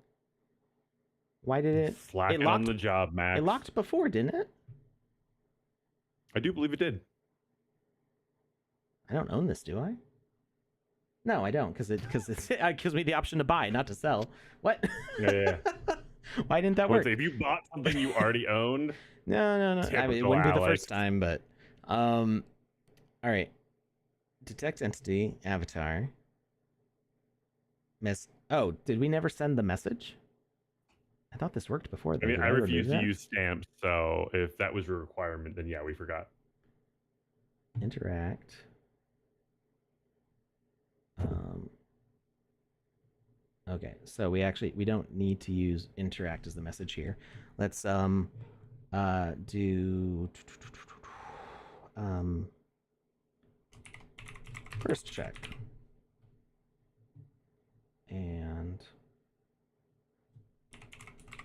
Why did it? Slacking on the job, Max. It locked before, didn't it? I do believe it did. I don't own this, do I? No, I don't, because it gives me the option to buy, not to sell. What? Yeah. Why didn't that work? If you bought something you already owned. No. I mean, it wouldn't be the first time, but all right. Detect entity avatar. Oh, did we never send the message? I thought this worked before. I mean, I refuse to use stamps, so if that was a requirement, then yeah, we forgot. Interact. Okay, so we don't need to use interact as the message here. Let's do first check and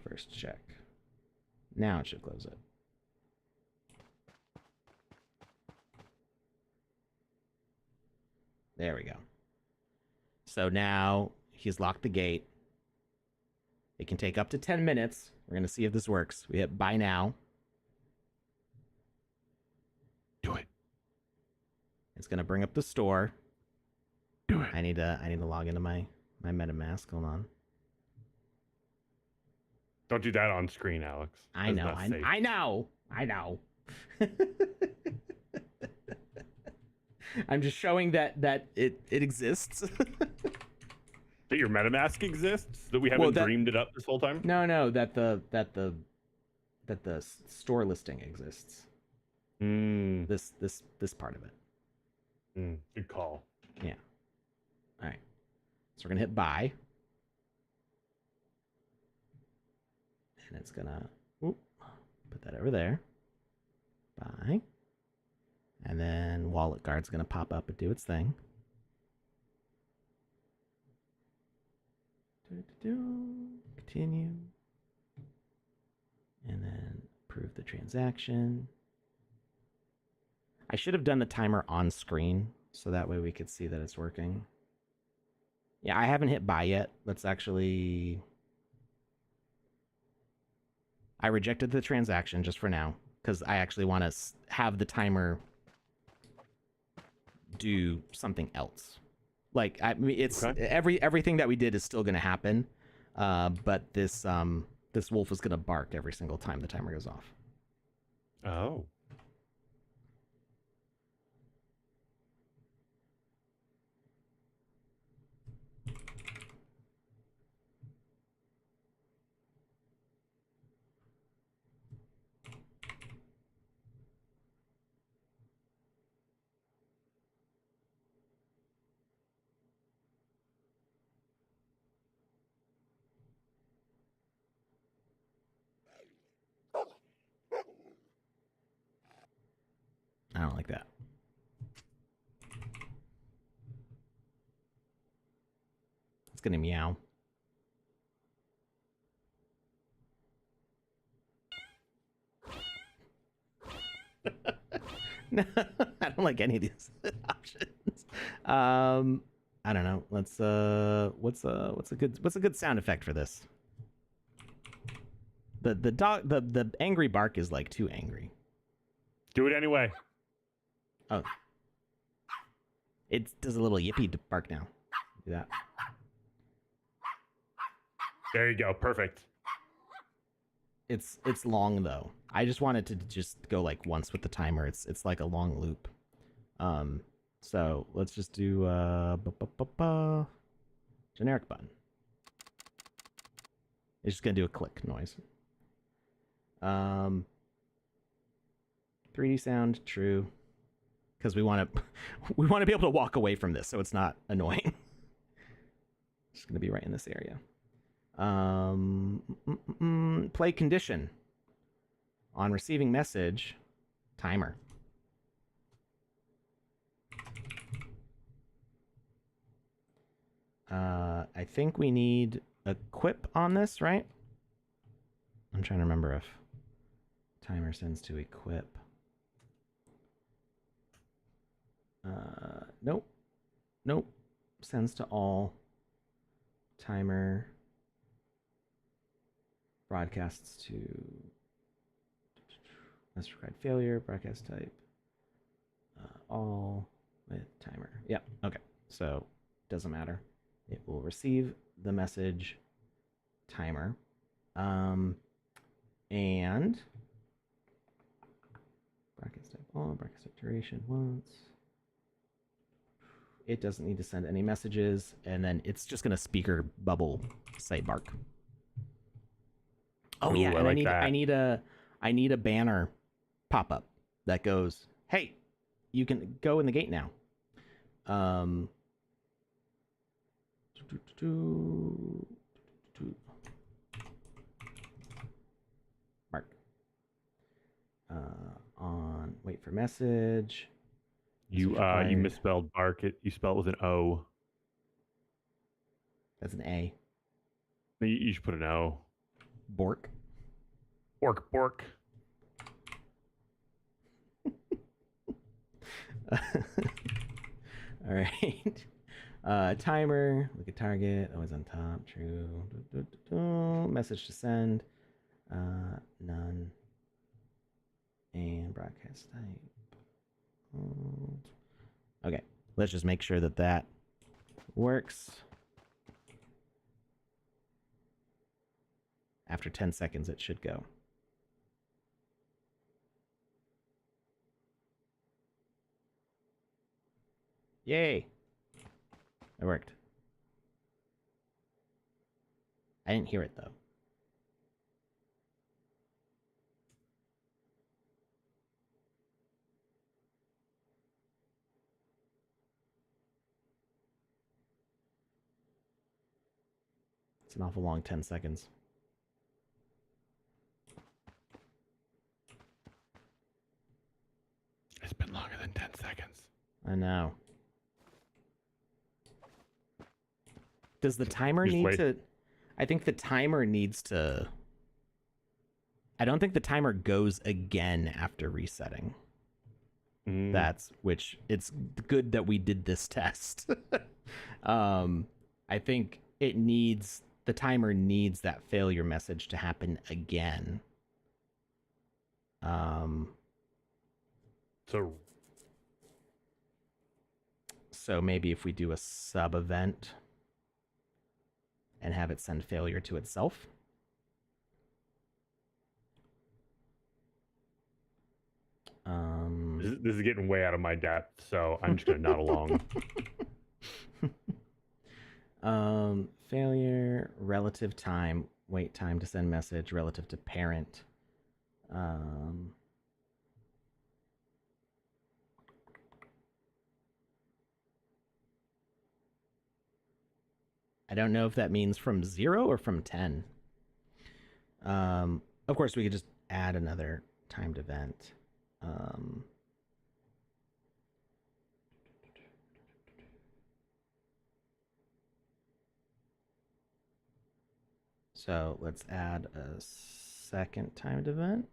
first check. Now it should close it. There we go. So now he's locked the gate. It can take up to 10 minutes. We're going to see if this works. We hit buy now. Do it. It's going to bring up the store. Do it. I need to log into my MetaMask. Hold on. Don't do that on screen, Alex. I know. I'm just showing that it exists. That your MetaMask exists? That we haven't dreamed it up this whole time? No, that the store listing exists. This part of it. Good call. Yeah. All right. So we're gonna hit buy, and it's gonna put that over there. Buy. And then wallet guard's going to pop up and do its thing. Continue. And then approve the transaction. I should have done the timer on screen so that way we could see that it's working. Yeah, I haven't hit buy yet. Let's actually... I rejected the transaction just for now because I actually want to have the timer do something else. Like, I mean, it's everything that we did is still going to happen, but this wolf is going to bark every single time the timer goes off. Oh. I don't like that. It's gonna meow. No, I don't like any of these options. I don't know. Let's what's a good sound effect for this? The angry bark is like too angry. Do it anyway. Oh. It does a little yippee bark now. Do that. There you go. Perfect. It's long though. I just wanted to just go like once with the timer. It's like a long loop. So let's just do generic button. It's just gonna do a click noise. 3D sound, true. because we want to we want to be able to walk away from this so it's not annoying. It's going to be right in this area. Play condition. On receiving message, timer. I think we need equip on this, right? I'm trying to remember if timer sends to equip. Nope. Nope. Sends to all. Timer broadcasts to message required failure, broadcast type, all with timer. Yeah, okay. So doesn't matter. It will receive the message timer. And broadcast type all, broadcast type duration once. It doesn't need to send any messages, and then it's just gonna speaker bubble say bark. Oh yeah, and I need a banner pop up that goes, "Hey, you can go in the gate now." Bark. On wait for message. You misspelled bark. You spelled it with an O. That's an A. You should put an O. Bork. Bork. All right. Timer. Look at target. Always on top. True. Message to send. None. And broadcast type. Okay, let's just make sure that that works. After 10 seconds, it should go. Yay! It worked. I didn't hear it, though. It's an awful long 10 seconds. It's been longer than 10 seconds. I know. Does the timer need to... I think the timer needs to... I don't think the timer goes again after resetting. Which it's good that we did this test. I think it needs... The timer needs that failure message to happen again. So maybe if we do a sub event and have it send failure to itself. This is getting way out of my depth, so I'm just gonna nod along. Failure, relative time, wait time to send message relative to parent. I don't know if that means from 0 or from 10. Of course, we could just add another timed event. So let's add a second timed event.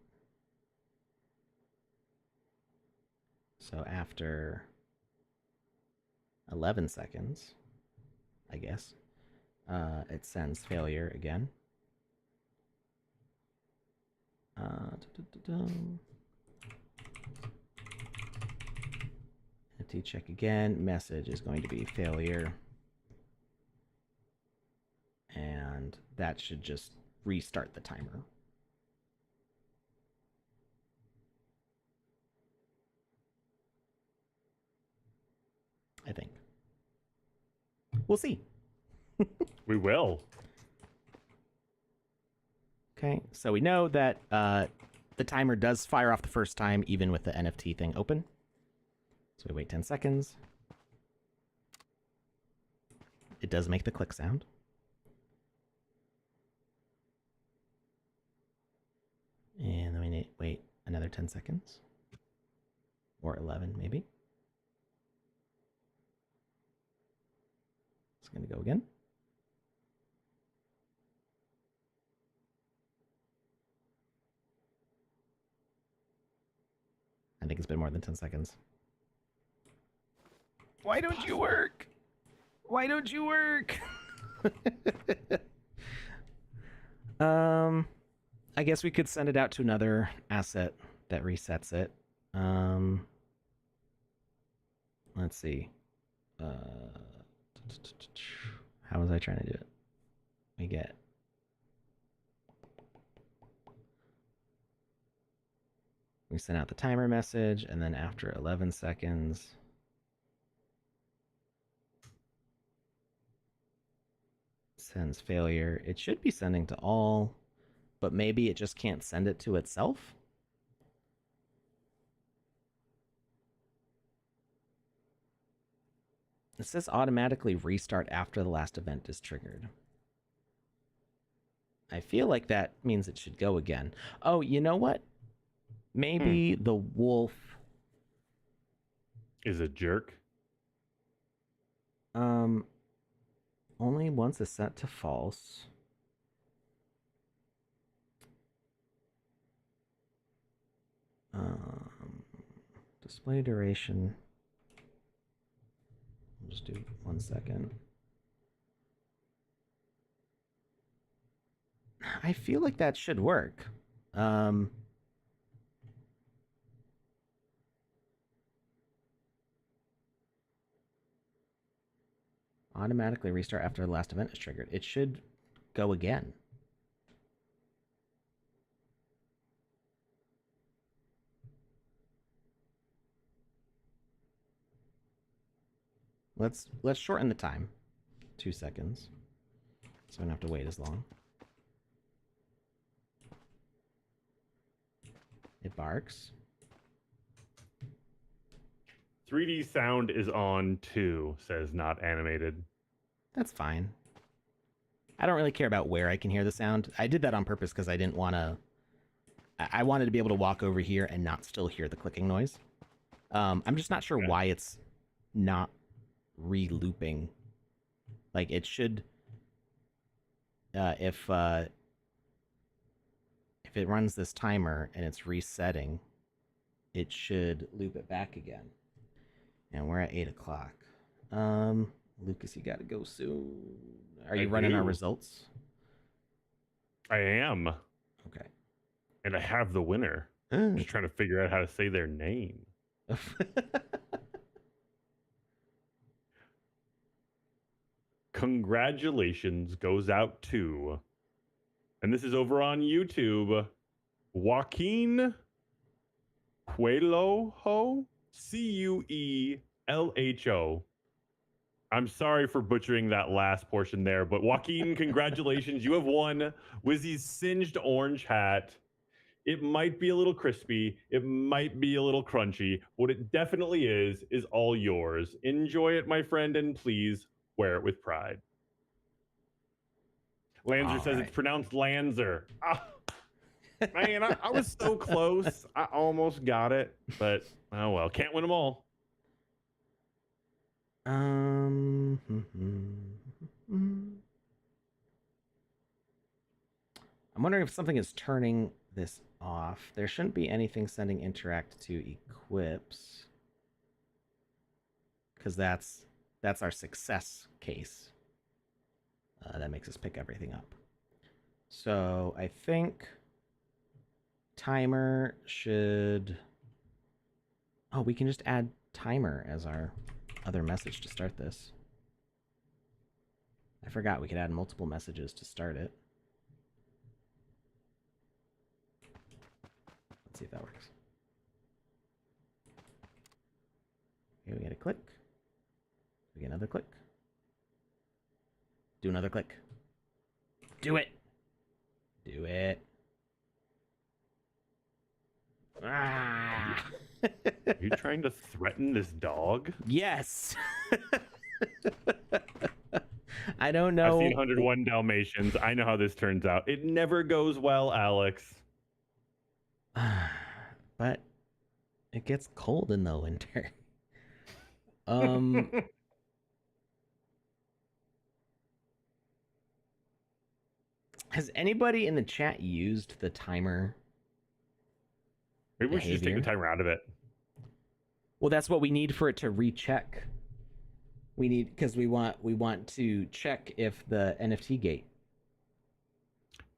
So after 11 seconds, I guess, it sends failure again. Empty check again. Message is going to be failure. And that should just restart the timer. I think. We'll see. We will. Okay, so we know that the timer does fire off the first time, even with the NFT thing open. So we wait 10 seconds. It does make the click sound. And then we wait another 10 seconds. Or 11, maybe. It's going to go again. I think it's been more than 10 seconds. Why don't you work? Why don't you work? I guess we could send it out to another asset that resets it. Let's see. How was I trying to do it? We get we send out the timer message, and then after 11 seconds, sends failure. It should be sending to all, but maybe it just can't send it to itself. It says automatically restart after the last event is triggered. I feel like that means it should go again. Oh, you know what? Maybe the wolf is a jerk. Only once is set to false. Display duration. I'll just do 1 second. I feel like that should work. Automatically restart after the last event is triggered. It should go again. Let's shorten the time. 2 seconds. So I don't have to wait as long. It barks. 3D sound is on too, says not animated. That's fine. I don't really care about where I can hear the sound. I did that on purpose because I didn't want to... I wanted to be able to walk over here and not still hear the clicking noise. I'm just not sure why it's not re-looping. Like, it should... if it runs this timer and it's resetting, it should loop it back again. And we're at 8 o'clock. Lucas, you gotta go soon. Are you running our results? I am. Okay. And I have the winner. I'm just trying to figure out how to say their name. Congratulations goes out to, and this is over on YouTube, Joaquin Cuelho, Cuelho. I'm sorry for butchering that last portion there, but Joaquin, congratulations. You have won Wizzy's singed orange hat. It might be a little crispy. It might be a little crunchy. What it definitely is all yours. Enjoy it, my friend, and please wear it with pride. Lanzer says it's pronounced Lanzer. Ah, man, I was so close. I almost got it, but oh well, can't win them all. I'm wondering if something is turning this off. There shouldn't be anything sending interact to equips, because that's our success case. That makes us pick everything up. So I think timer should... Oh, we can just add timer as our other message to start this. I forgot we could add multiple messages to start it. Let's see if that works. Here we get a click. We get another click. Do another click. Do it. Do it. Ah! Are you trying to threaten this dog? Yes. I don't know. I've seen 101 Dalmatians. I know how this turns out. It never goes well, Alex. But it gets cold in the winter. Has anybody in the chat used the timer? Maybe we should just take the timer out of it. Well, that's what we need for it to recheck. We need, because we want to check if the NFT gate.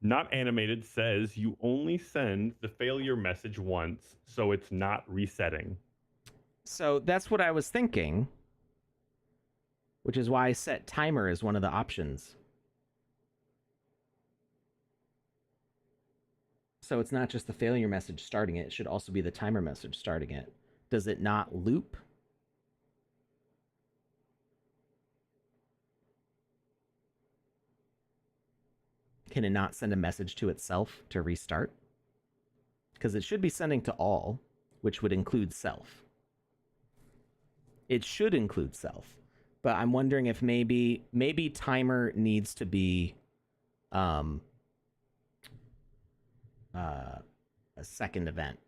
Not animated says you only send the failure message once, so it's not resetting. So that's what I was thinking, which is why I set timer as one of the options. So it's not just the failure message starting it. It should also be the timer message starting it. Does it not loop? Can it not send a message to itself to restart? Because it should be sending to all, which would include self. It should include self. But I'm wondering if maybe timer needs to be a second event.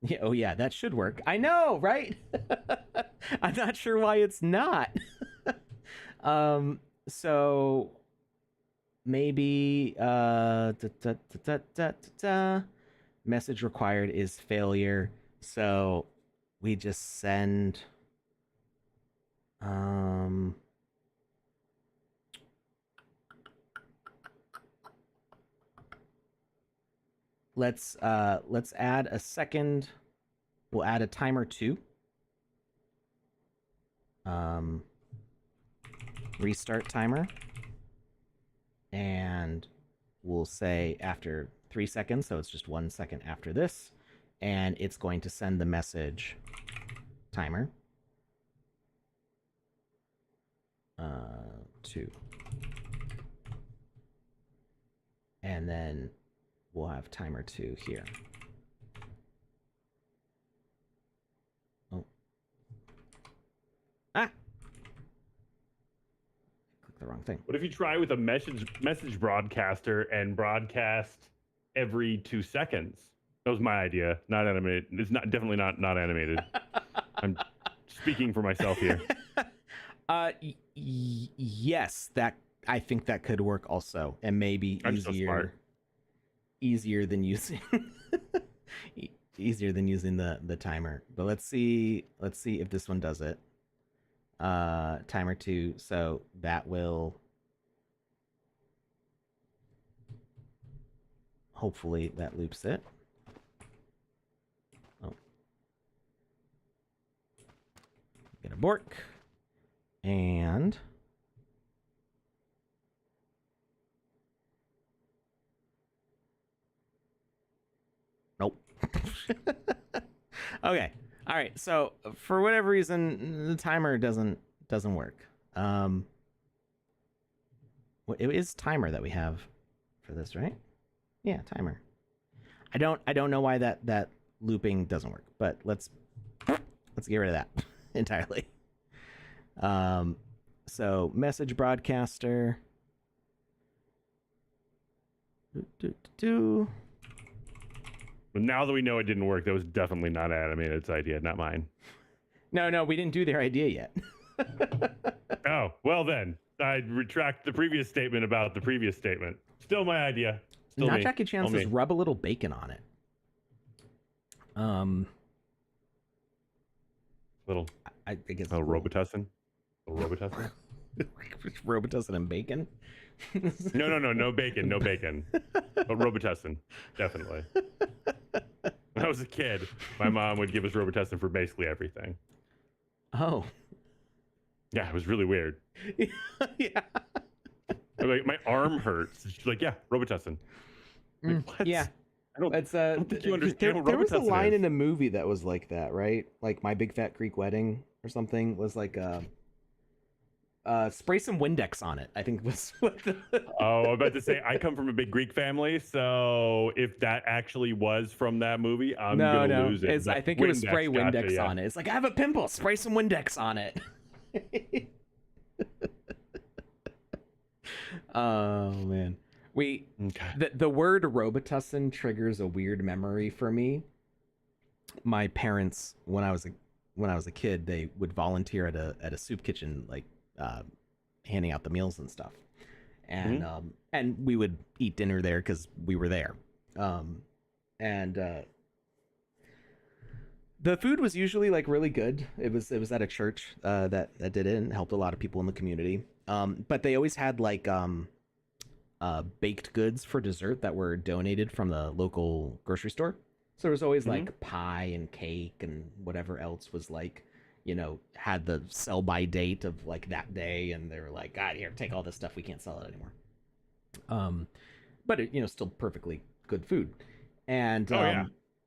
Yeah, oh yeah, that should work. I know, right? I'm not sure why it's not. So maybe message required is failure. So we just send let's add a second. We'll add a timer 2. Restart timer. And we'll say after 3 seconds, so it's just 1 second after this, and it's going to send the message timer 2. And then we'll have timer 2 here. Oh. Ah! Click the wrong thing. What if you try with a message broadcaster and broadcast every 2 seconds? That was my idea. Not animated. It's definitely not animated. I'm speaking for myself here. Yes, that I think that could work also, and maybe easier than using the timer. But let's see if this one does it. Timer 2, so that will hopefully that loops it. Oh, get a bork. And nope. Okay. All right. So for whatever reason, the timer doesn't work. It is timer that we have for this, right? Yeah, timer. I don't know why that looping doesn't work, but let's get rid of that entirely. So message broadcaster. But now that we know it didn't work, that was definitely not Animated's idea, not mine. No, we didn't do their idea yet. Oh, well then, I retract the previous statement about the previous statement. Still my idea. Still Not me. Jackie Chan says rub a little bacon on it. I guess a little Robitussin. A little Robitussin. Robitussin and bacon. No bacon, but Robitussin, definitely. When I was a kid, my mom would give us Robitussin for basically everything. Oh, yeah, it was really weird. Yeah. Like, my arm hurts. She's like, yeah, Robitussin. Like, what? Yeah. I don't think you understand what there was a Robitussin line is. in a movie that was like that, right? Like My Big Fat Greek Wedding or something was like Spray some Windex on it, I think was what the... Oh, I'm about to say, I come from a big Greek family, so if that actually was from that movie, I'm No, gonna no. lose it. I But think it was spray Windex, gotcha, Windex yeah. on it. It's like, I have a pimple, spray some Windex on it. Oh man. The word Robitussin triggers a weird memory for me. My parents, when I was a kid, they would volunteer at a soup kitchen, like handing out the meals and stuff, and we would eat dinner there because we were there, and the food was usually like really good. It was at a church that did it and helped a lot of people in the community. But they always had like baked goods for dessert that were donated from the local grocery store. So there was always like pie and cake and whatever else was like, had the sell by date of like that day, and they were like, God, here, take all this stuff. We can't sell it anymore. But it, still perfectly good food. And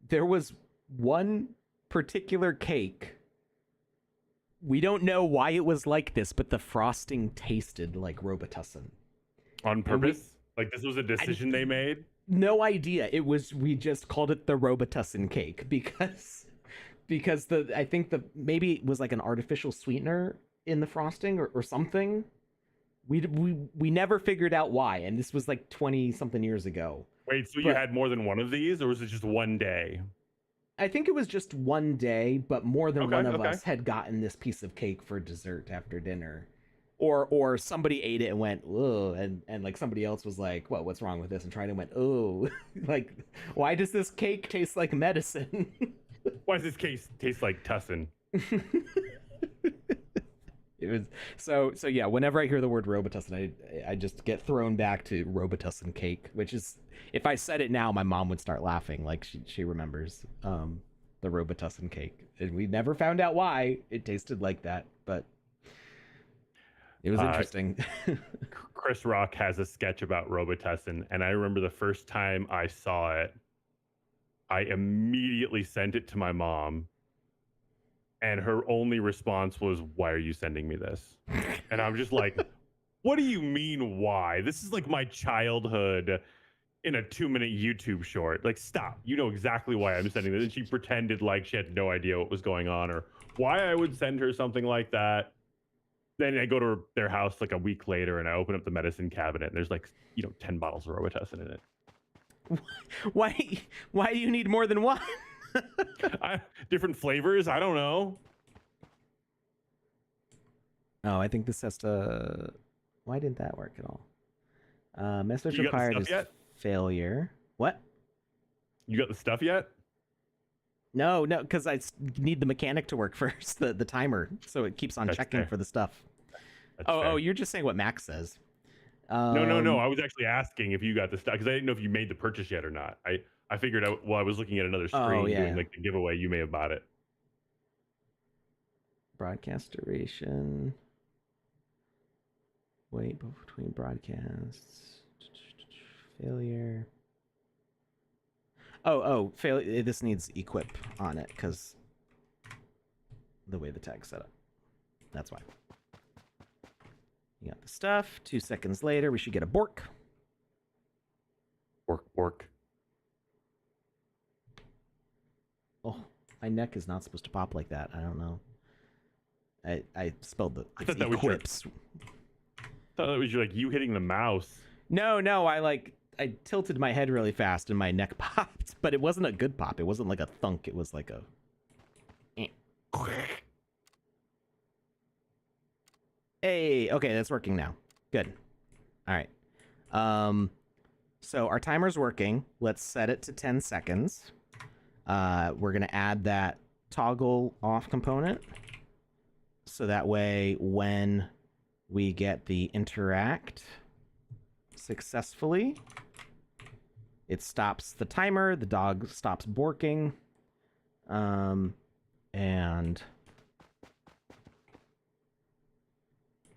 there was one particular cake. We don't know why it was like this, but the frosting tasted like Robitussin. On purpose? Like this was a decision they made? No idea. We just called it the Robitussin cake because I think maybe it was like an artificial sweetener in the frosting or something. We never figured out why, and this was like 20 something years ago. Wait, so you had more than one of these, or was it just one day? I think it was just one day, but more than one of us had gotten this piece of cake for dessert after dinner. Or somebody ate it and went, oh, and like somebody else was like, what's wrong with this? And tried and went, oh, like, why does this cake taste like medicine? Why does this cake taste like tussin? It was so yeah, whenever I hear the word Robitussin, I just get thrown back to Robitussin cake, which is, if I said it now, my mom would start laughing, like she remembers the Robitussin cake. And we never found out why it tasted like that, but it was interesting. Chris Rock has a sketch about Robitussin, and I remember the first time I saw it, I immediately sent it to my mom, and her only response was, "Why are you sending me this?" And I'm just like, what do you mean, why? This is like my childhood in a 2-minute YouTube short. Like, stop. You know exactly why I'm sending this. And she pretended like she had no idea what was going on or why I would send her something like that. Then I go to their house like a week later and I open up the medicine cabinet and there's like, 10 bottles of Robitussin in it. Why do you need more than one? Different flavors? I don't know. Oh, I think this has to... Why didn't that work at all? Message required is failure. What? You got the stuff yet? No, because I need the mechanic to work first, the timer, so it keeps on checking for the stuff. Oh, you're just saying what Max says. No. I was actually asking if you got the stuff because I didn't know if you made the purchase yet or not. I figured out while I was looking at another screen doing like the giveaway, you may have bought it. Broadcast duration. Wait between broadcasts. Failure. Failure. This needs equip on it because the way the tag's set up. That's why. You got the stuff. 2 seconds later, we should get a bork. Bork. Oh, my neck is not supposed to pop like that. I don't know. I spelled the equips. I thought that was you hitting the mouse. No, I tilted my head really fast and my neck popped, but it wasn't a good pop. It wasn't like a thunk. It was like a... Hey, okay, that's working now. Good. All right. So our timer's working. Let's set it to 10 seconds. We're going to add that toggle off component. So that way when we get the interact successfully, it stops the timer, the dog stops borking, and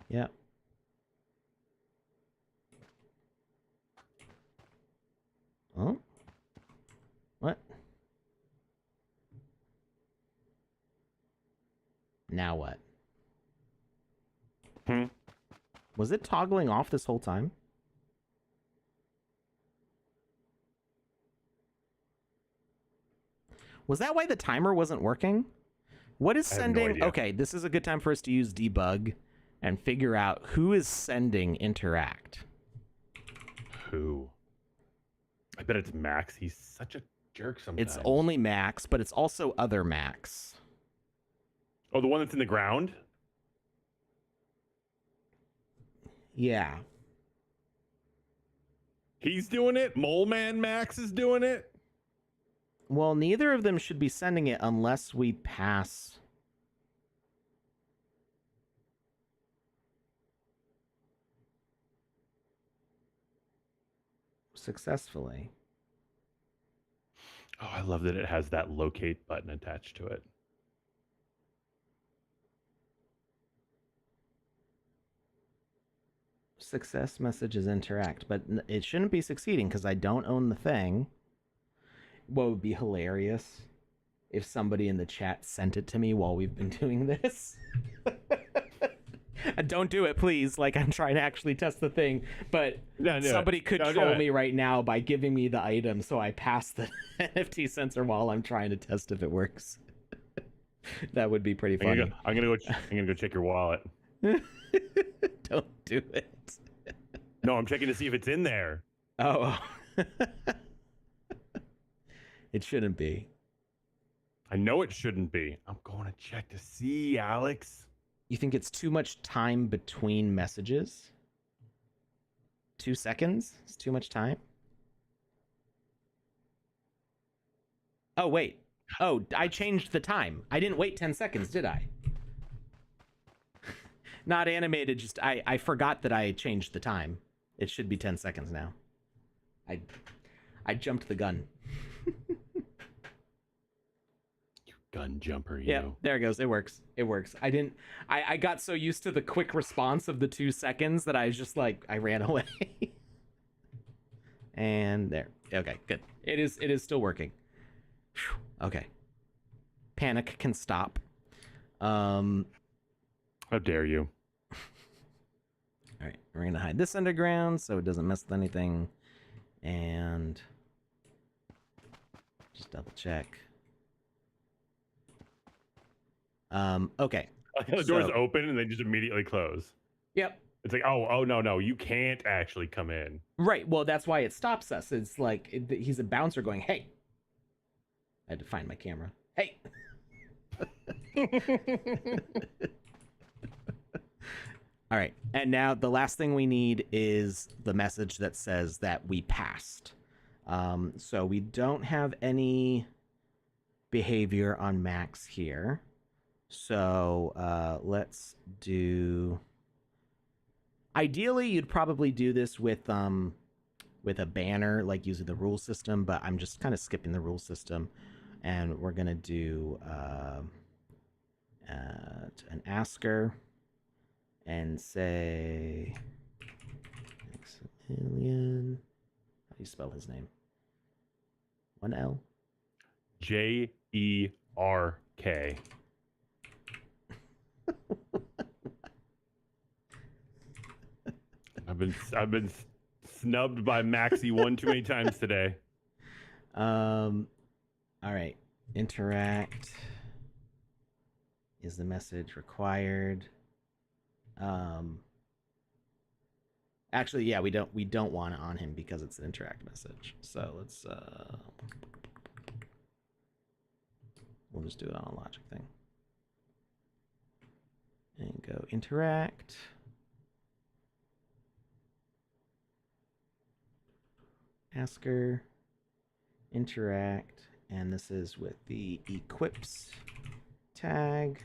yeah. Oh, what? Now what? Was it toggling off this whole time? Was that why the timer wasn't working? What is sending? I have no idea. Okay, this is a good time for us to use debug and figure out who is sending interact. Who? I bet it's Max. He's such a jerk sometimes. It's only Max, but it's also other Max. Oh, the one that's in the ground? Yeah. He's doing it? Mole Man Max is doing it? Well, neither of them should be sending it unless we pass. Successfully. Oh, I love that it has that locate button attached to it. Success messages interact, but it shouldn't be succeeding because I don't own the thing. What would be hilarious if somebody in the chat sent it to me while we've been doing this. Don't do it, please. Like, I'm trying to actually test the thing, but somebody could troll me right now by giving me the item, so I pass the NFT sensor while I'm trying to test if it works. That would be pretty funny. I'm gonna go check your wallet. Don't do it. No, I'm checking to see if it's in there. Oh. It shouldn't be. I know it shouldn't be. I'm going to check to see, Alex. You think it's too much time between messages? 2 seconds? It's too much time? Oh, wait. Oh, I changed the time. I didn't wait 10 seconds, did I? Not animated, just I forgot that I changed the time. It should be 10 seconds now. I jumped the gun. You gun jumper, you. Yeah, there it goes. It works. It works. I got so used to the quick response of the 2 seconds that I was just like, I ran away. And there. Okay, good. It is still working. Whew, okay. Panic can stop. How dare you? All right, we're gonna hide this underground so it doesn't mess with anything, and just double check. Okay. The doors open and they just immediately close. Yep. It's like, oh no, you can't actually come in. Right. Well, that's why it stops us. It's like he's a bouncer going, "Hey." I had to find my camera. Hey. All right, and now the last thing we need is the message that says that we passed. So we don't have any behavior on Max here. So let's do... Ideally, you'd probably do this with a banner, like using the rule system, but I'm just kind of skipping the rule system. And we're going to do an asker. And say Maximilian. How do you spell his name? 1 L? JERK. I've been snubbed by Maxi one too many times today. All right. Interact. Is the message required? Actually, yeah, we don't want it on him because it's an interact message. So let's we'll just do it on a logic thing. And go interact. Asker, interact, and this is with the equips tag.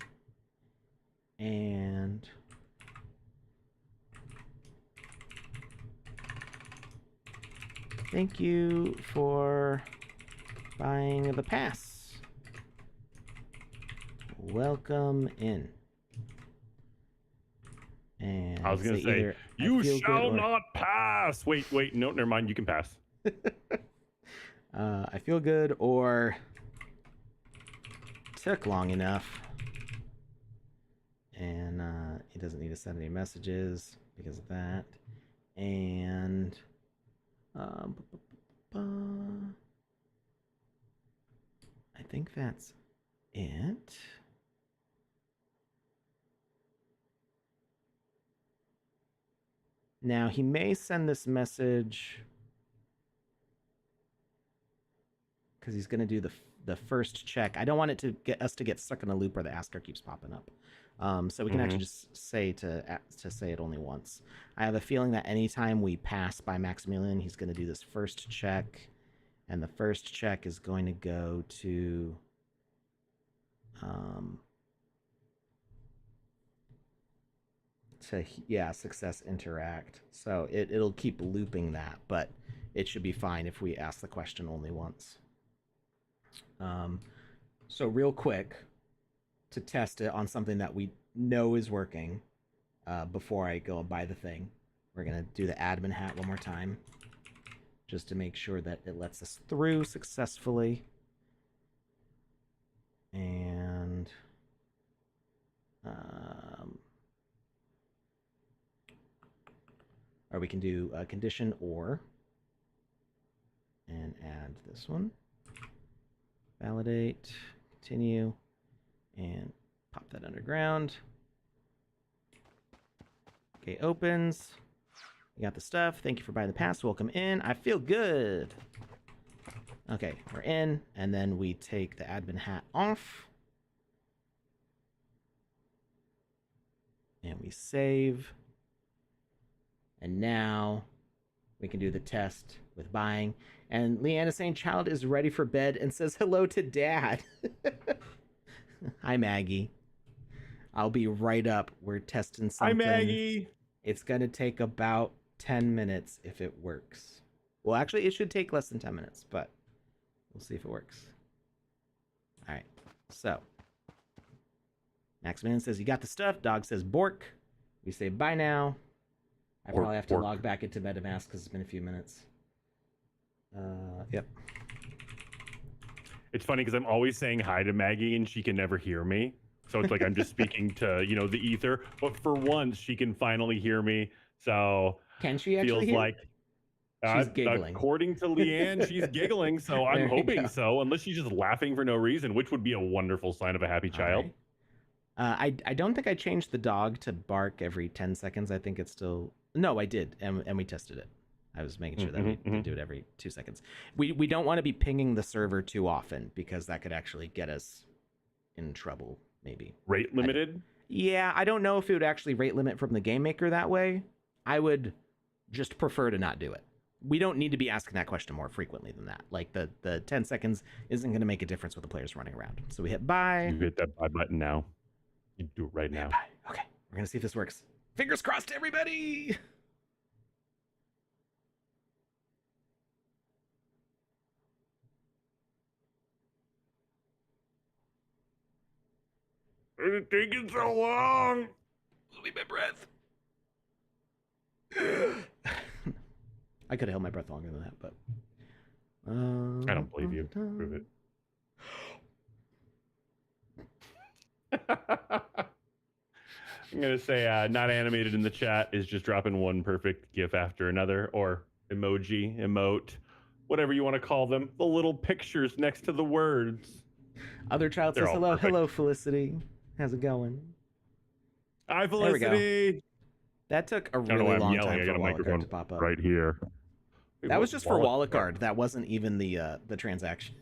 And thank you for buying the pass. Welcome in. And I was going to say, you shall not pass. Wait, no, never mind. You can pass. I feel good or took long enough. And he doesn't need to send any messages because of that. And I think that's it. Now he may send this message because he's going to do the first check. I don't want it to get us to get stuck in a loop where the asker keeps popping up. So we can actually just say to say it only once. I have a feeling that anytime we pass by Maximilian, he's going to do this first check, and the first check is going to go to success interact. So it'll keep looping that, but it should be fine if we ask the question only once. So real quick, to test it on something that we know is working, before I go and buy the thing, we're gonna do the admin hat one more time, just to make sure that it lets us through successfully. And or we can do a condition or, and add this one. Validate, continue, and pop that underground. Okay, opens. You got the stuff. Thank you for buying the pass. Welcome in. I feel good. Okay, we're in, and then we take the admin hat off. And we save. And now we can do the test with buying. And Leanna is saying child is ready for bed and says hello to dad. Hi, Maggie. I'll be right up. We're testing something. Hi, Maggie. It's going to take about 10 minutes if it works. Well, actually, it should take less than 10 minutes, but we'll see if it works. All right. So, Maximilian says, you got the stuff. Dog says, bork. We say, bye now. I probably have to log back into MetaMask because it's been a few minutes. Yep. It's funny because I'm always saying hi to Maggie and she can never hear me. So it's like I'm just speaking to, the ether. But for once, she can finally hear me. So can she actually feels hear? Like she's giggling. According to Leanne, she's giggling. So I'm hoping so, unless she's just laughing for no reason, which would be a wonderful sign of a happy child. Right. I don't think I changed the dog to bark every 10 seconds. I think it's still... No, I did, and we tested it. I was making sure that we do it every 2 seconds. We don't want to be pinging the server too often because that could actually get us in trouble, maybe. Rate limited? I don't know if it would actually rate limit from the Game Maker that way. I would just prefer to not do it. We don't need to be asking that question more frequently than that. Like the 10 seconds isn't going to make a difference with the players running around. So we hit buy. You hit that buy button now. You do it right now. Buy. Okay, we're going to see if this works. Fingers crossed, everybody! It's taking so long. Losing my breath. I could have held my breath longer than that, but... I don't believe you. Prove it. I'm going to say not animated in the chat is just dropping one perfect GIF after another, or emoji, emote, whatever you want to call them. The little pictures next to the words. Other child says, hello, perfect. Hello, Felicity. How's it going? Hi, Felicity. That took a really long time for Wallet Guard to pop up. Right here. Wait, that was just for Wallet Guard. That wasn't even the transaction.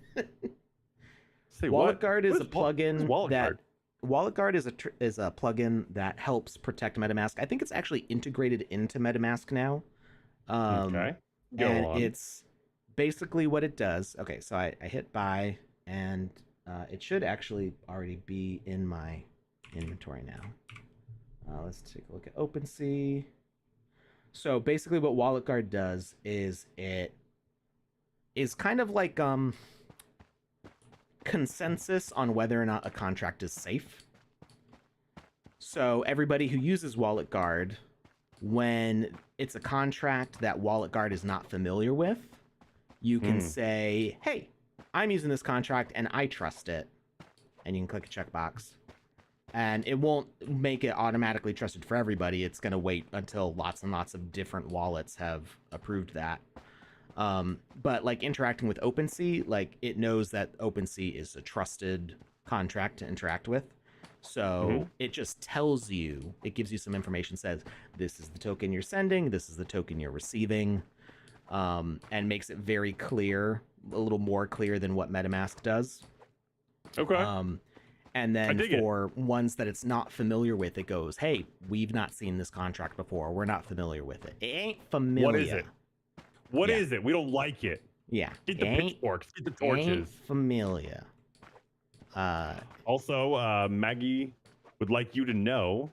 Say Wallet Guard is a plugin Wallet Guard? Wallet Guard is a plugin that helps protect MetaMask. I think it's actually integrated into MetaMask now. Okay. It's basically what it does. Okay, so I hit buy, and it should actually already be in my inventory now. Let's take a look at OpenSea. So basically what Wallet Guard does is it is kind of like consensus on whether or not a contract is safe. So everybody who uses Wallet Guard, when it's a contract that Wallet Guard is not familiar with, you can say, hey, I'm using this contract and I trust it. And you can click a checkbox. and it won't make it automatically trusted for everybody. It's going to wait until lots and lots of different wallets have approved that. But like interacting with OpenSea, like it knows that OpenSea is a trusted contract to interact with. So it just tells you, it gives you some information, says this is the token you're sending, this is the token you're receiving, and makes it very clear, a little more clear than what MetaMask does. Okay. And then for ones that it's not familiar with, it goes, hey, we've not seen this contract before. We're not familiar with it. It ain't familiar. What is it? What is it? We don't like it. Yeah. Get the pitchforks. Get the torches. Ain't familiar. Also, Maggie would like you to know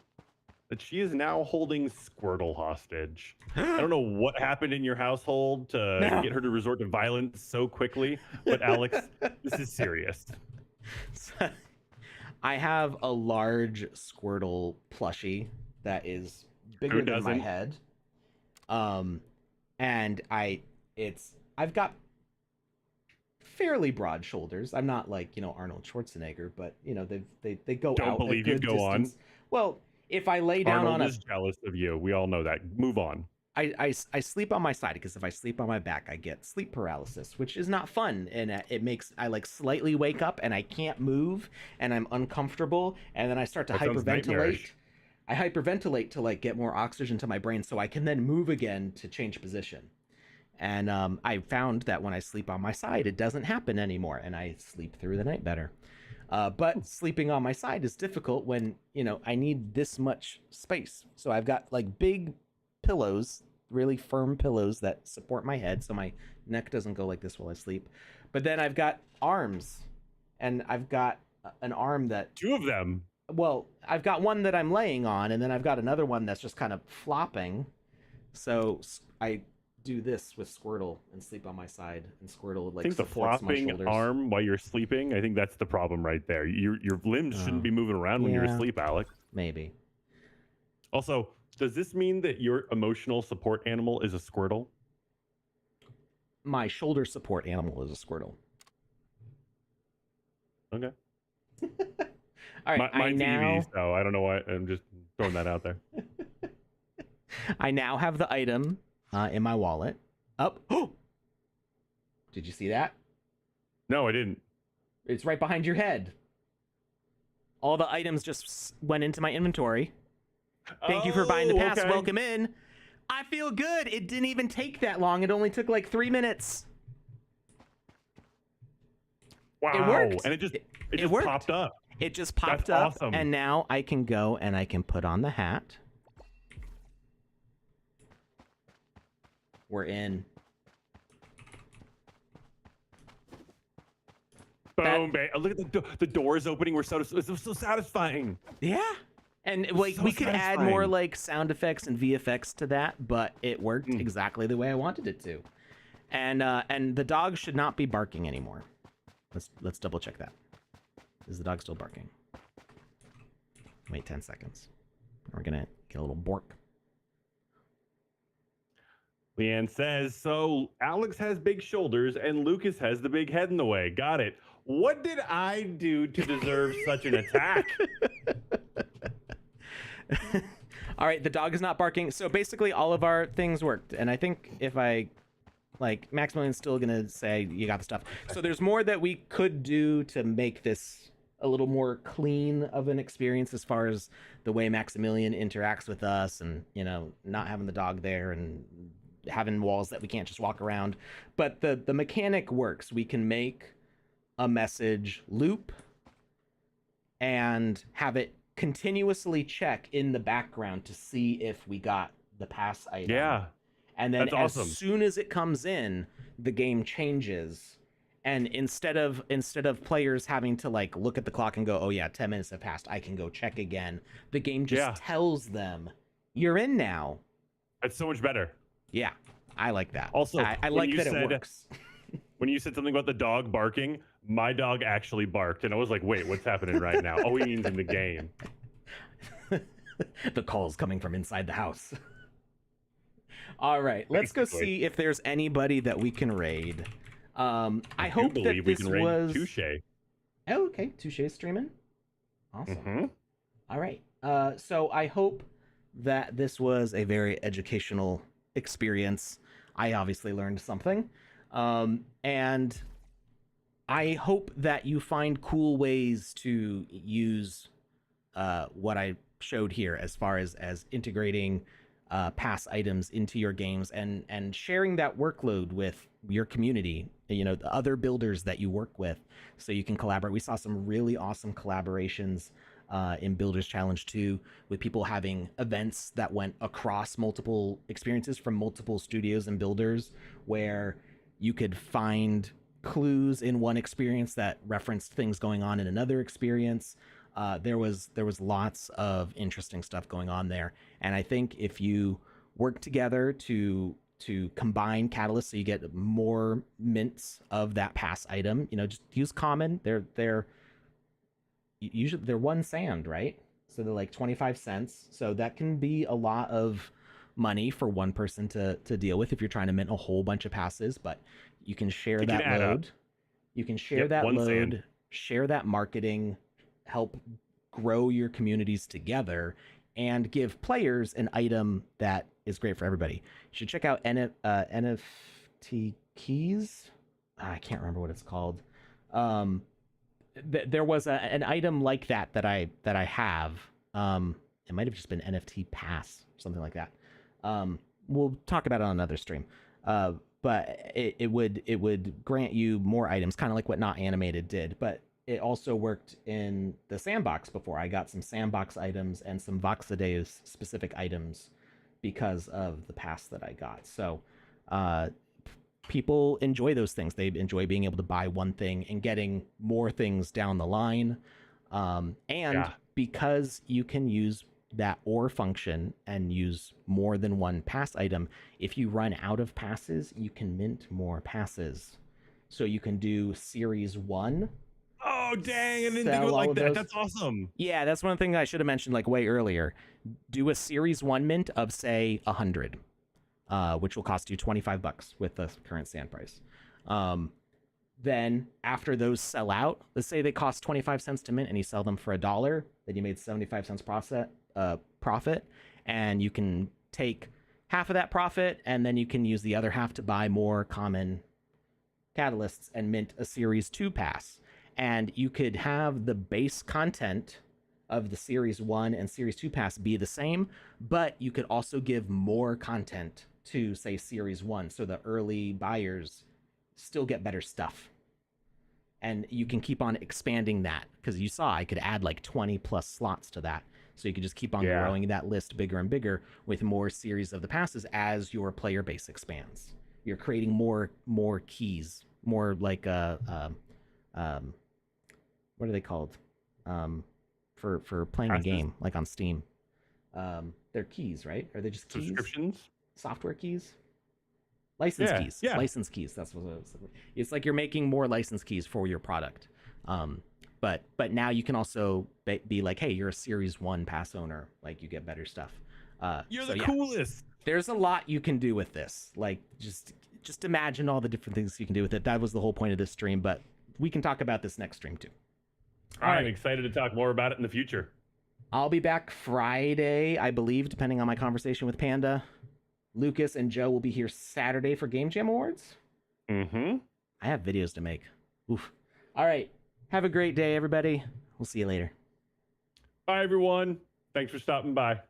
that she is now holding Squirtle hostage. I don't know what happened in your household to get her to resort to violence so quickly, but Alex, this is serious. I have a large Squirtle plushie that is bigger than my head. And I've got fairly broad shoulders. I'm not like, Arnold Schwarzenegger, but they go Don't out. believe you. Go distance. On. Well, if I lay down Arnold on is jealous of you. We all know that. Move on. I sleep on my side because if I sleep on my back, I get sleep paralysis, which is not fun, and I like slightly wake up and I can't move and I'm uncomfortable, and then I start to hyperventilate. I hyperventilate to like get more oxygen to my brain so I can then move again to change position. And I found that when I sleep on my side, it doesn't happen anymore, and I sleep through the night better. But sleeping on my side is difficult when, I need this much space. So I've got like big pillows, really firm pillows that support my head so my neck doesn't go like this while I sleep. But then I've got arms, and I've got an arm that... Two of them. Well, I've got one that I'm laying on, and then I've got another one that's just kind of flopping. So I do this with Squirtle and sleep on my side, and Squirtle like supports my shoulders. I think the flopping arm while you're sleeping, I think that's the problem right there. Your limbs shouldn't be moving around when you're asleep, Alex. Maybe. Also, does this mean that your emotional support animal is a Squirtle? My shoulder support animal is a Squirtle. Okay. All right. Mine's Eevee, so I don't know why. I'm just throwing that out there. I now have the item in my wallet. Up. Oh! Did you see that? No, I didn't. It's right behind your head. All the items just went into my inventory. Thank you for buying the pass. Okay. Welcome in. I feel good. It didn't even take that long. It only took like 3 minutes. Wow. It worked. And it just popped up. It just popped up. Awesome. And now I can go and I can put on the hat. We're in. Boom, babe. Look at the doors opening. We're so satisfying. Yeah. And like so we could add more like sound effects and VFX to that, but it worked exactly the way I wanted it to. And the dog should not be barking anymore. Let's double check that. Is the dog still barking? Wait 10 seconds. We're gonna get a little bork. Leanne says, so Alex has big shoulders and Lucas has the big head in the way. Got it. What did I do to deserve such an attack? All right, the dog is not barking. So basically all of our things worked. And I think if I, like, Maximilian's still going to say, you got the stuff. So there's more that we could do to make this a little more clean of an experience as far as the way Maximilian interacts with us and, not having the dog there and having walls that we can't just walk around. But the mechanic works. We can make a message loop and have it continuously check in the background to see if we got the pass item. Yeah. And then as soon as it comes in, the game changes. And instead of players having to like look at the clock and go, oh yeah, 10 minutes have passed, I can go check again. The game just tells them, you're in now. That's so much better. Yeah, I like that. Also, I like that it works. When you said something about the dog barking, my dog actually barked, and I was like, wait, what's happening right now? Oh, he means in the game. The call's coming from inside the house. All right, let's go see if there's anybody that we can raid. I hope that this was... Touche. Oh, okay. Touche streaming. Awesome. All right. So I hope that this was a very educational experience. I obviously learned something. And I hope that you find cool ways to use what I showed here as far as integrating pass items into your games and sharing that workload with your community, you know, the other builders that you work with, so you can collaborate. We saw some really awesome collaborations in Builders Challenge 2 with people having events that went across multiple experiences from multiple studios and builders, where you could find clues in one experience that referenced things going on in another experience. There was lots of interesting stuff going on there, and I think if you work together to combine catalysts so you get more mints of that pass item, you know, just use common. They're usually they're one sand, right? So they're like 25 cents. So that can be a lot of money for one person to deal with if you're trying to mint a whole bunch of passes, but you can share It can that add up. load. You can share Yep, that one sand. load, share that marketing, help grow your communities together, and give players an item that is great for everybody. You should check out NFT keys. I can't remember what it's called. Um, there was an item like that I have. It might have just been NFT pass, something like that. We'll talk about it on another stream. But it would grant you more items, kind of like what Not Animated did. But it also worked in the sandbox before. I got some sandbox items and some VoxEdit specific items because of the pass that I got. So uh, people enjoy those things. They enjoy being able to buy one thing and getting more things down the line. And Yeah. because you can use that or function and use more than one pass item, if you run out of passes, you can mint more passes. So you can do series one, Oh, dang. I didn't think of sell it all like of that. those. That's awesome. Yeah, that's one thing I should have mentioned like way earlier. Do a series one mint of say 100, which will cost you 25 bucks with the current sand price. Um, then after those sell out, let's say they cost 25 cents to mint and you sell them for $1, then you made 75 cents profit, and you can take half of that profit and then you can use the other half to buy more common catalysts and mint a series 2 pass. And you could have the base content of the series 1 and series 2 pass be the same, but you could also give more content to say series 1, so the early buyers still get better stuff. And you can keep on expanding that, because you saw I could add like 20 plus slots to that. So you could just keep on Yeah. growing that list bigger and bigger with more series of the passes as your player base expands. You're creating more keys, more like what are they called? For playing a Passes. game, like on Steam. They're keys, right? Are they just keys? Subscriptions. Software keys? License Yeah, keys. yeah. License keys. That's what it was. It's like you're making more license keys for your product. But now you can also be like, hey, you're a series 1 pass owner, like you get better stuff. You're So the yeah, coolest. there's a lot you can do with this. Like just imagine all the different things you can do with it. That was the whole point of this stream, but we can talk about this next stream too. All I'm right. excited to talk more about it in the future. I'll be back Friday, I believe, depending on my conversation with Panda. Lucas and Joe will be here Saturday for Game Jam Awards. Mm-hmm. I have videos to make. Oof. All right. Have a great day, everybody. We'll see you later. Bye, everyone. Thanks for stopping by.